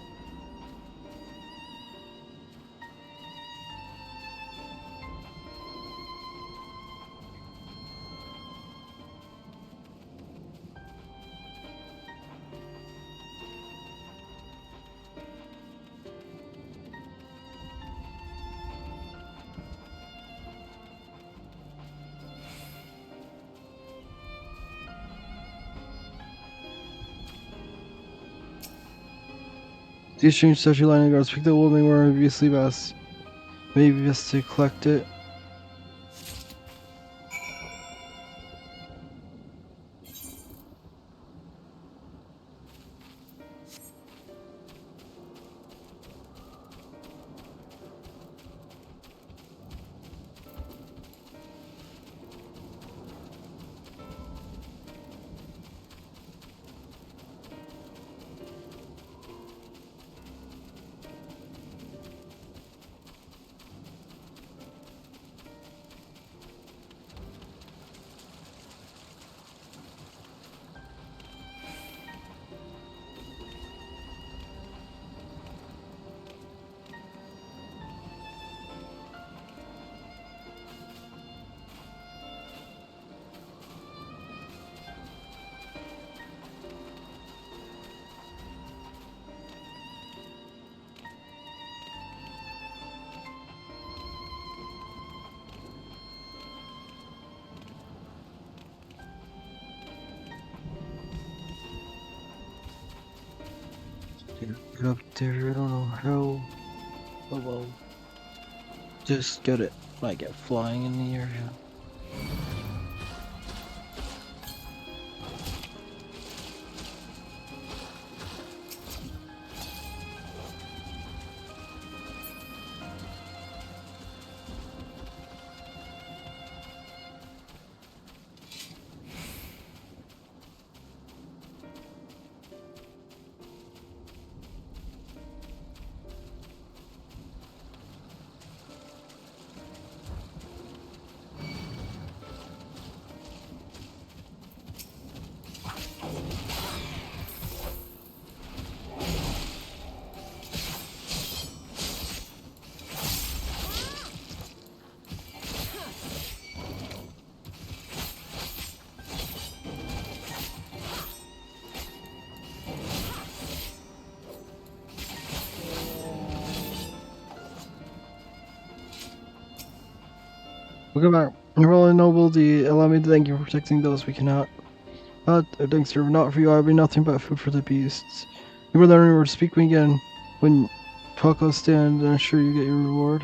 These strange statue lining guards pick the woman where obviously best. Maybe best to collect it. Get up there, I don't know how. Oh well. Just get it, like it flying in the air. Welcome back. Roll a noble deed. Allow me to thank you for protecting those we cannot. Thanks, sir. Not for you, I would be nothing but food for the beasts. You will then remember to speak to me again when Paco stand, and I'm sure you get your reward.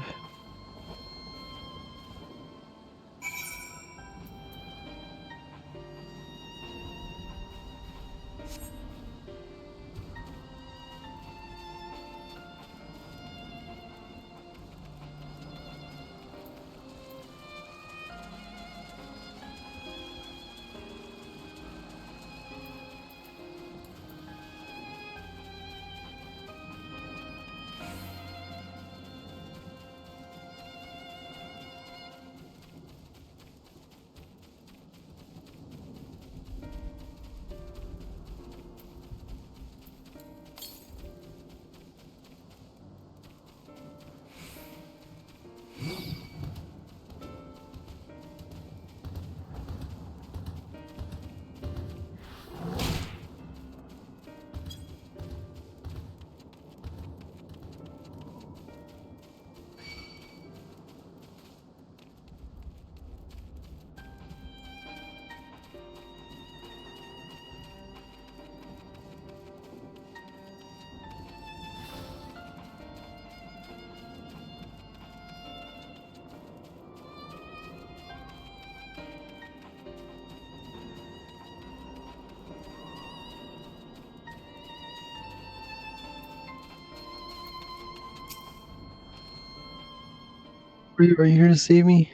Are you here to save me?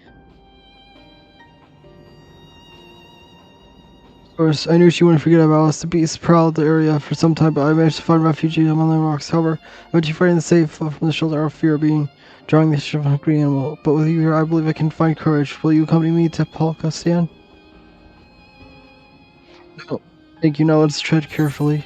Of course, I knew she wouldn't forget about us. The beasts prowled the area for some time, but I managed to find refuge among the rocks. However, eventually finding the safe from the shelter of fear being drawing the attention of a hungry animal. But with you here, I believe I can find courage. Will you accompany me to Palkastan? No. Thank you. Now let's tread carefully.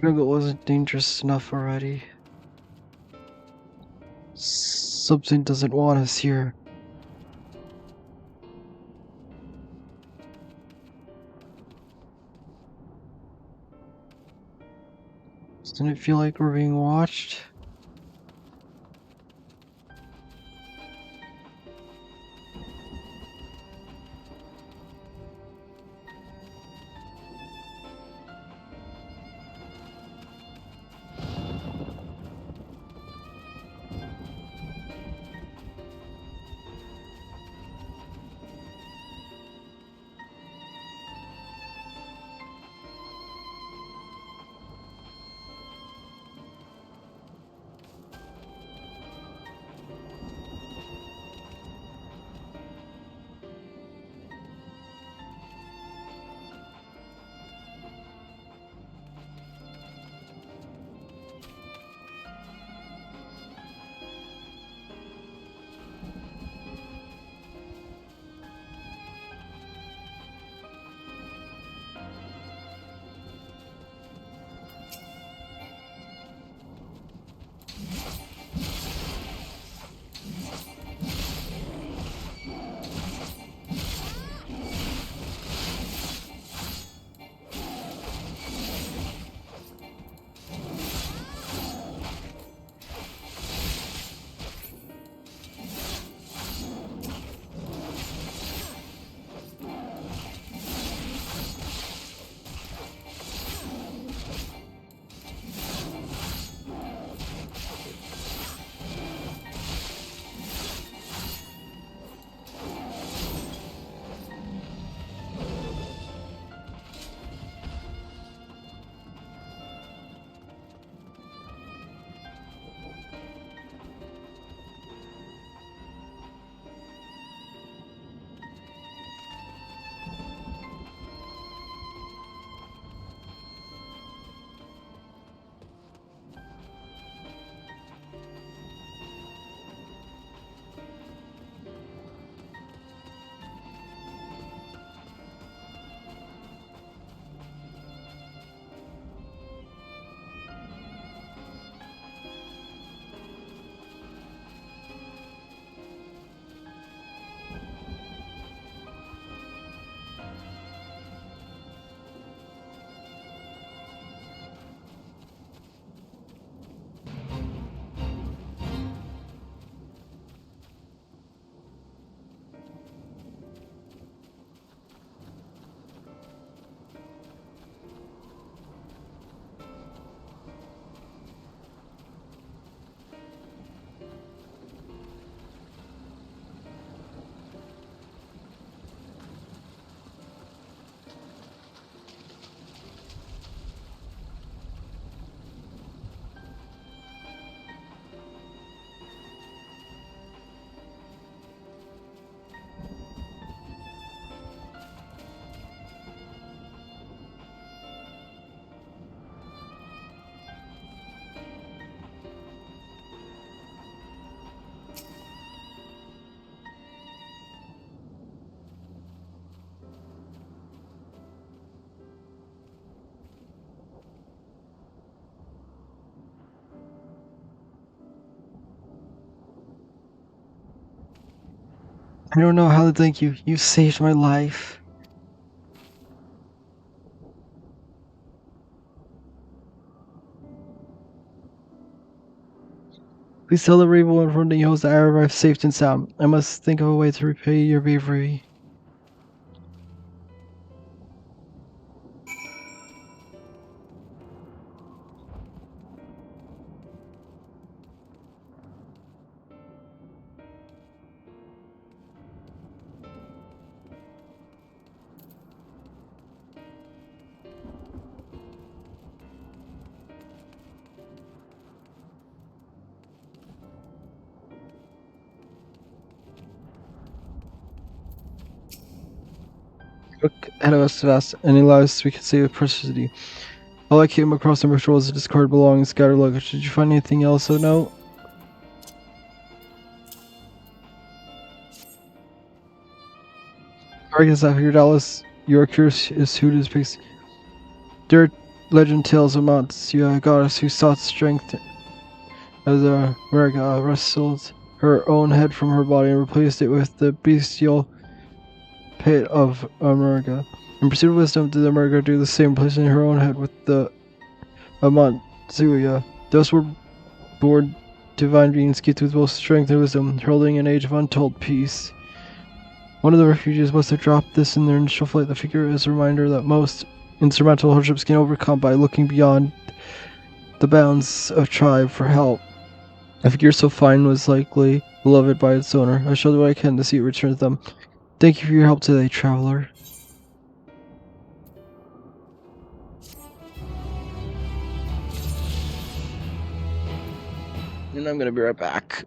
Jungle wasn't dangerous enough already. Something doesn't want us here. Doesn't it feel like we're being watched? I don't know how to thank you. You saved my life. Please tell the Raven One from the Yos that I arrived safe and sound. I must think of a way to repay your bravery. Look ahead of us fast. Any lives we can save with precision. All I came across on patrol was a discarded belongings, scattered luggage. Did you find anything else of note? I guess I figured Alice, you are curious as who this pigs. There are legend tales of Montsia, a goddess who sought strength as a Merga wrestled her own head from her body and replaced it with the bestial pit of a Merga. In pursuit of wisdom, did the Merga do the same, replacing her own head with the Montsuya? Those were born divine beings gifted with both strength and wisdom, heralding an age of untold peace. One of the refugees must have dropped this in their initial flight. The figure is a reminder that most insurmountable hardships can overcome by looking beyond the bounds of tribe for help. A figure so fine was likely beloved by its owner. I shall do what I can to see it return to them. Thank you for your help today, traveler. And I'm gonna be right back.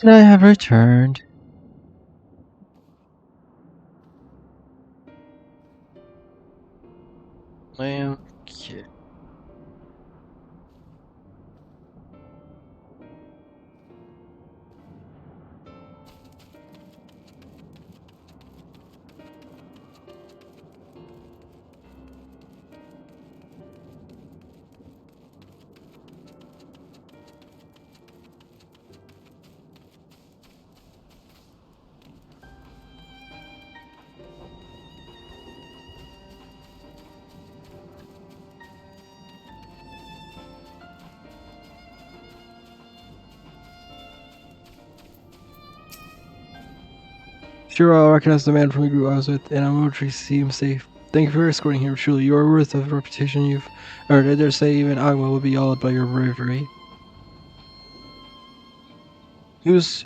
And I have returned. Okay. Sure, I'll recognize the man from the group I was with, and I'm going to see him safe. Thank you for escorting him. Truly, you are worth of the reputation you've earned. I dare say even Agma will be awed by your bravery. He was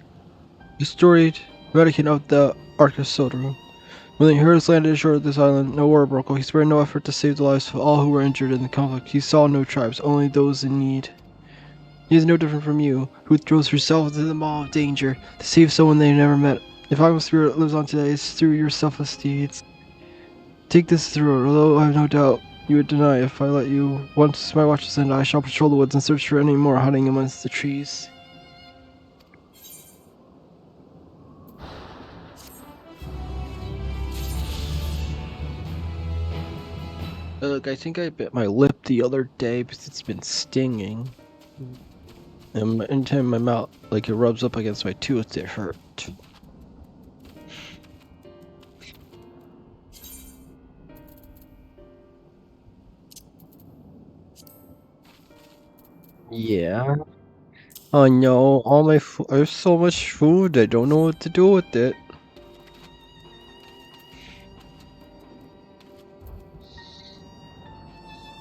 the storied Vatican of the Arcus Sodaru. When the Heroes landed ashore of this island, no war broke out. He spared no effort to save the lives of all who were injured in the conflict. He saw no tribes, only those in need. He is no different from you, who throws herself into the maw of danger to save someone they never met. If Agma's spirit lives on today, it's through your selfless deeds. Take this through, although I have no doubt you would deny if I let you. Once my watch is ended, I shall patrol the woods and search for any more hiding amongst the trees. Look, I think I bit my lip the other day because it's been stinging. And anytime my mouth, like, it rubs up against my tooth, it hurt. Yeah. Oh no, all my food. There's so much food, I don't know what to do with it.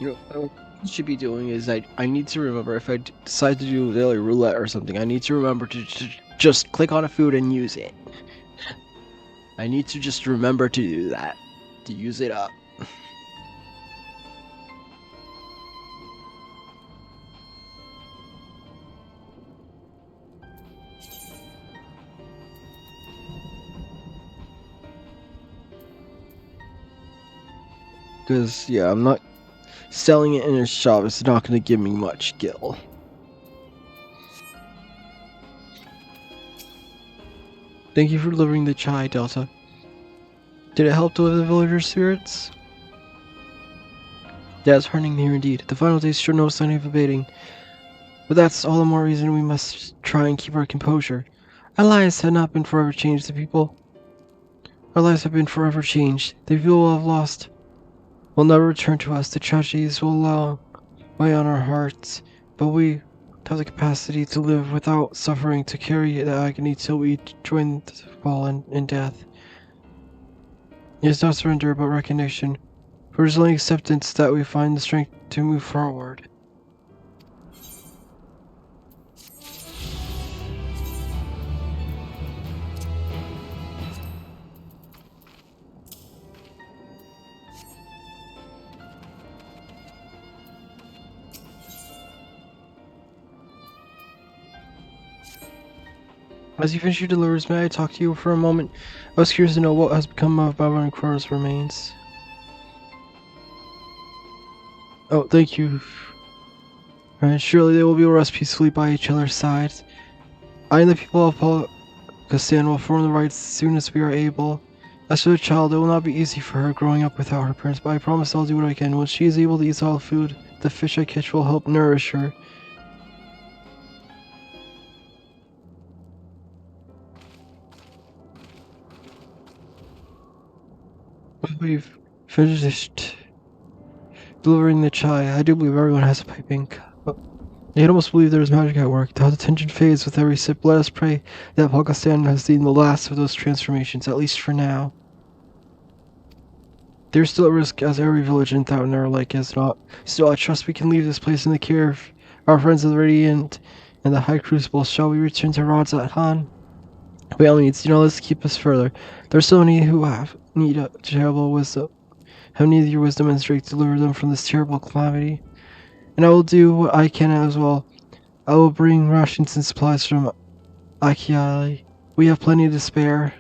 You know, what I should be doing is I need to remember if I decide to do daily roulette or something, I need to remember to just click on a food and use it. I need to just remember to do that, to use it up. Because, yeah, I'm not selling it in a shop. It's not going to give me much gil. Thank you for delivering the chai, Delta. Did it help deliver the villagers' spirits? Yeah, it's heartening here indeed. The final days show no sign of abating. But that's all the more reason we must try and keep our composure. Our lives have not been forever changed, the people. Our lives have been forever changed. The people will have lost will never return to us. The tragedies will weigh on our hearts, but we have the capacity to live without suffering, to carry the agony till we join the fallen in death. It is not surrender, but recognition. For it is only acceptance that we find the strength to move forward. As you finish your deliveries, may I talk to you for a moment? I was curious to know what has become of Baba and Cora's remains. Oh, thank you. Surely they will be rest peacefully by each other's sides. I and the people of Pakistan will form the rights as soon as we are able. As for the child, it will not be easy for her growing up without her parents, but I promise I'll do what I can. When she is able to eat solid food, the fish I catch will help nourish her. We've finished delivering the chai. I do believe everyone has a piping cup. I can almost believe there is magic at work. How the tension fades with every sip. Let us pray that Pakistan has seen the last of those transformations, at least for now. There's still a risk, as every village in Thoutner like is not. Still, I trust we can leave this place in the care of our friends of the Radiant and the High Crucible. Shall we return to Radzat Han? By all means, let's keep us further. There are so many who need a terrible wisdom. Have need of your wisdom and strength to deliver them from this terrible calamity. And I will do what I can as well. I will bring rations and supplies from Akiai, we have plenty to spare.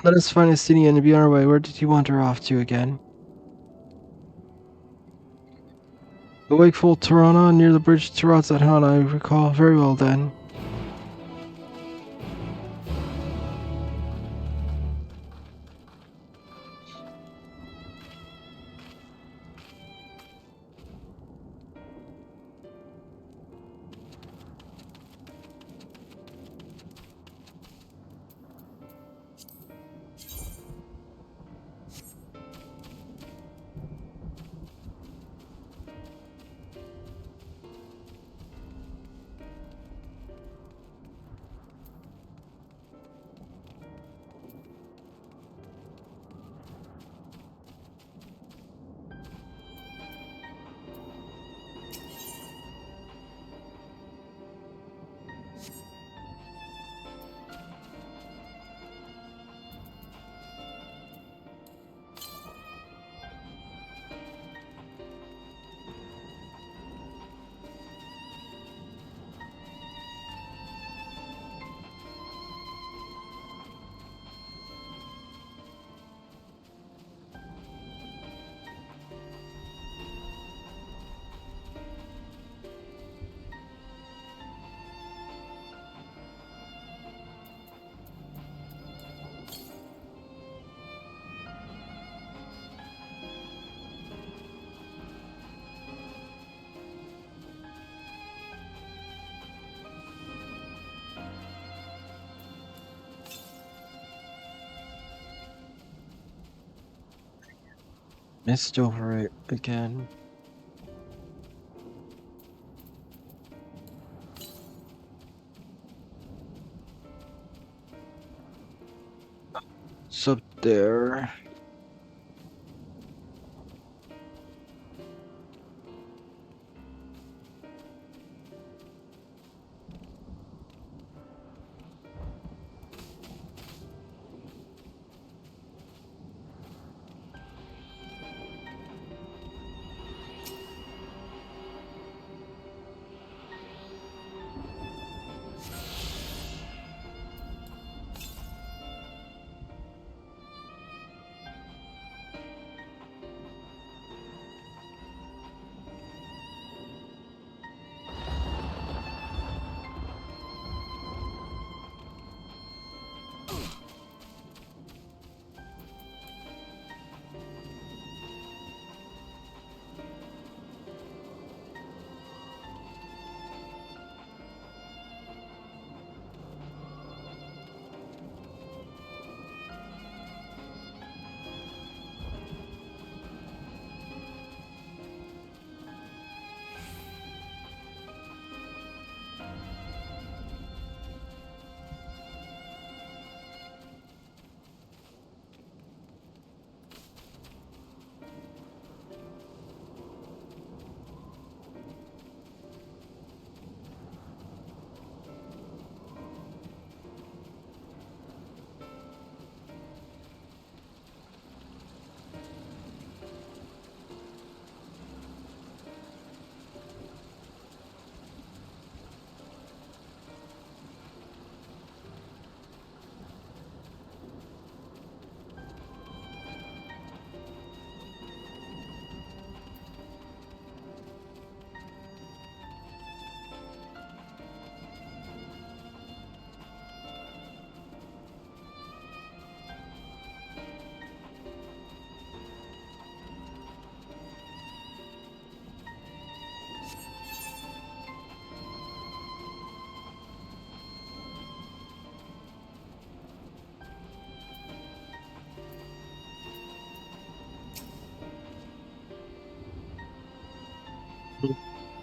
Let us find a city and be on our way. Where did you wander off to again? The wakeful Tirana near the bridge to Ratzathan, I recall very well then. Missed over it again. It's up there.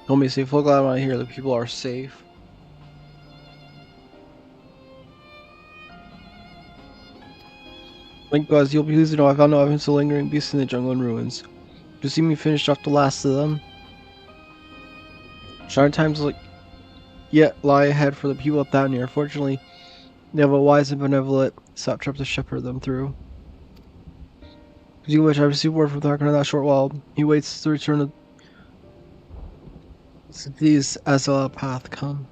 Told me to say, "Full glad when I hear that people are safe." Thank God, you'll be pleased to know I found no evidence of lingering beasts in the jungle and ruins. You see me finished off the last of them. Shard times yet lie ahead for the people up that near. Fortunately, they have a wise and benevolent satrap to shepherd them through. Speaking of which, I received word from Tharkan in that short while. He waits to return So these as a path come.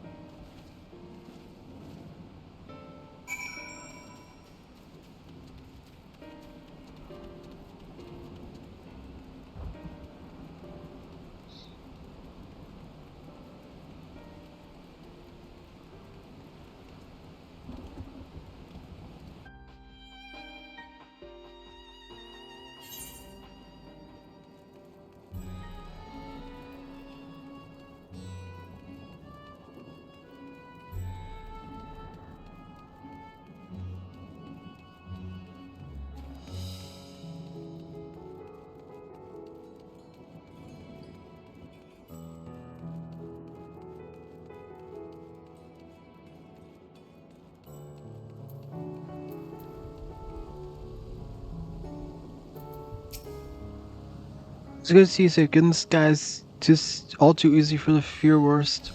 It's good to see you safe. Goodness, guys, just all too easy for the fear worst.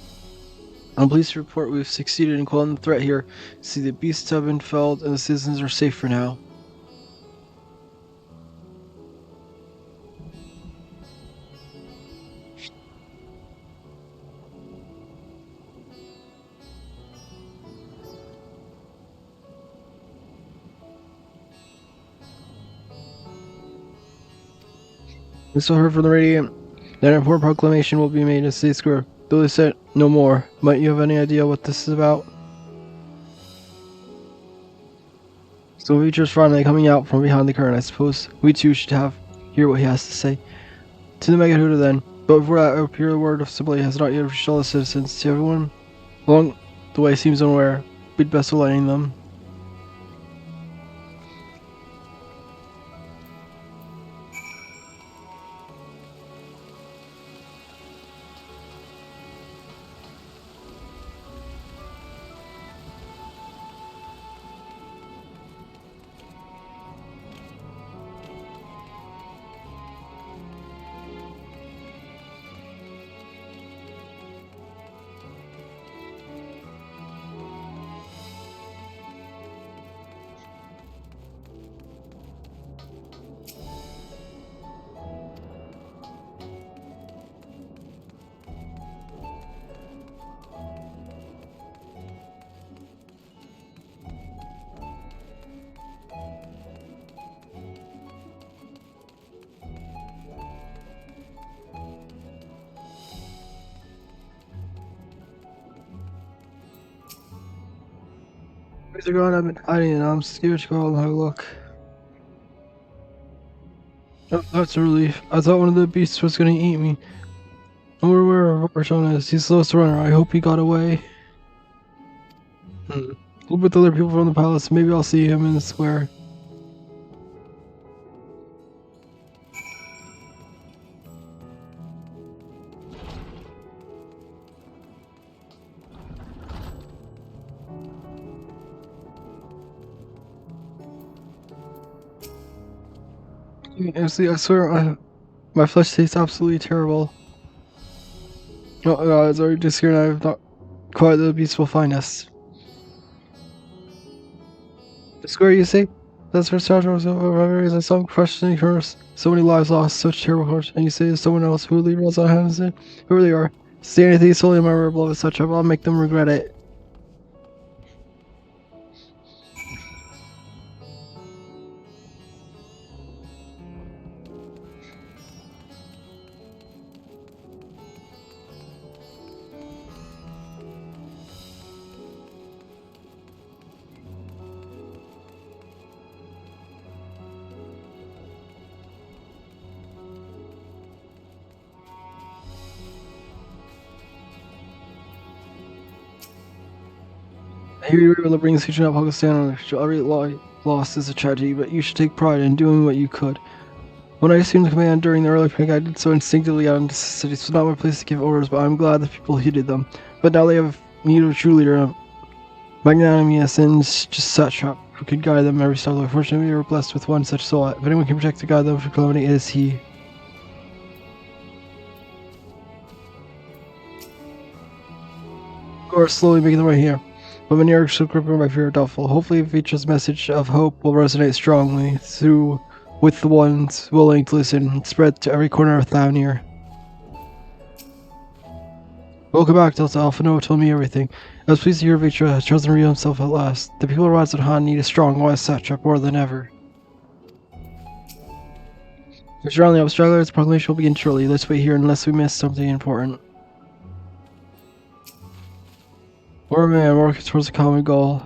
I'm pleased to report we've succeeded in quelling the threat here. See, the beasts have been felled and the citizens are safe for now. We still heard from the Radiant that an important proclamation will be made in State Square. Though they said no more. Might you have any idea what this is about? So Reacher's finally coming out from behind the curtain. I suppose we too should hear what he has to say. To the Mega Hooter then. But before that, I hope your word of sympathy has not yet reached all the citizens. To everyone along the way seems unaware. We'd best align them. Where's the ground I've been hiding and I'm scared to go out and have a look. Oh, that's a relief. I thought one of the beasts was gonna eat me. I wonder where Bartone is. He's the slowest runner. I hope he got away. Look with the other people from the palace. Maybe I'll see him in the square. Honestly, I swear, my flesh tastes absolutely terrible. Oh god, it's already just here and I have not quite the beast will find us. The square, you say? That's for Sartre I saw him crushed and cursed. So many lives lost, such terrible hurt. And you say there's someone else who really rolls on hands in? Who really are? Say anything solely memorable of such trouble, I'll make them regret it. I hear you were able to bring the future up Pakistan. Every loss is a tragedy, but you should take pride in doing what you could. When I assumed command during the early panic, I did so instinctively out of necessity. It's not my place to give orders, but I'm glad the people heeded them. But now they have need of a true leader, magnanimous and just such who could guide them every step of the way. Fortunately, we were blessed with one such soul. If anyone can protect and guide them from calamity, it is he. You are slowly making their way here. But many are still gripping by fear or doubtful. Hopefully Vita's message of hope will resonate strongly with the ones willing to listen and spread to every corner of Thaunir. Welcome back, Delta Alpha. Noah told me everything. I was pleased to hear Vitra has chosen to reveal himself at last. The people of Radz Han need a strong, wise satrap more than ever. If you're on the up stragglers, the proclamation will begin shortly. Let's wait here unless we miss something important. Or man, working towards a common goal.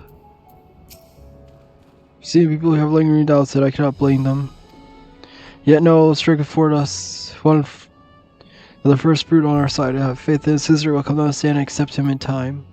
Seeing people who have lingering doubts that I cannot blame them. Yet Noah will strike afford us the first brute on our side. I have faith that his sister will come to understand and accept him in time.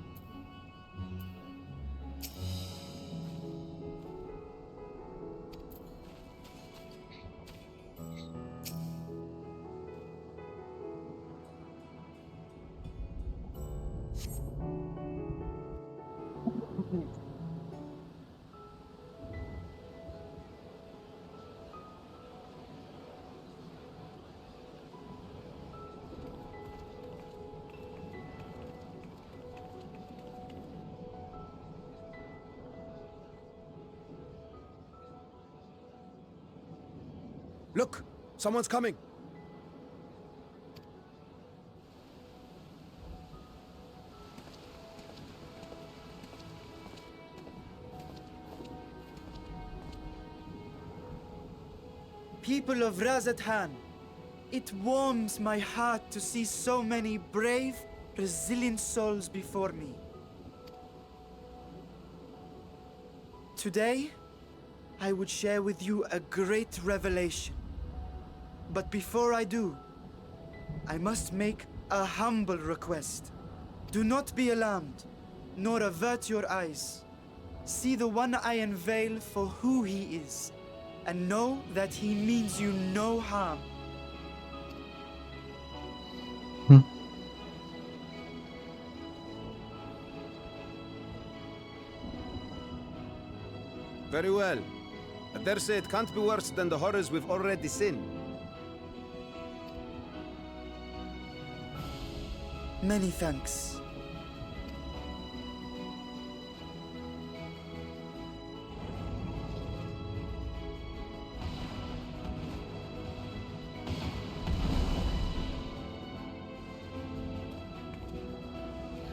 Look! Someone's coming! People of Razathan, it warms my heart to see so many brave, resilient souls before me. Today, I would share with you a great revelation. But before I do, I must make a humble request. Do not be alarmed, nor avert your eyes. See the one I unveil for who he is, and know that he means you no harm. Very well. I dare say it can't be worse than the horrors we've already seen. Many thanks.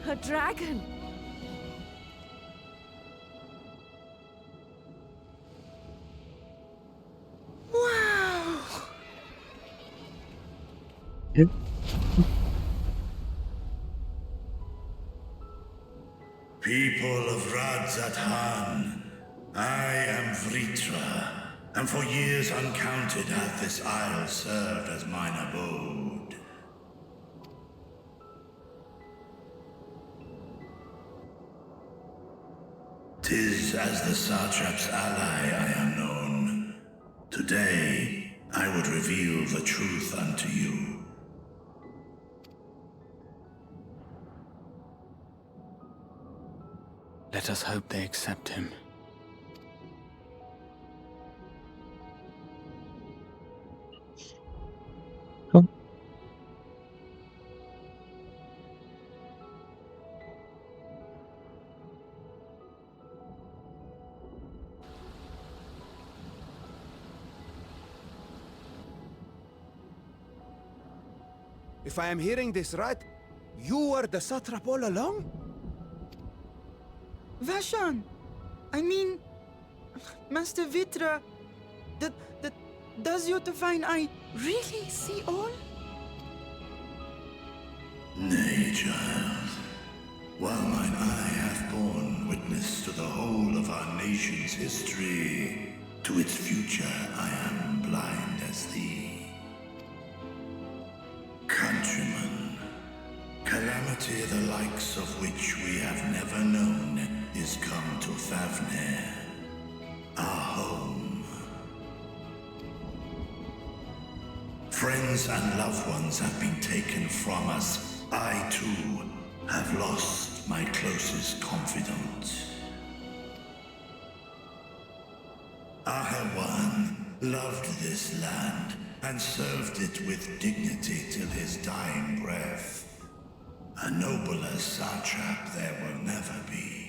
A dragon! Wow! Yep. People of Razathan, I am Vritra, and for years uncounted hath this isle served as mine abode. Tis as the Satrap's ally I am known. Today, I would reveal the truth unto you. Let us hope they accept him. Come. If I am hearing this right, you were the satrap all along? Vashan! I mean, Master Vitra, does your divine eye really see all? Nay, child. While mine eye hath borne witness to the whole of our nation's history, to its future I am blind as thee. Countrymen, calamity the likes of which we have never known is come to Favnir, our home. Friends and loved ones have been taken from us. I, too, have lost my closest confidant. Ahawan loved this land and served it with dignity till his dying breath. A nobler satrap there will never be.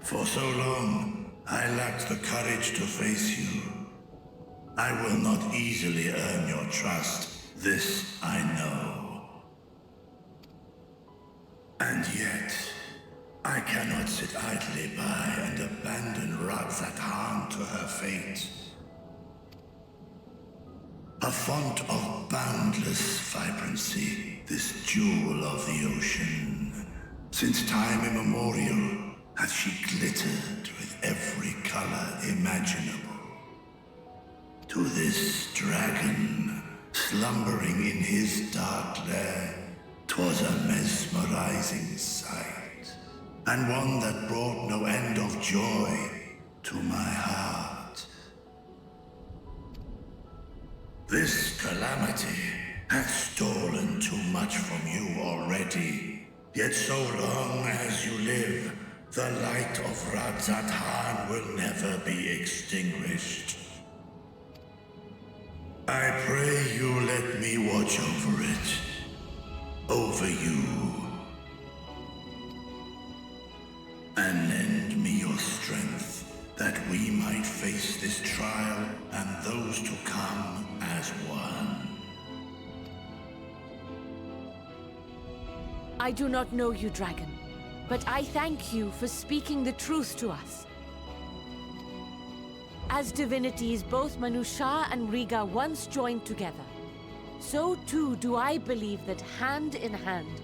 For so long, I lacked the courage to face you. I will not easily earn your trust, this I know. And yet, I cannot sit idly by and abandon Radzat Han to her fate. A font of boundless vibrancy, this jewel of the ocean. Since time immemorial, hath she glittered with every color imaginable. To this dragon, slumbering in his dark lair, 'twas a mesmerizing sight, and one that brought no end of joy to my heart. This calamity hath stolen too much from you already, yet so long as you live, the light of Radzat Han will never be extinguished. I pray you let me watch over it. Over you. And lend me your strength, that we might face this trial and those to come as one. I do not know you, dragon, but I thank you for speaking the truth to us. As divinities, both Manusha and Riga once joined together, so too do I believe that hand in hand,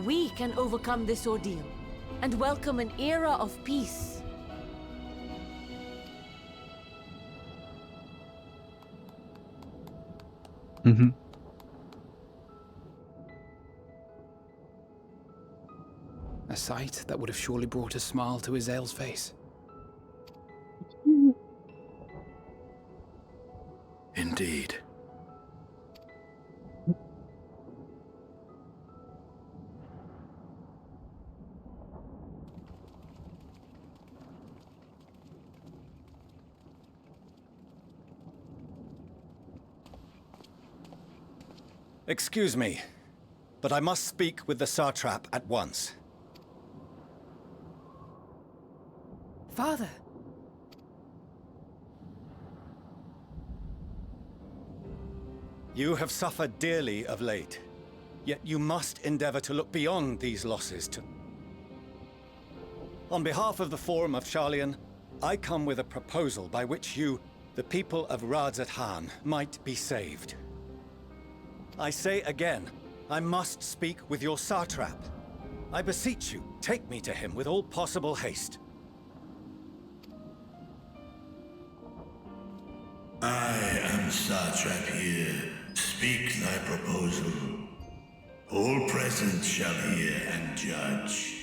we can overcome this ordeal and welcome an era of peace. Mm-hmm. A sight that would have surely brought a smile to Azael's face. Indeed. Excuse me, but I must speak with the Satrap at once. Father! You have suffered dearly of late, yet you must endeavor to look beyond these losses to... On behalf of the Forum of Sharlayan, I come with a proposal by which you, the people of Radzat Han, might be saved. I say again, I must speak with your Satrap. I beseech you, take me to him with all possible haste. I am Satrap here. Speak thy proposal. All present shall hear and judge.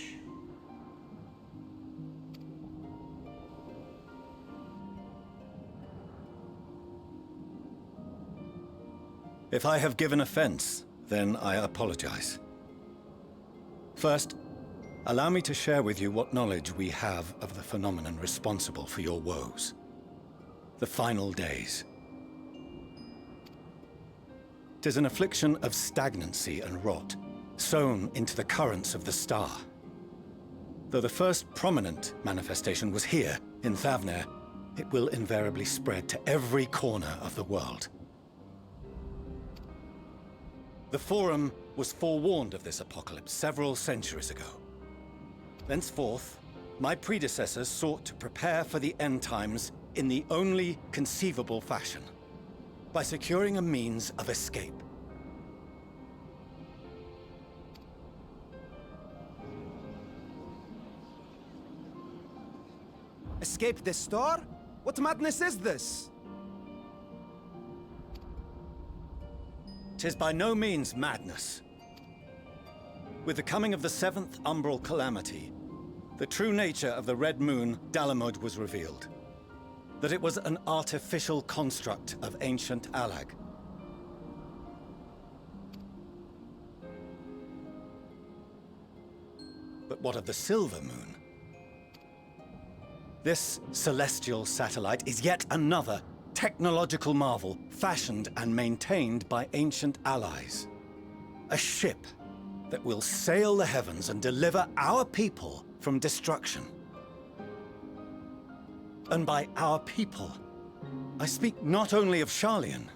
If I have given offense, then I apologize. First, allow me to share with you what knowledge we have of the phenomenon responsible for your woes. The final days. 'Tis an affliction of stagnancy and rot, sown into the currents of the star. Though the first prominent manifestation was here, in Thavner, it will invariably spread to every corner of the world. The Forum was forewarned of this apocalypse several centuries ago. Thenceforth, my predecessors sought to prepare for the end times in the only conceivable fashion, by securing a means of escape. Escape the star? What madness is this? 'Tis by no means madness. With the coming of the 7th umbral calamity, the true nature of the Red Moon, Dalamud, was revealed. That it was an artificial construct of ancient Alag. But what of the Silver Moon? This celestial satellite is yet another technological marvel fashioned and maintained by ancient allies. A ship that will sail the heavens and deliver our people from destruction. And by our people, I speak not only of Sharlayan.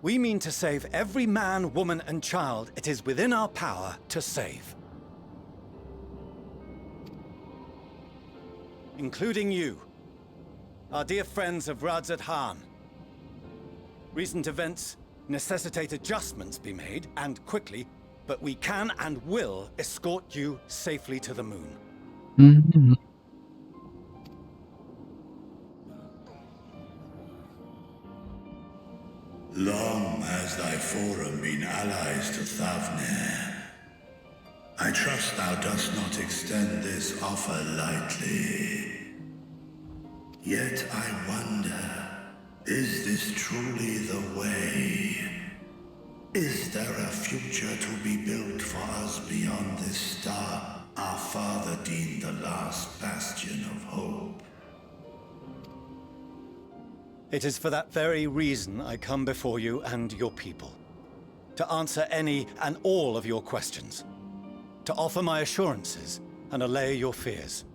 We mean to save every man, woman, and child it is within our power to save. including you, our dear friends of Radzat Han. Recent events necessitate adjustments be made, and quickly, but we can and will escort you safely to the moon. Mm-hmm. Long has thy forum been allies to Thavnir. I trust thou dost not extend this offer lightly. Yet I wonder, is this truly the way? Is there a future to be built for us beyond this star our father deemed the last bastion of hope? It is for that very reason I come before you and your people. To answer any and all of your questions. To offer my assurances and allay your fears.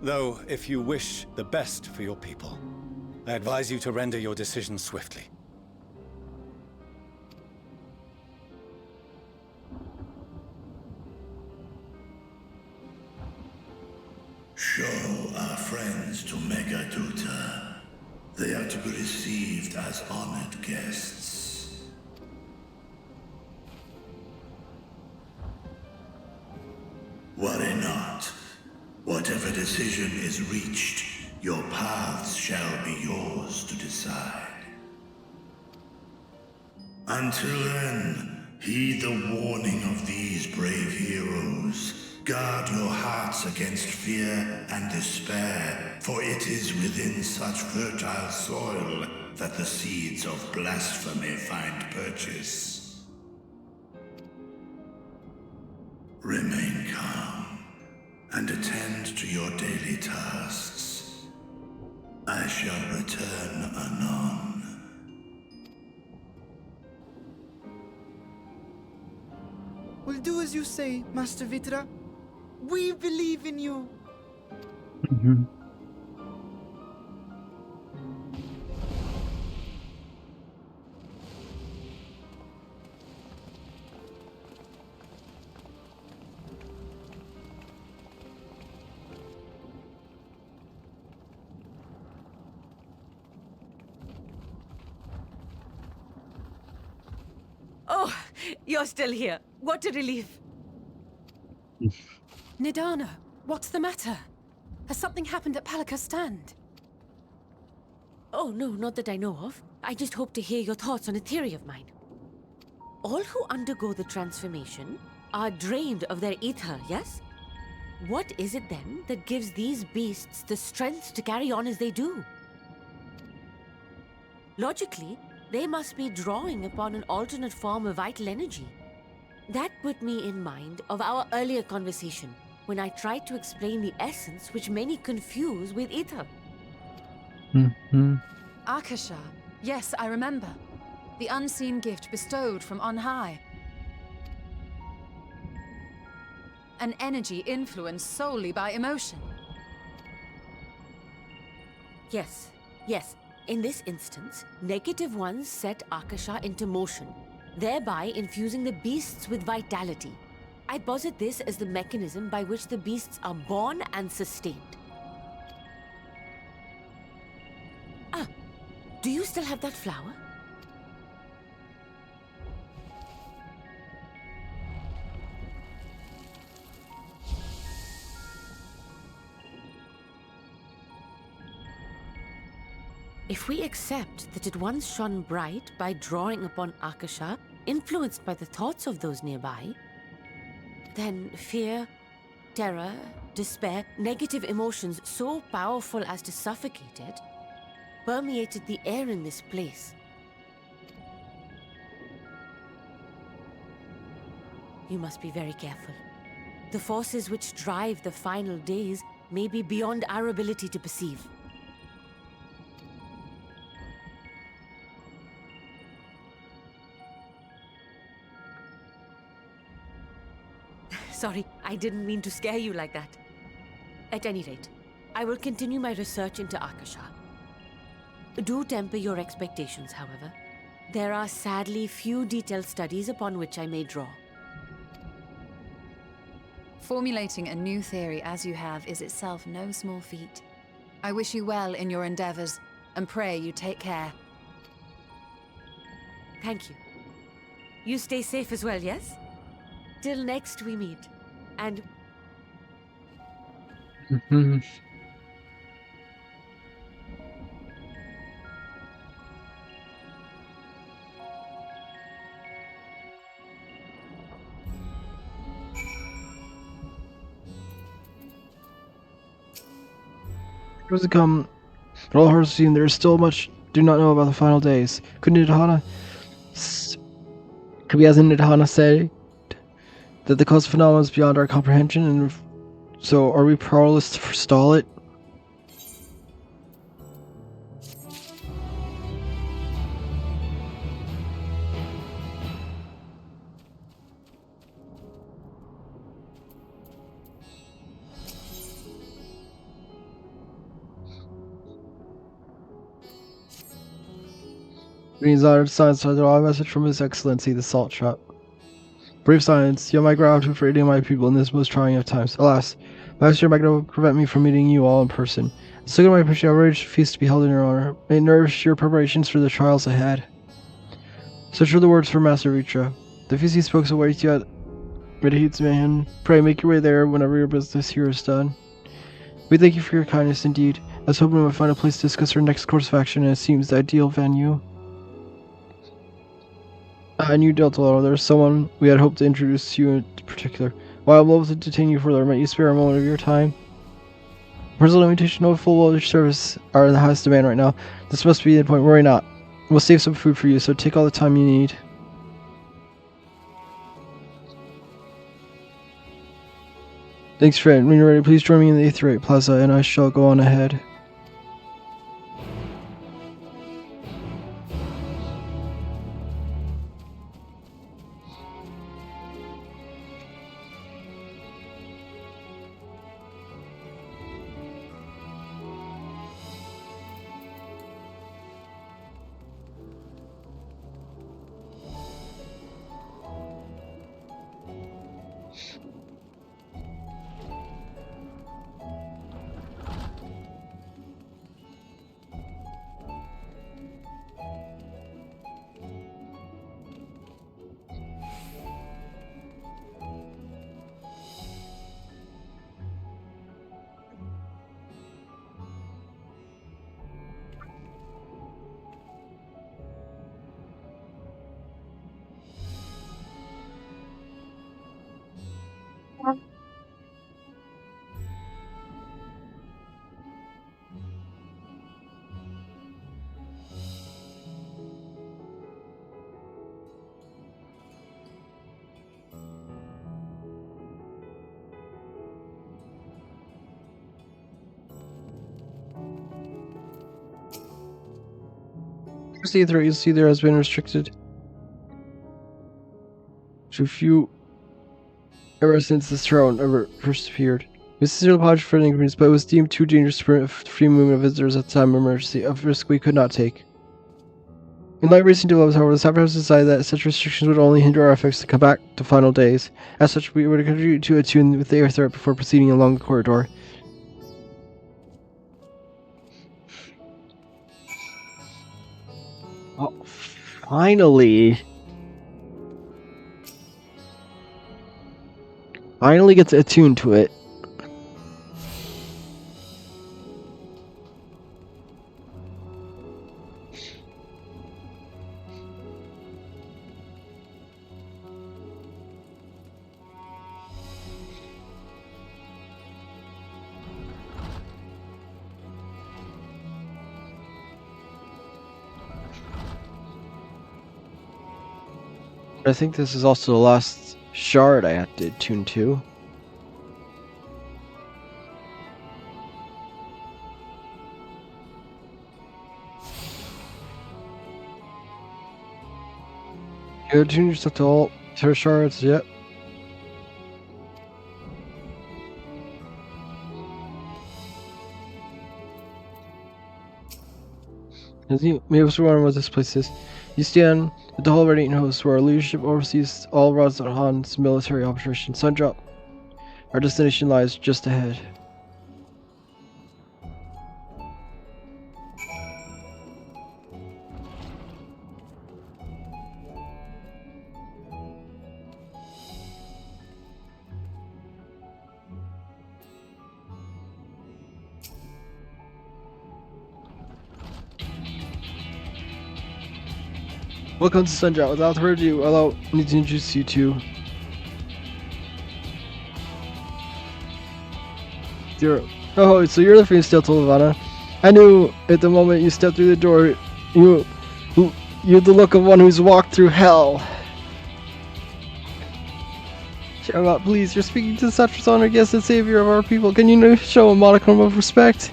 Though, if you wish the best for your people, I advise you to render your decision swiftly. Show our friends to Megaduta. They are to be received as honored guests. Worry not. Whatever decision is reached, your paths shall be yours to decide. Until then, heed the warning of these brave heroes. Guard your hearts against fear and despair, for it is within such fertile soil that the seeds of blasphemy find purchase. Remain calm and attend to your daily tasks. I shall return anon. We'll do as you say, Master Vitra. We believe in you. Mm-hmm. Oh, you're still here. What a relief. Nidana, what's the matter? Has something happened at Palaka's stand? Oh, no, not that I know of. I just hope to hear your thoughts on a theory of mine. All who undergo the transformation are drained of their ether, yes? What is it then that gives these beasts the strength to carry on as they do? Logically, they must be drawing upon an alternate form of vital energy. That put me in mind of our earlier conversation, when I tried to explain the essence which many confuse with ether. Mm-hmm. Akasha. Yes, I remember. The unseen gift bestowed from on high. An energy influenced solely by emotion. Yes, yes. In this instance, negative ones set Akasha into motion, thereby infusing the beasts with vitality. I posit this as the mechanism by which the beasts are born and sustained. Ah, do you still have that flower? If we accept that it once shone bright by drawing upon Akasha, influenced by the thoughts of those nearby, then fear, terror, despair, negative emotions so powerful as to suffocate it, permeated the air in this place. You must be very careful. The forces which drive the final days may be beyond our ability to perceive. Sorry, I didn't mean to scare you like that. At any rate, I will continue my research into Akasha. Do temper your expectations, however. There are sadly few detailed studies upon which I may draw. Formulating a new theory as you have is itself no small feat. I wish you well in your endeavors, and pray you take care. Thank you. You stay safe as well, yes? Till next we meet. And Does it come? But all hearts seem there is still much do not know about the final days. Could be as Nidhana said that the cause of phenomena is beyond our comprehension, and so are we powerless to forestall it? Greetings, honored science, a message from His Excellency, the Salt Shop. Brave science, you have my gratitude for aiding my people in this most trying of times. Alas, Master Magna will prevent me from meeting you all in person. So good my appreciation, a rich feast to be held in your honor. May it nourish your preparations for the trials ahead. Such are the words from Master Vitra. The feast he spoke awaits you at Medahit's man. Pray make your way there whenever your business here is done. We thank you for your kindness indeed. I was hoping we would find a place to discuss our next course of action, and it seems the ideal venue. I knew Delta, there's someone we had hoped to introduce to you in particular. While I'm able to detain you further, might you spare a moment of your time? Personal limitation of full village service are in the highest demand right now. This must be the point. Worry not. We'll save some food for you, so take all the time you need. Thanks, friend. When you're ready, please join me in the Aetherite Plaza, and I shall go on ahead. The Aetherite you see there has been restricted to few ever since this throne ever first appeared. We sincerely apologize for the inconvenience, but it was deemed too dangerous to permit free movement of visitors at the time of emergency, a risk we could not take. In light of recent developments, however, the Staff House decided that such restrictions would only hinder our efforts to come back to final days. As such, we would continue to attune with the Aetherite before proceeding along the corridor. Oh, finally! Finally gets attuned to it. I think this is also the last shard I have to attune to. You attune yourself to all terror shards, yep. As you may also wonder what this place is. You stand at the Hall of Radiant Hosts, where our leadership oversees all Razat Han's military operations. Sundrop Our destination lies just ahead. Welcome to Sundrop. Without further ado, allow me to introduce you to Zero. Oh, so you're the free still to Levana. I knew at the moment you stepped through the door, you had the look of one who's walked through hell. Shut up, please. You're speaking to such an honored guest and savior of our people. Can you show a modicum of respect?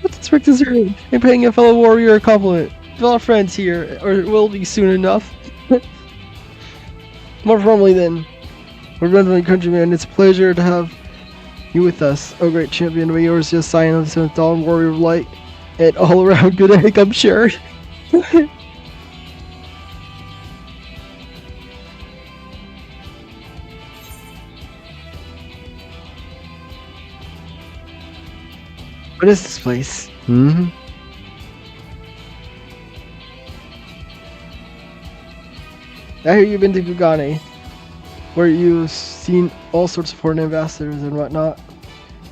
What respect is earned in paying a fellow warrior a compliment? Fellow friends here, or will be soon enough. More formally then, we're reverend countrymen, it's a pleasure to have you with us, O great champion of yours, the sign of the 7th dawn, warrior of light, and all around good egg, I'm sure. What is this place? I hear you've been to Gugane, where you've seen all sorts of foreign ambassadors and whatnot.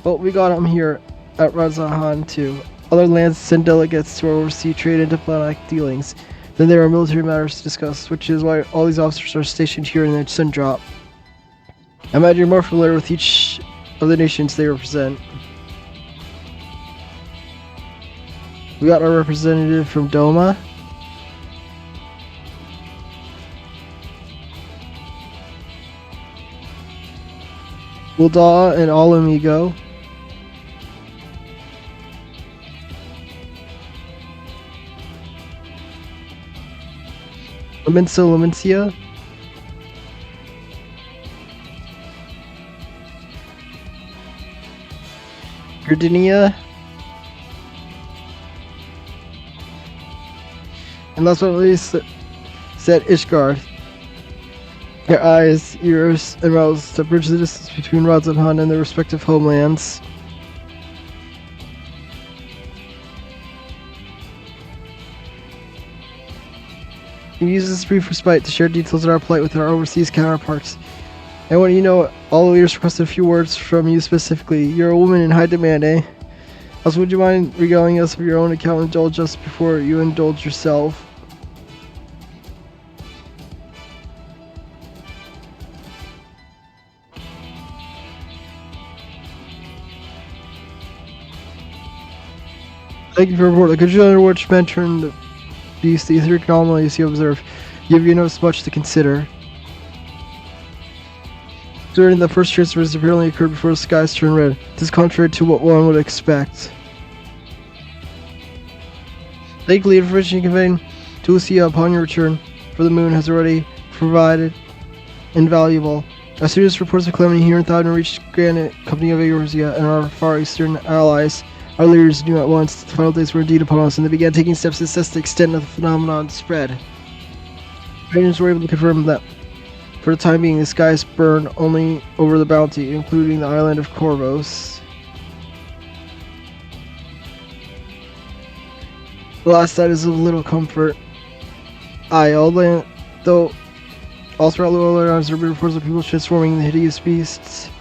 Well, we got them here at Razahan too. Other lands send delegates to oversee trade and diplomatic dealings. Then there are military matters to discuss, which is why all these officers are stationed here in the Sundrop. I imagine you're more familiar with each of the nations they represent. We got our representative from Doma. Wildaw and All Amigo. Lemencia. Gardinia. And last but not least, said Ishgard. Their eyes, ears, and mouths to bridge the distance between Rods and Han and their respective homelands. We use this brief respite to share details of our plight with our overseas counterparts. And when you know, all the leaders requested a few words from you specifically. You're a woman in high demand, eh? Also, would you mind regaling us of your own account and indulge us before you indulge yourself? Thank you for reporting. Could you under which men turn the beast, the etheric anomalies you observe? Give you notice much to consider. During the first transfers apparently occurred before the skies turned red. This is contrary to what one would expect. Thankfully, information conveyed to Lucia upon your return for the moon has already provided invaluable. As soon as reports of calamity here in Thoughton reached Granite, Company of Eorzea, and our far eastern allies, our leaders knew at once that the final days were indeed upon us, and they began taking steps to assess the extent of the phenomenon spread. Rangers were able to confirm that, for the time being, the skies burn only over the Bounty, including the island of Corvos. The last sight is of little comfort. All throughout the world there have been reports of people transforming the hideous beasts.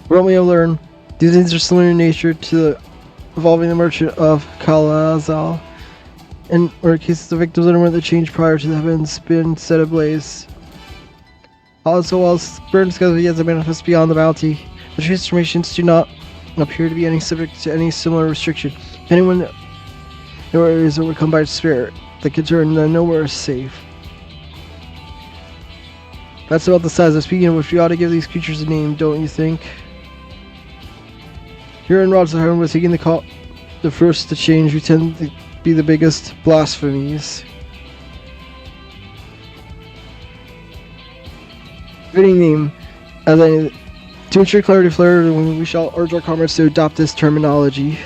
From what we have learned, these things are similar in nature to the involving the merchant of Kalazal, and where cases of victims underwent the change prior to the heavens been set ablaze. Also, while burn skies have yet to manifest beyond the Bounty, the transformations do not appear to be any subject to any similar restriction. If anyone in areas overcome by spirit that can turn, then nowhere is safe. That's about the size. Speaking of which, we ought to give these creatures a name, don't you think? Here in Rodsahar, we're taking the first to change. We tend to be the biggest blasphemies. Fitting name, to ensure clarity flared, we shall urge our comrades to adopt this terminology.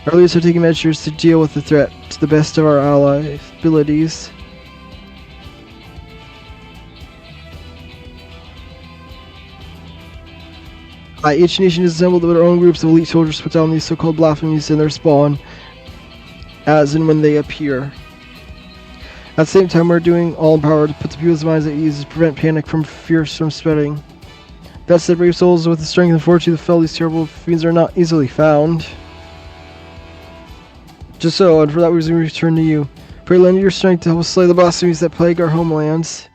Our leaders are taking measures to deal with the threat to the best of our allies' abilities. Each nation is assembled with their own groups of elite soldiers to put down these so-called blasphemies in their spawn, as and when they appear. At the same time, we're doing all in power to put the people's minds at ease to prevent panic from fears from spreading. That said, brave souls with the strength and fortitude to fell these terrible fiends are not easily found. Just so, and for that reason we return to you. Pray lend your strength to help us slay the blasphemies that plague our homelands.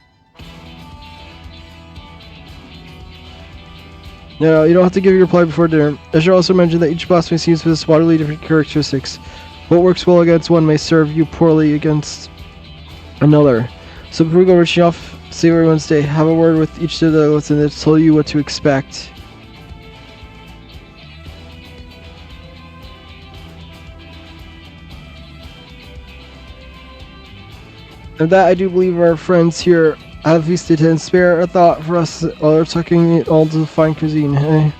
No, you don't have to give your reply before dinner. I should also mention that each blasphemy seems to possess wildly different characteristics. What works well against one may serve you poorly against another. So before we go rushing off, save everyone's day. Have a word with each of the delegates and they'll tell you what to expect. And that I do believe our friends here have feasted and spare a thought for us while they're tucking it all to the fine cuisine, eh?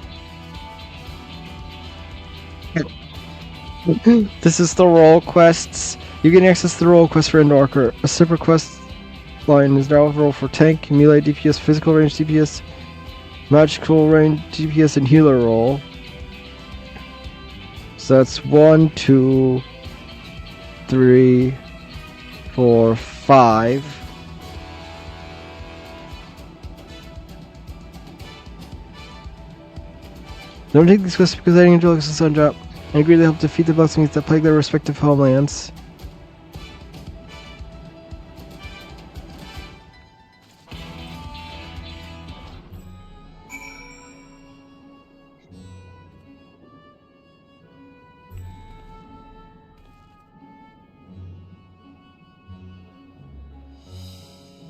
This is the role quests. You can access the role quest for Endwalker. A separate quest line is now available for tank, melee DPS, physical range DPS, magical range DPS, and healer role. So that's 1, 2, 3, 4, 5. Don't take these quests because I didn't enjoy the sun drop. I agree to help defeat the blasphemies that plague their respective homelands.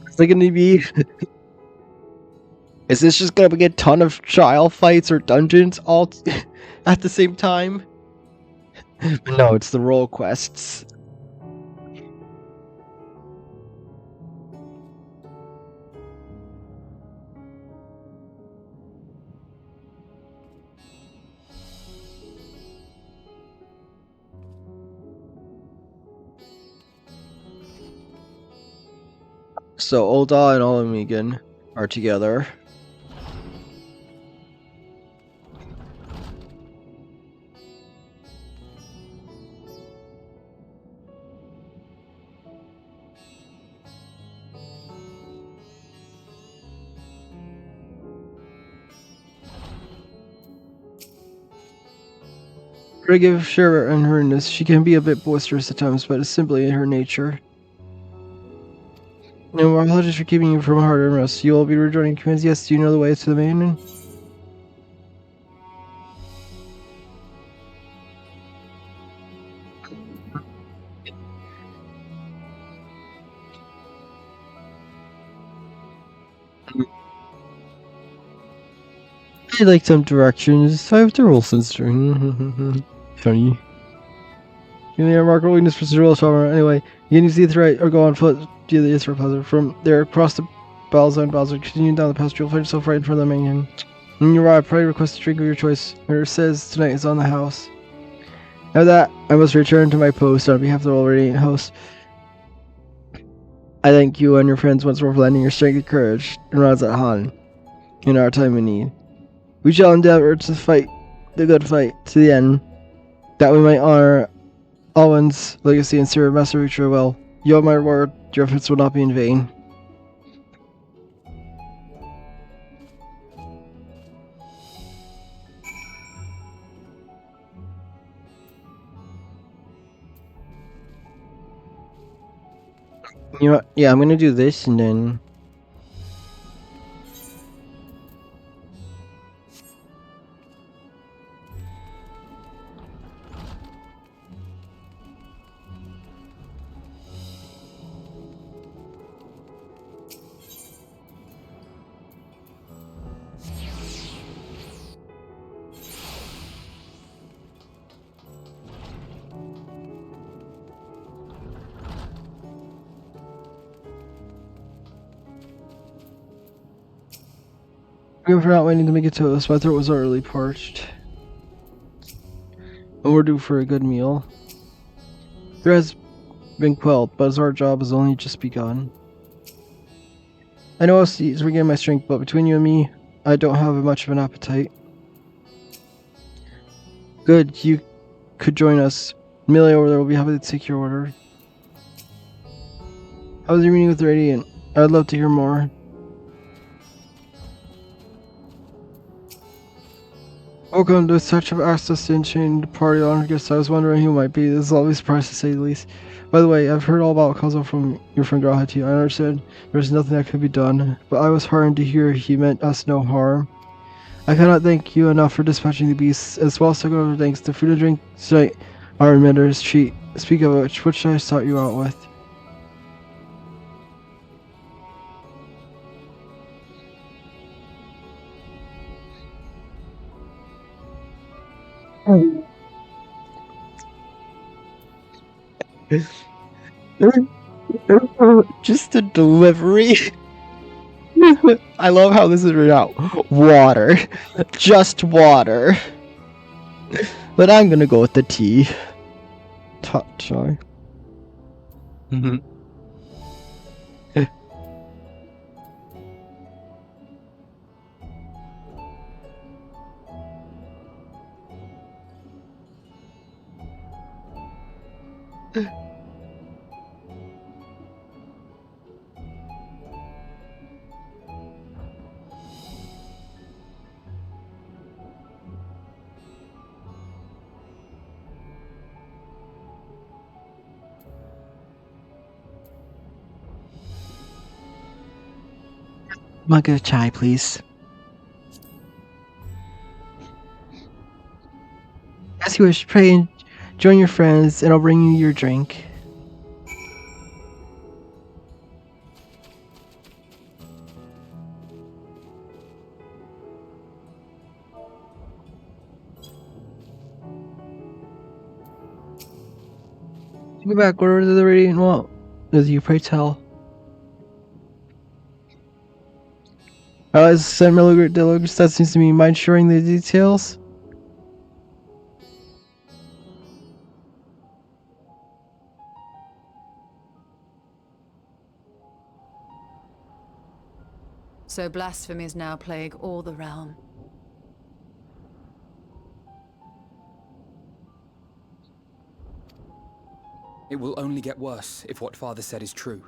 Is it gonna be? Is this just gonna be a ton of trial fights or dungeons all at the same time? No, it's the role quests. So Ul'dah and Olamegan are together. Forgive Shira and her rudeness. She can be a bit boisterous at times, but it's simply in her nature. No, I apologize for keeping you from a hard rest. You will be rejoining commands. Yes, do you know the way to the main? I'd like some directions. I have to roll since during. Funny. You need a remarkable weakness for zero trauma. Anyway, you can use the right or go on foot via the Aether Plaza. From there, across the battle zone, continue down the passage, you'll find yourself right in front of the main. When you arrive, pray request a drink of your choice. Where it says tonight is on the house. After that, I must return to my post on behalf of the already host. I thank you and your friends once more for lending your strength and courage in Razat Han in our time of need. We shall endeavor to fight the good fight to the end, that we might honor Alwyn's legacy and serve Master Ritra well. You are my reward, your efforts will not be in vain. You know what? Yeah, I'm gonna do this and then... For not waiting to make it to us, my throat was already parched. And we're due for a good meal. There has been quelled, but our job has only just begun. I know us to regain my strength, but between you and me, I don't have much of an appetite. Good, you could join us. Millie over there will be happy to take your order. How was your meeting with the Radiant? I'd love to hear more. Welcome to such have access to Enchained Party on guest. I was wondering who might be. This is always a surprise to say the least. By the way, I've heard all about Kazuo from your friend Grahati. I understand there's nothing that could be done, but I was heartened to hear he meant us no harm. I cannot thank you enough for dispatching the beasts, as well as second over thanks. The food and drink tonight are Emitters treat. Speak of which, what should I start you out with? Just the delivery. I love how this is written out. Water. Just water. But I'm gonna go with the tea. Sorry. Mug of chai, please. As you wish, pray and join your friends, and I'll bring you your drink. Go back, order to the Radiant Wall. As you pray tell. As said Milligret Deluxe, that seems to me. Mind sharing the details? So blasphemies now plague all the realm. It will only get worse if what Father said is true,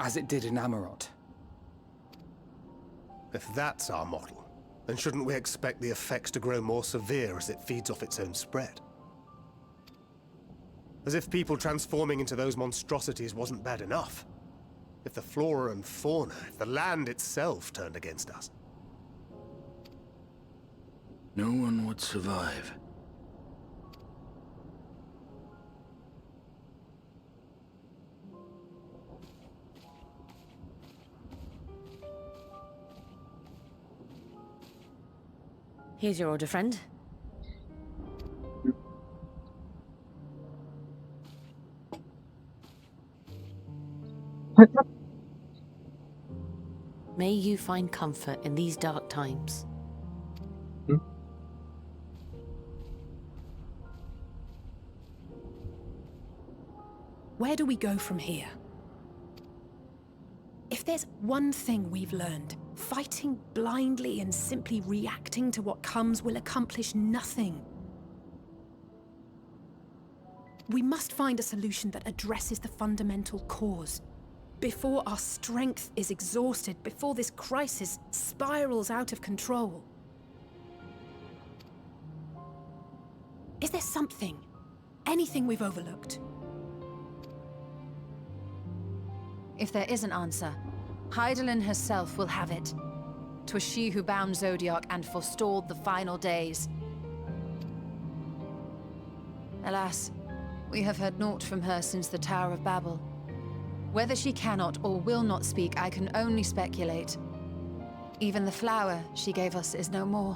as it did in Amarot. If that's our model, then shouldn't we expect the effects to grow more severe as it feeds off its own spread? As if people transforming into those monstrosities wasn't bad enough. If the flora and fauna, if the land itself turned against us. No one would survive. Here's your order, friend. May you find comfort in these dark times. Where do we go from here? If there's one thing we've learned, fighting blindly and simply reacting to what comes will accomplish nothing. We must find a solution that addresses the fundamental cause. Before our strength is exhausted, before this crisis spirals out of control. Is there something, anything we've overlooked? If there is an answer, Hydaelyn herself will have it. 'Twas she who bound Zodiac and forestalled the final days. Alas, we have heard naught from her since the Tower of Babel. Whether she cannot or will not speak, I can only speculate. Even the flower she gave us is no more.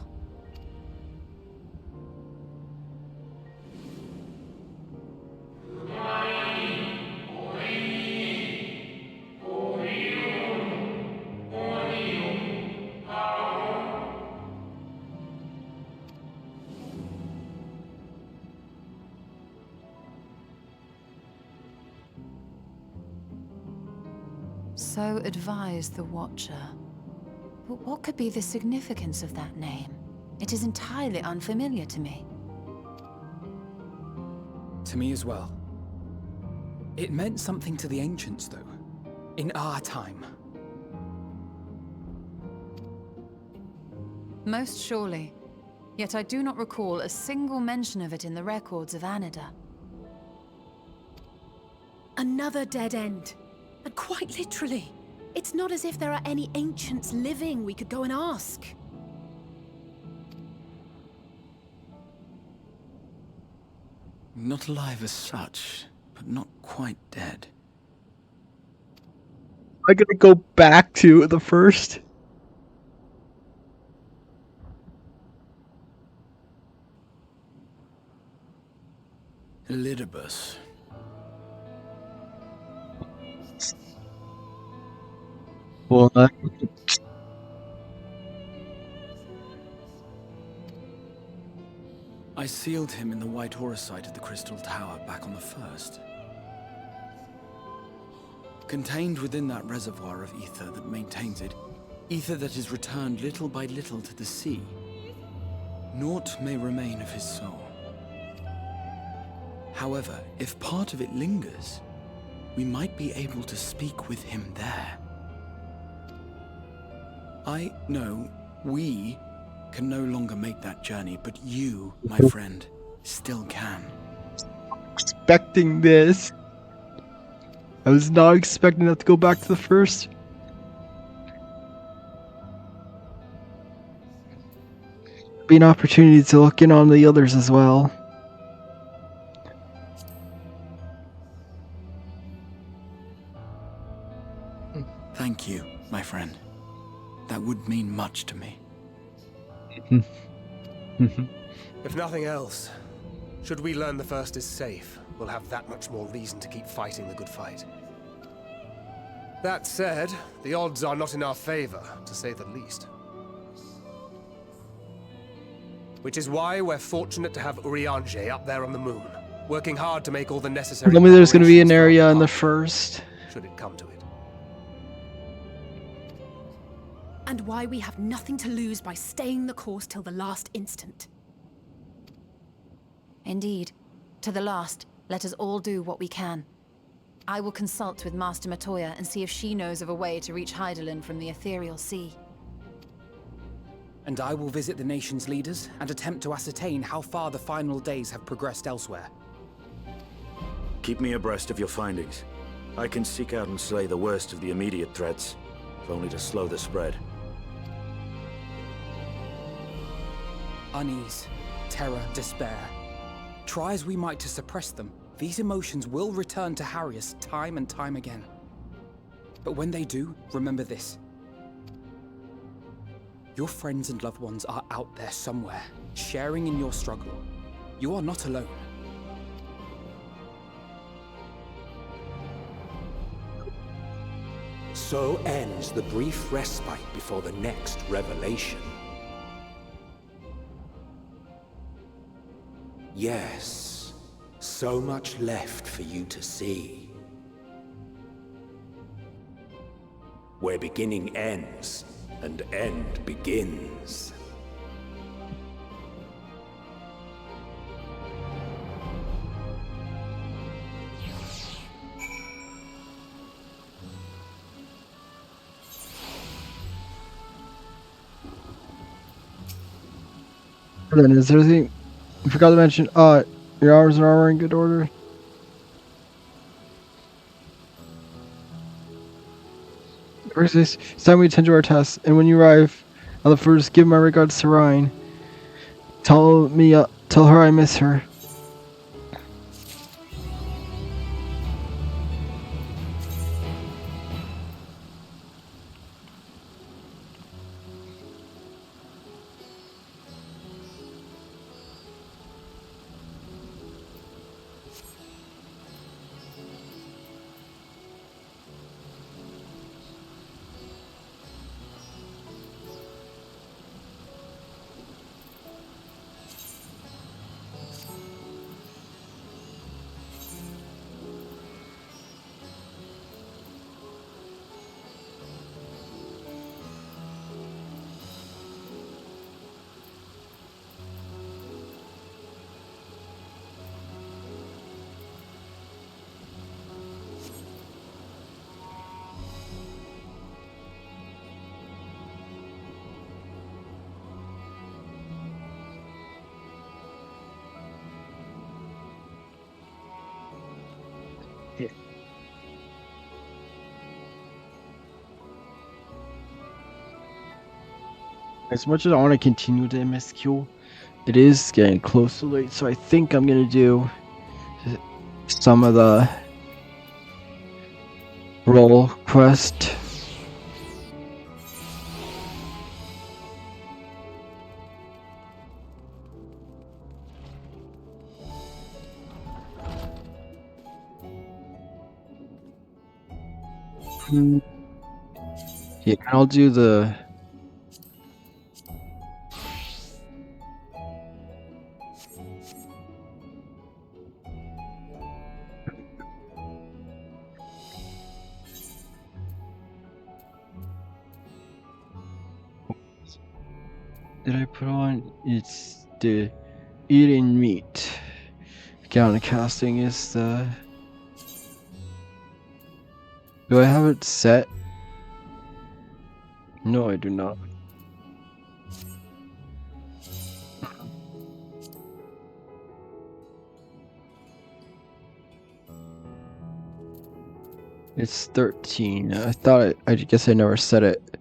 So advised the Watcher. But what could be the significance of that name? It is entirely unfamiliar to me. to me as well. It meant something to the ancients, though. In our time. Most surely. Yet I do not recall a single mention of it in the records of Anida. Another dead end. And quite literally. It's not as if there are any ancients living we could go and ask. Not alive as such, but not quite dead. I'm gonna go back to the first. Elidibus. What? I sealed him in the White Horus site at the Crystal Tower back on the 1st. Contained within that reservoir of ether that maintains it, ether that is returned little by little to the sea, naught may remain of his soul. However, if part of it lingers, we might be able to speak with him there. We can no longer make that journey, but you, my friend, still can. Expecting this. I was not expecting that to go back to the first. Be an opportunity to look in on the others as well. Thank you, my friend. That would mean much to me. If nothing else, should we learn the first is safe, we'll have that much more reason to keep fighting the good fight. That said, the odds are not in our favor, to say the least. Which is why we're fortunate to have Urianger up there on the moon, working hard to make all the necessary... Tell me there's going to be an area in the first. Should it come to it. And why we have nothing to lose by staying the course till the last instant. Indeed. To the last, let us all do what we can. I will consult with Master Matoya and see if she knows of a way to reach Hydaelyn from the Ethereal Sea. And I will visit the nation's leaders and attempt to ascertain how far the final days have progressed elsewhere. Keep me abreast of your findings. I can seek out and slay the worst of the immediate threats, if only to slow the spread. Unease, terror, despair. Try as we might to suppress them, these emotions will return to harry us time and time again. But when they do, remember this. Your friends and loved ones are out there somewhere, sharing in your struggle. You are not alone. So ends the brief respite before the next revelation. Yes, so much left for you to see. Where beginning ends, and end begins. Then is there anything I forgot to mention? Your arms and armor in good order. It's time we attend to our tasks, and when you arrive on the first, give my regards to Ryan. Tell her I miss her. As much as I want to continue the MSQ, it is getting close to late, so I think I'm gonna do some of the role quest. Yeah, I'll do the did I put on? It's the eating meat. Counter casting is the. Do I have it set? No, I do not. It's 13. I thought I guess I never set it.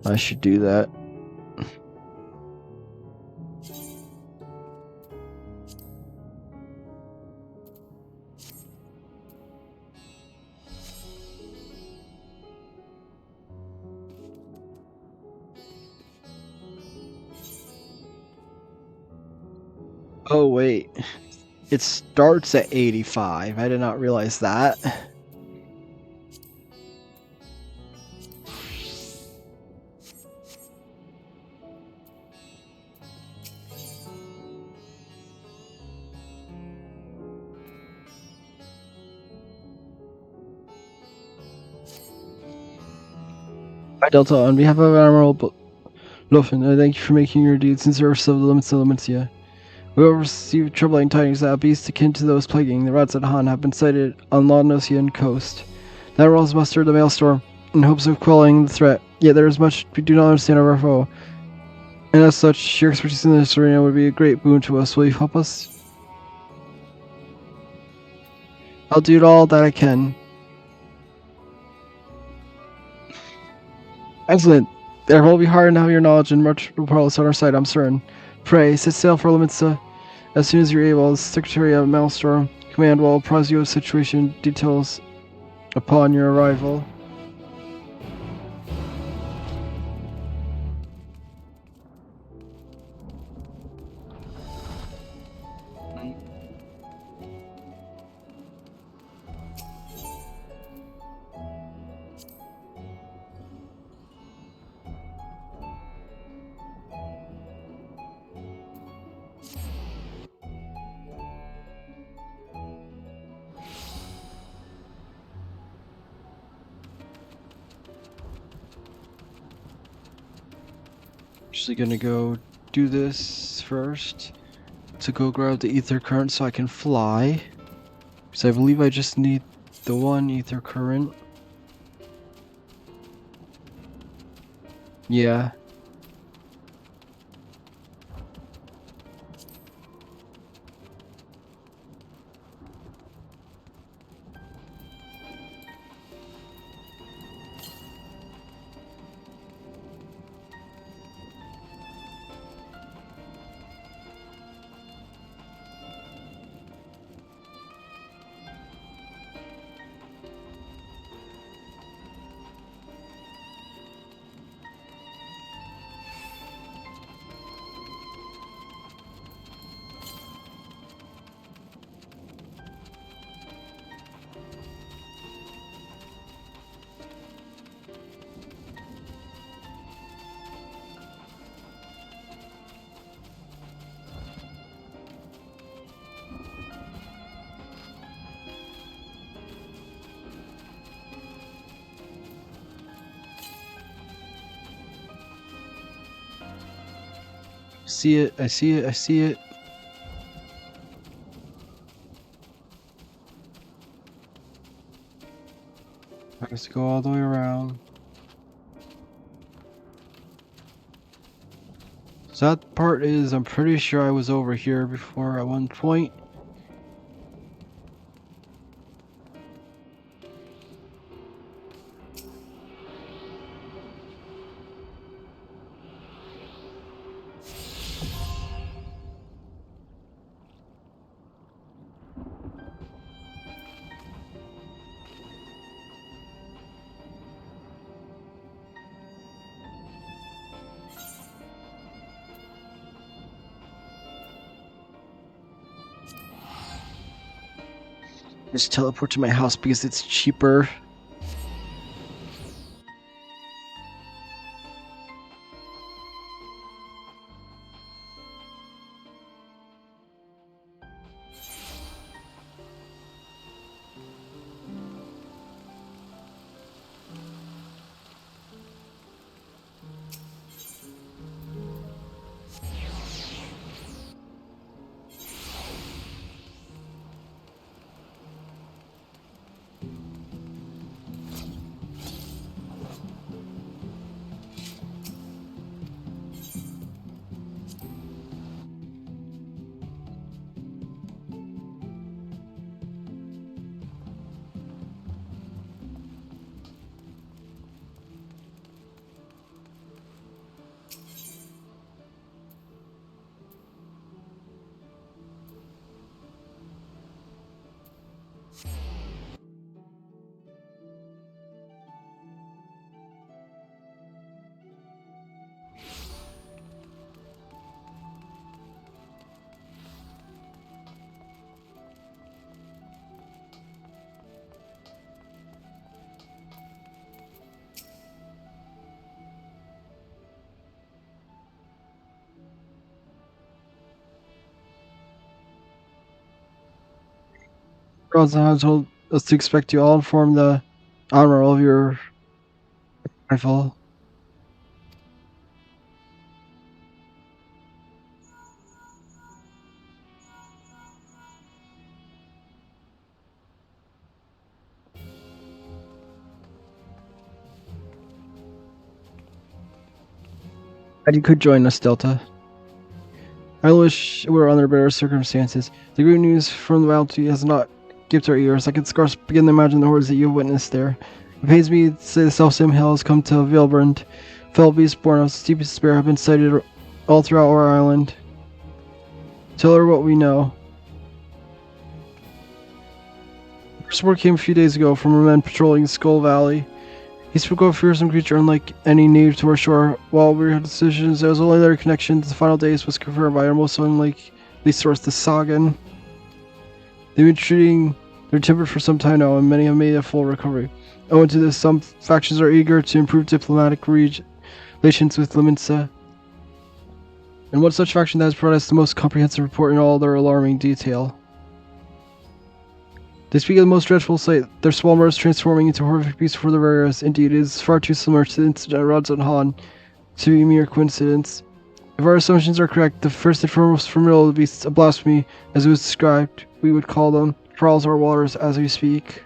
I should do that. Oh wait, it starts at 85. I did not realize that. Hi Delta, on behalf of Admiral Luffin, I thank you for making your deeds in service of the limits of Limitia. We have received troubling tidings that beasts akin to those plaguing the Rats at Han have been sighted on Lawnosian coast. The Admiral has mustered the maelstrom in hopes of quelling the threat, yet there is much we do not understand of our foe. And as such, your expertise in this arena would be a great boon to us. Will you help us? I'll do all that I can. Excellent. There will be hard to have your knowledge and much prowess on our side, I'm certain. Pray, set sail for Limitsa as soon as you're able. The Secretary of Maelstrom Command will apprise you of situation details upon your arrival. Actually gonna go do this first to go grab the ether current so I can fly, because I believe I just need the one ether current. Yeah. See it, I see it, I see it. I have to go all the way around. So that part is, I'm pretty sure I was over here before at one point. Just teleport to my house because it's cheaper. Rosen told us to expect you all inform the Admiral of your arrival. And you could join us, Delta. I wish we were under better circumstances. The good news from the bounty has not skipped our ears. I can scarce begin to imagine the horrors that you have witnessed there. It pains me to say the self-same hell has come to Vilbrand. Fell beasts born of steep despair have been sighted all throughout our island. Tell her what we know. First word came a few days ago from our men patrolling Skull Valley. He spoke of a fearsome creature unlike any native to our shore. While we had decisions, there was only their connection to the final days was confirmed by our most unlikely source, the Sagan. They've been treating their timber for some time now, and many have made a full recovery. Owing to this, some factions are eager to improve diplomatic relations with Liminsa. And one such faction that has provided us the most comprehensive report in all their alarming detail. They speak of the most dreadful sight, their swarmers transforming into horrific beasts for their very eyes. Indeed, it is far too similar to the incident at Rods and Han to be mere coincidence. If our assumptions are correct, the first and foremost formidable of the beasts, a blasphemy, as it was described, we would call them, prowls our waters as we speak.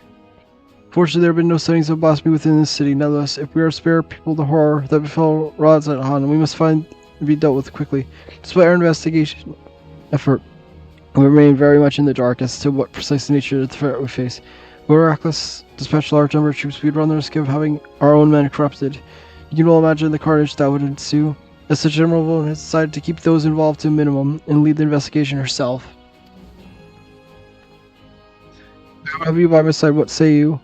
Fortunately, there have been no sightings of blasphemy within this city. Nonetheless, if we are to spare people the horror that befell Rods and Han, we must find and be dealt with quickly. Despite our investigation effort, we remain very much in the dark as to what precise nature of the threat we face. We were reckless, dispatched a large number of troops, we'd run the risk of having our own men corrupted. You can well imagine the carnage that would ensue. As such, General Vaughn has decided to keep those involved to a minimum and lead the investigation herself. I have you by my side, what say you?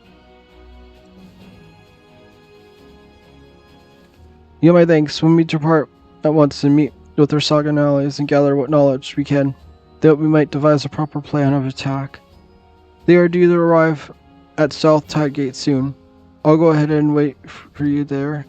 You have my thanks. When we depart at once and meet with our Sagan allies and gather what knowledge we can, that we might devise a proper plan of attack. They are due to arrive at South Tide Gate soon. I'll go ahead and wait for you there.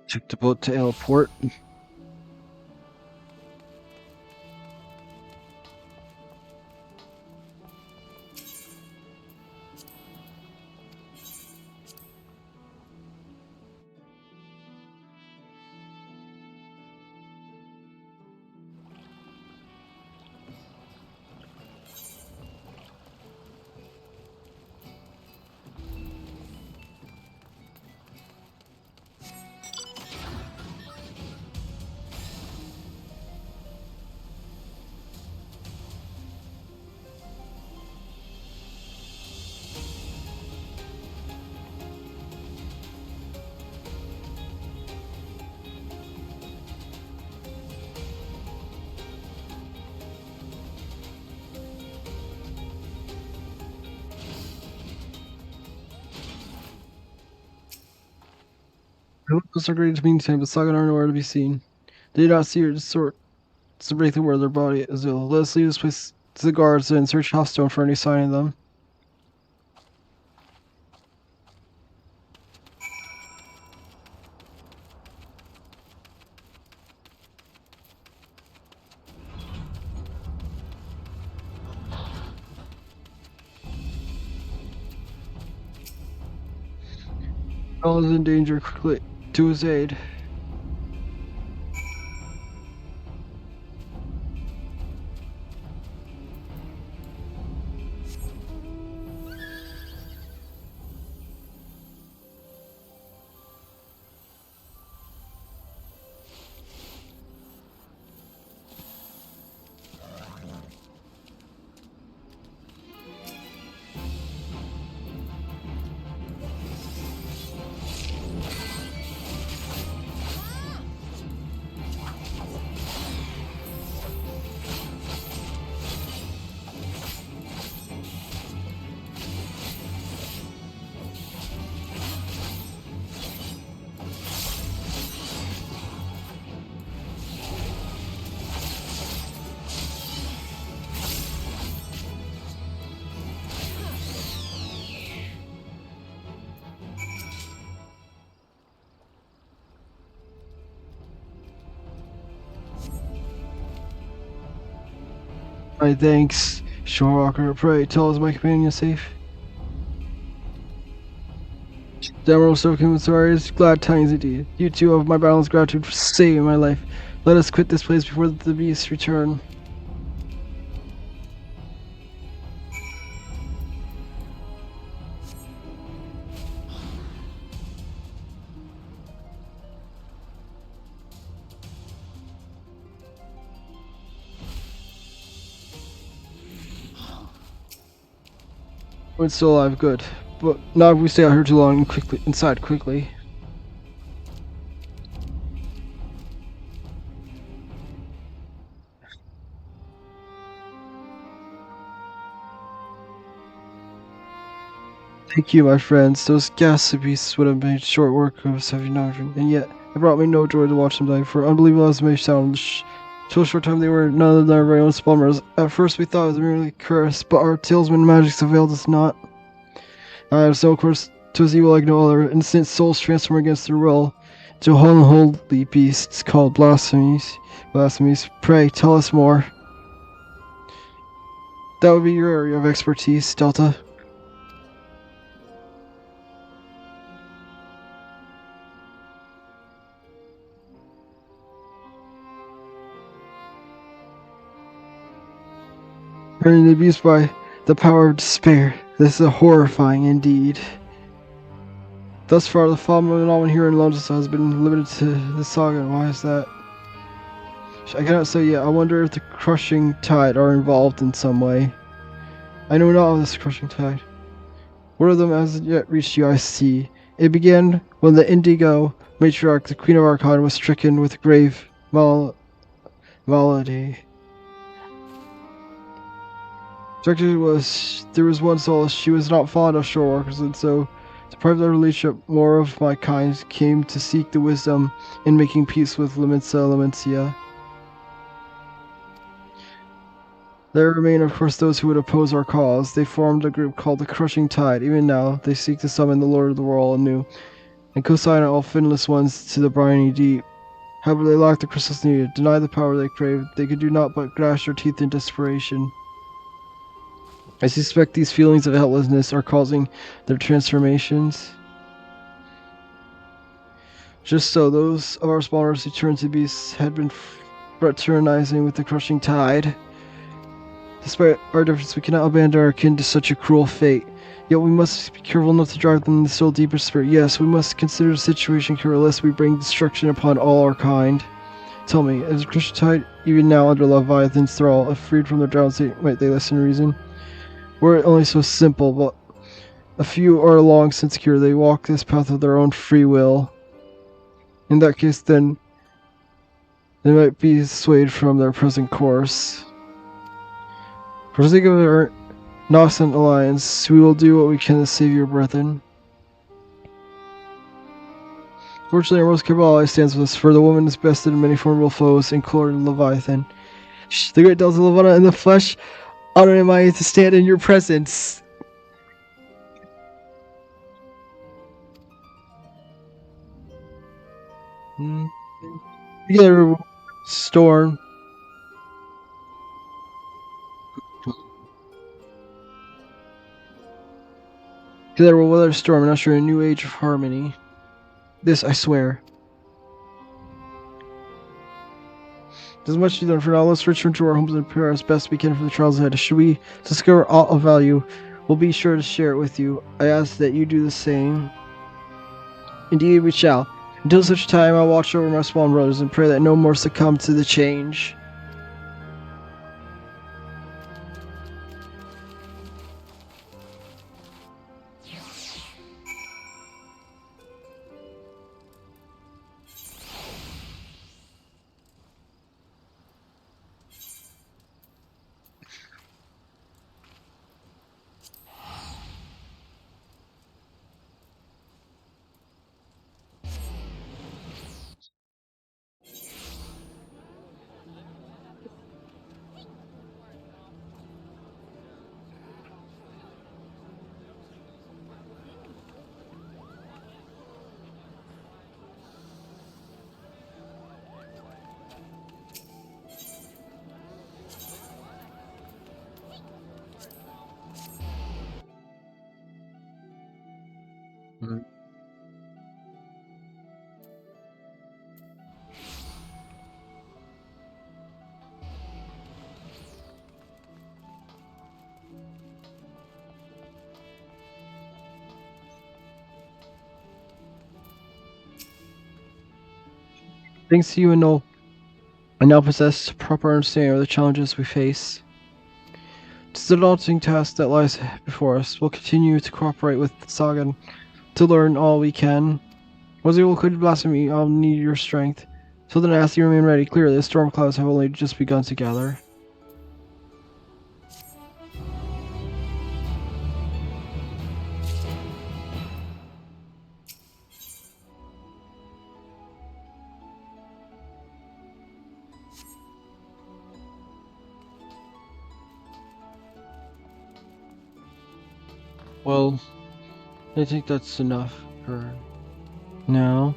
Took the boat to airport. The weapons are great meantime, but Saga are nowhere to be seen. They did not see her sort to break the word their body is ill. Let us leave this place to the guards and search Hearthstone for any sign of them. All is in danger, quickly to his aid. My thanks, Shorewalker. Pray, tell us my companion is safe. Emerald Soaking with Sari's glad tidings indeed. You two have my boundless gratitude for saving my life. Let us quit this place before the beasts return. We're still alive, good. But not if we stay out here too long and inside quickly. Thank you, my friends. Those ghastly beasts would have made short work of us, have you not? And yet, it brought me no joy to watch them die, for unbelievable as it may sound, till a short time they were none of their very own spawners. At first we thought it was merely cursed, but our talisman magics availed us not. I have so course to his evil like no other, instant souls transform against their will to unholy beasts called blasphemies. Pray, tell us more. That would be your area of expertise, Delta. Turning the beast by the power of despair. This is horrifying indeed. Thus far, the phenomenon here in London has been limited to the saga. Why is that? I cannot say yet. I wonder if the crushing tide are involved in some way. I know not of this crushing tide. One of them hasn't yet reached you, I see. It began when the Indigo matriarch, the Queen of Archon, was stricken with grave malady. There was one solace. She was not fond of shorewalkers, and so, deprived of relationship, more of my kind came to seek the wisdom in making peace with Lamentia. There remain, of course, those who would oppose our cause. They formed a group called the Crushing Tide. Even now, they seek to summon the Lord of the World anew, and consign all finless ones to the briny deep. However, they lack the crystals needed, deny the power they crave. They could do naught but gnash their teeth in desperation. I suspect these feelings of helplessness are causing their transformations. Just so, those of our spawners who turned to beasts had been fraternizing with the Crushing Tide. Despite our difference, we cannot abandon our kin to such a cruel fate. Yet we must be careful not to drive them in the still deeper spirit. Yes, we must consider the situation carefully, lest we bring destruction upon all our kind. Tell me, is the Crushing Tide even now under Leviathan's thrall? If freed from their drowned state, might they listen to reason? Were it only so simple, but a few are long since cured. They walk this path of their own free will. In that case, then, they might be swayed from their present course. For the sake of our nascent alliance, we will do what we can to save your brethren. Fortunately, our most capable ally stands with us, for the woman is bested in many formidable foes, including Leviathan. The great Delta Levana in the flesh, honor am I to stand in your presence. Together, storm. Together we'll weather a storm and usher in a new age of harmony. This I swear. There's much to be done for now. Let's return to our homes and prepare as best we can for the trials ahead. Should we discover aught of value, we'll be sure to share it with you. I ask that you do the same. Indeed, we shall. Until such time, I'll watch over my small brothers and pray that no more succumb to the change. Thanks to you and Noel, I now possess proper understanding of the challenges we face. It's a daunting task that lies before us. We'll continue to cooperate with Sagan to learn all we can. Was you will could blasphemy, I'll need your strength. Till then, I ask you remain ready. Clearly, the storm clouds have only just begun to gather. Well, I think that's enough for now.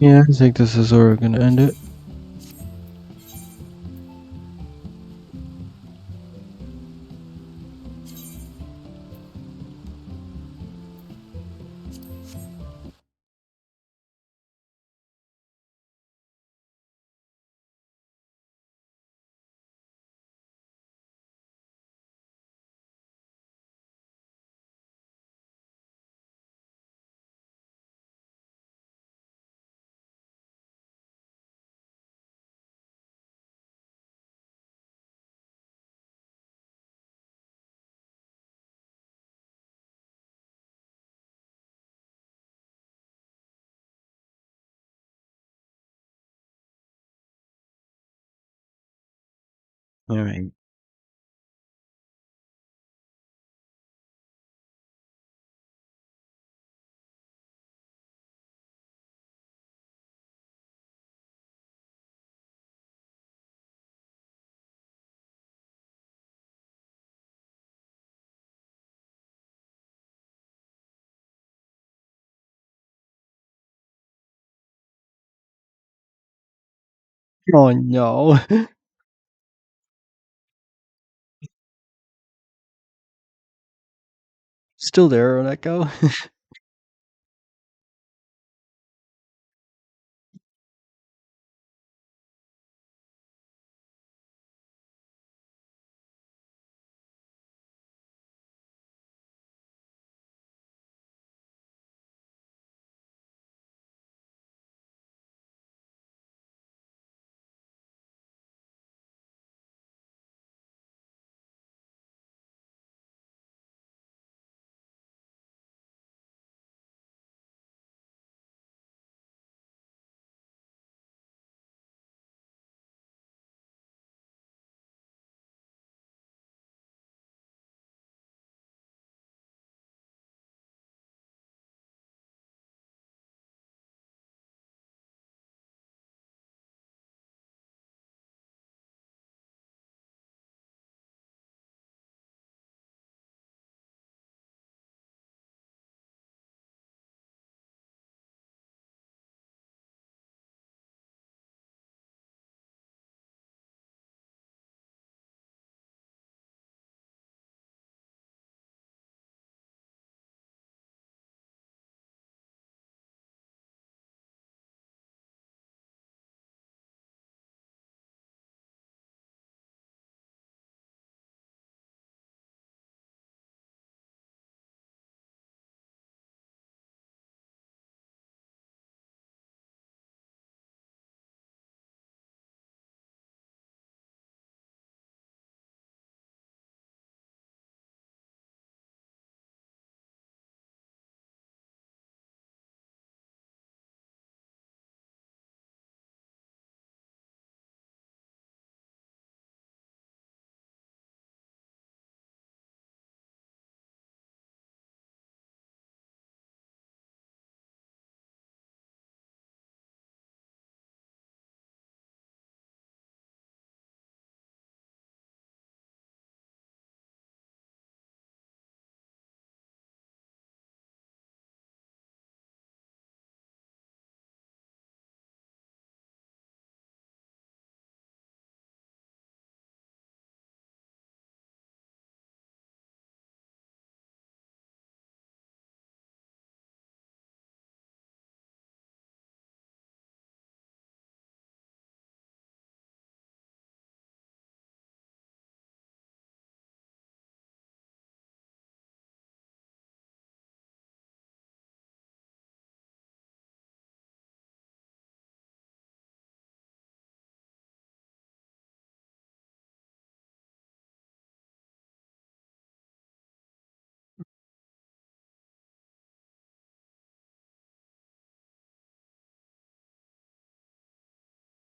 Yeah, I think this is where we're gonna end it. Alright. Oh no. Still there, Echo?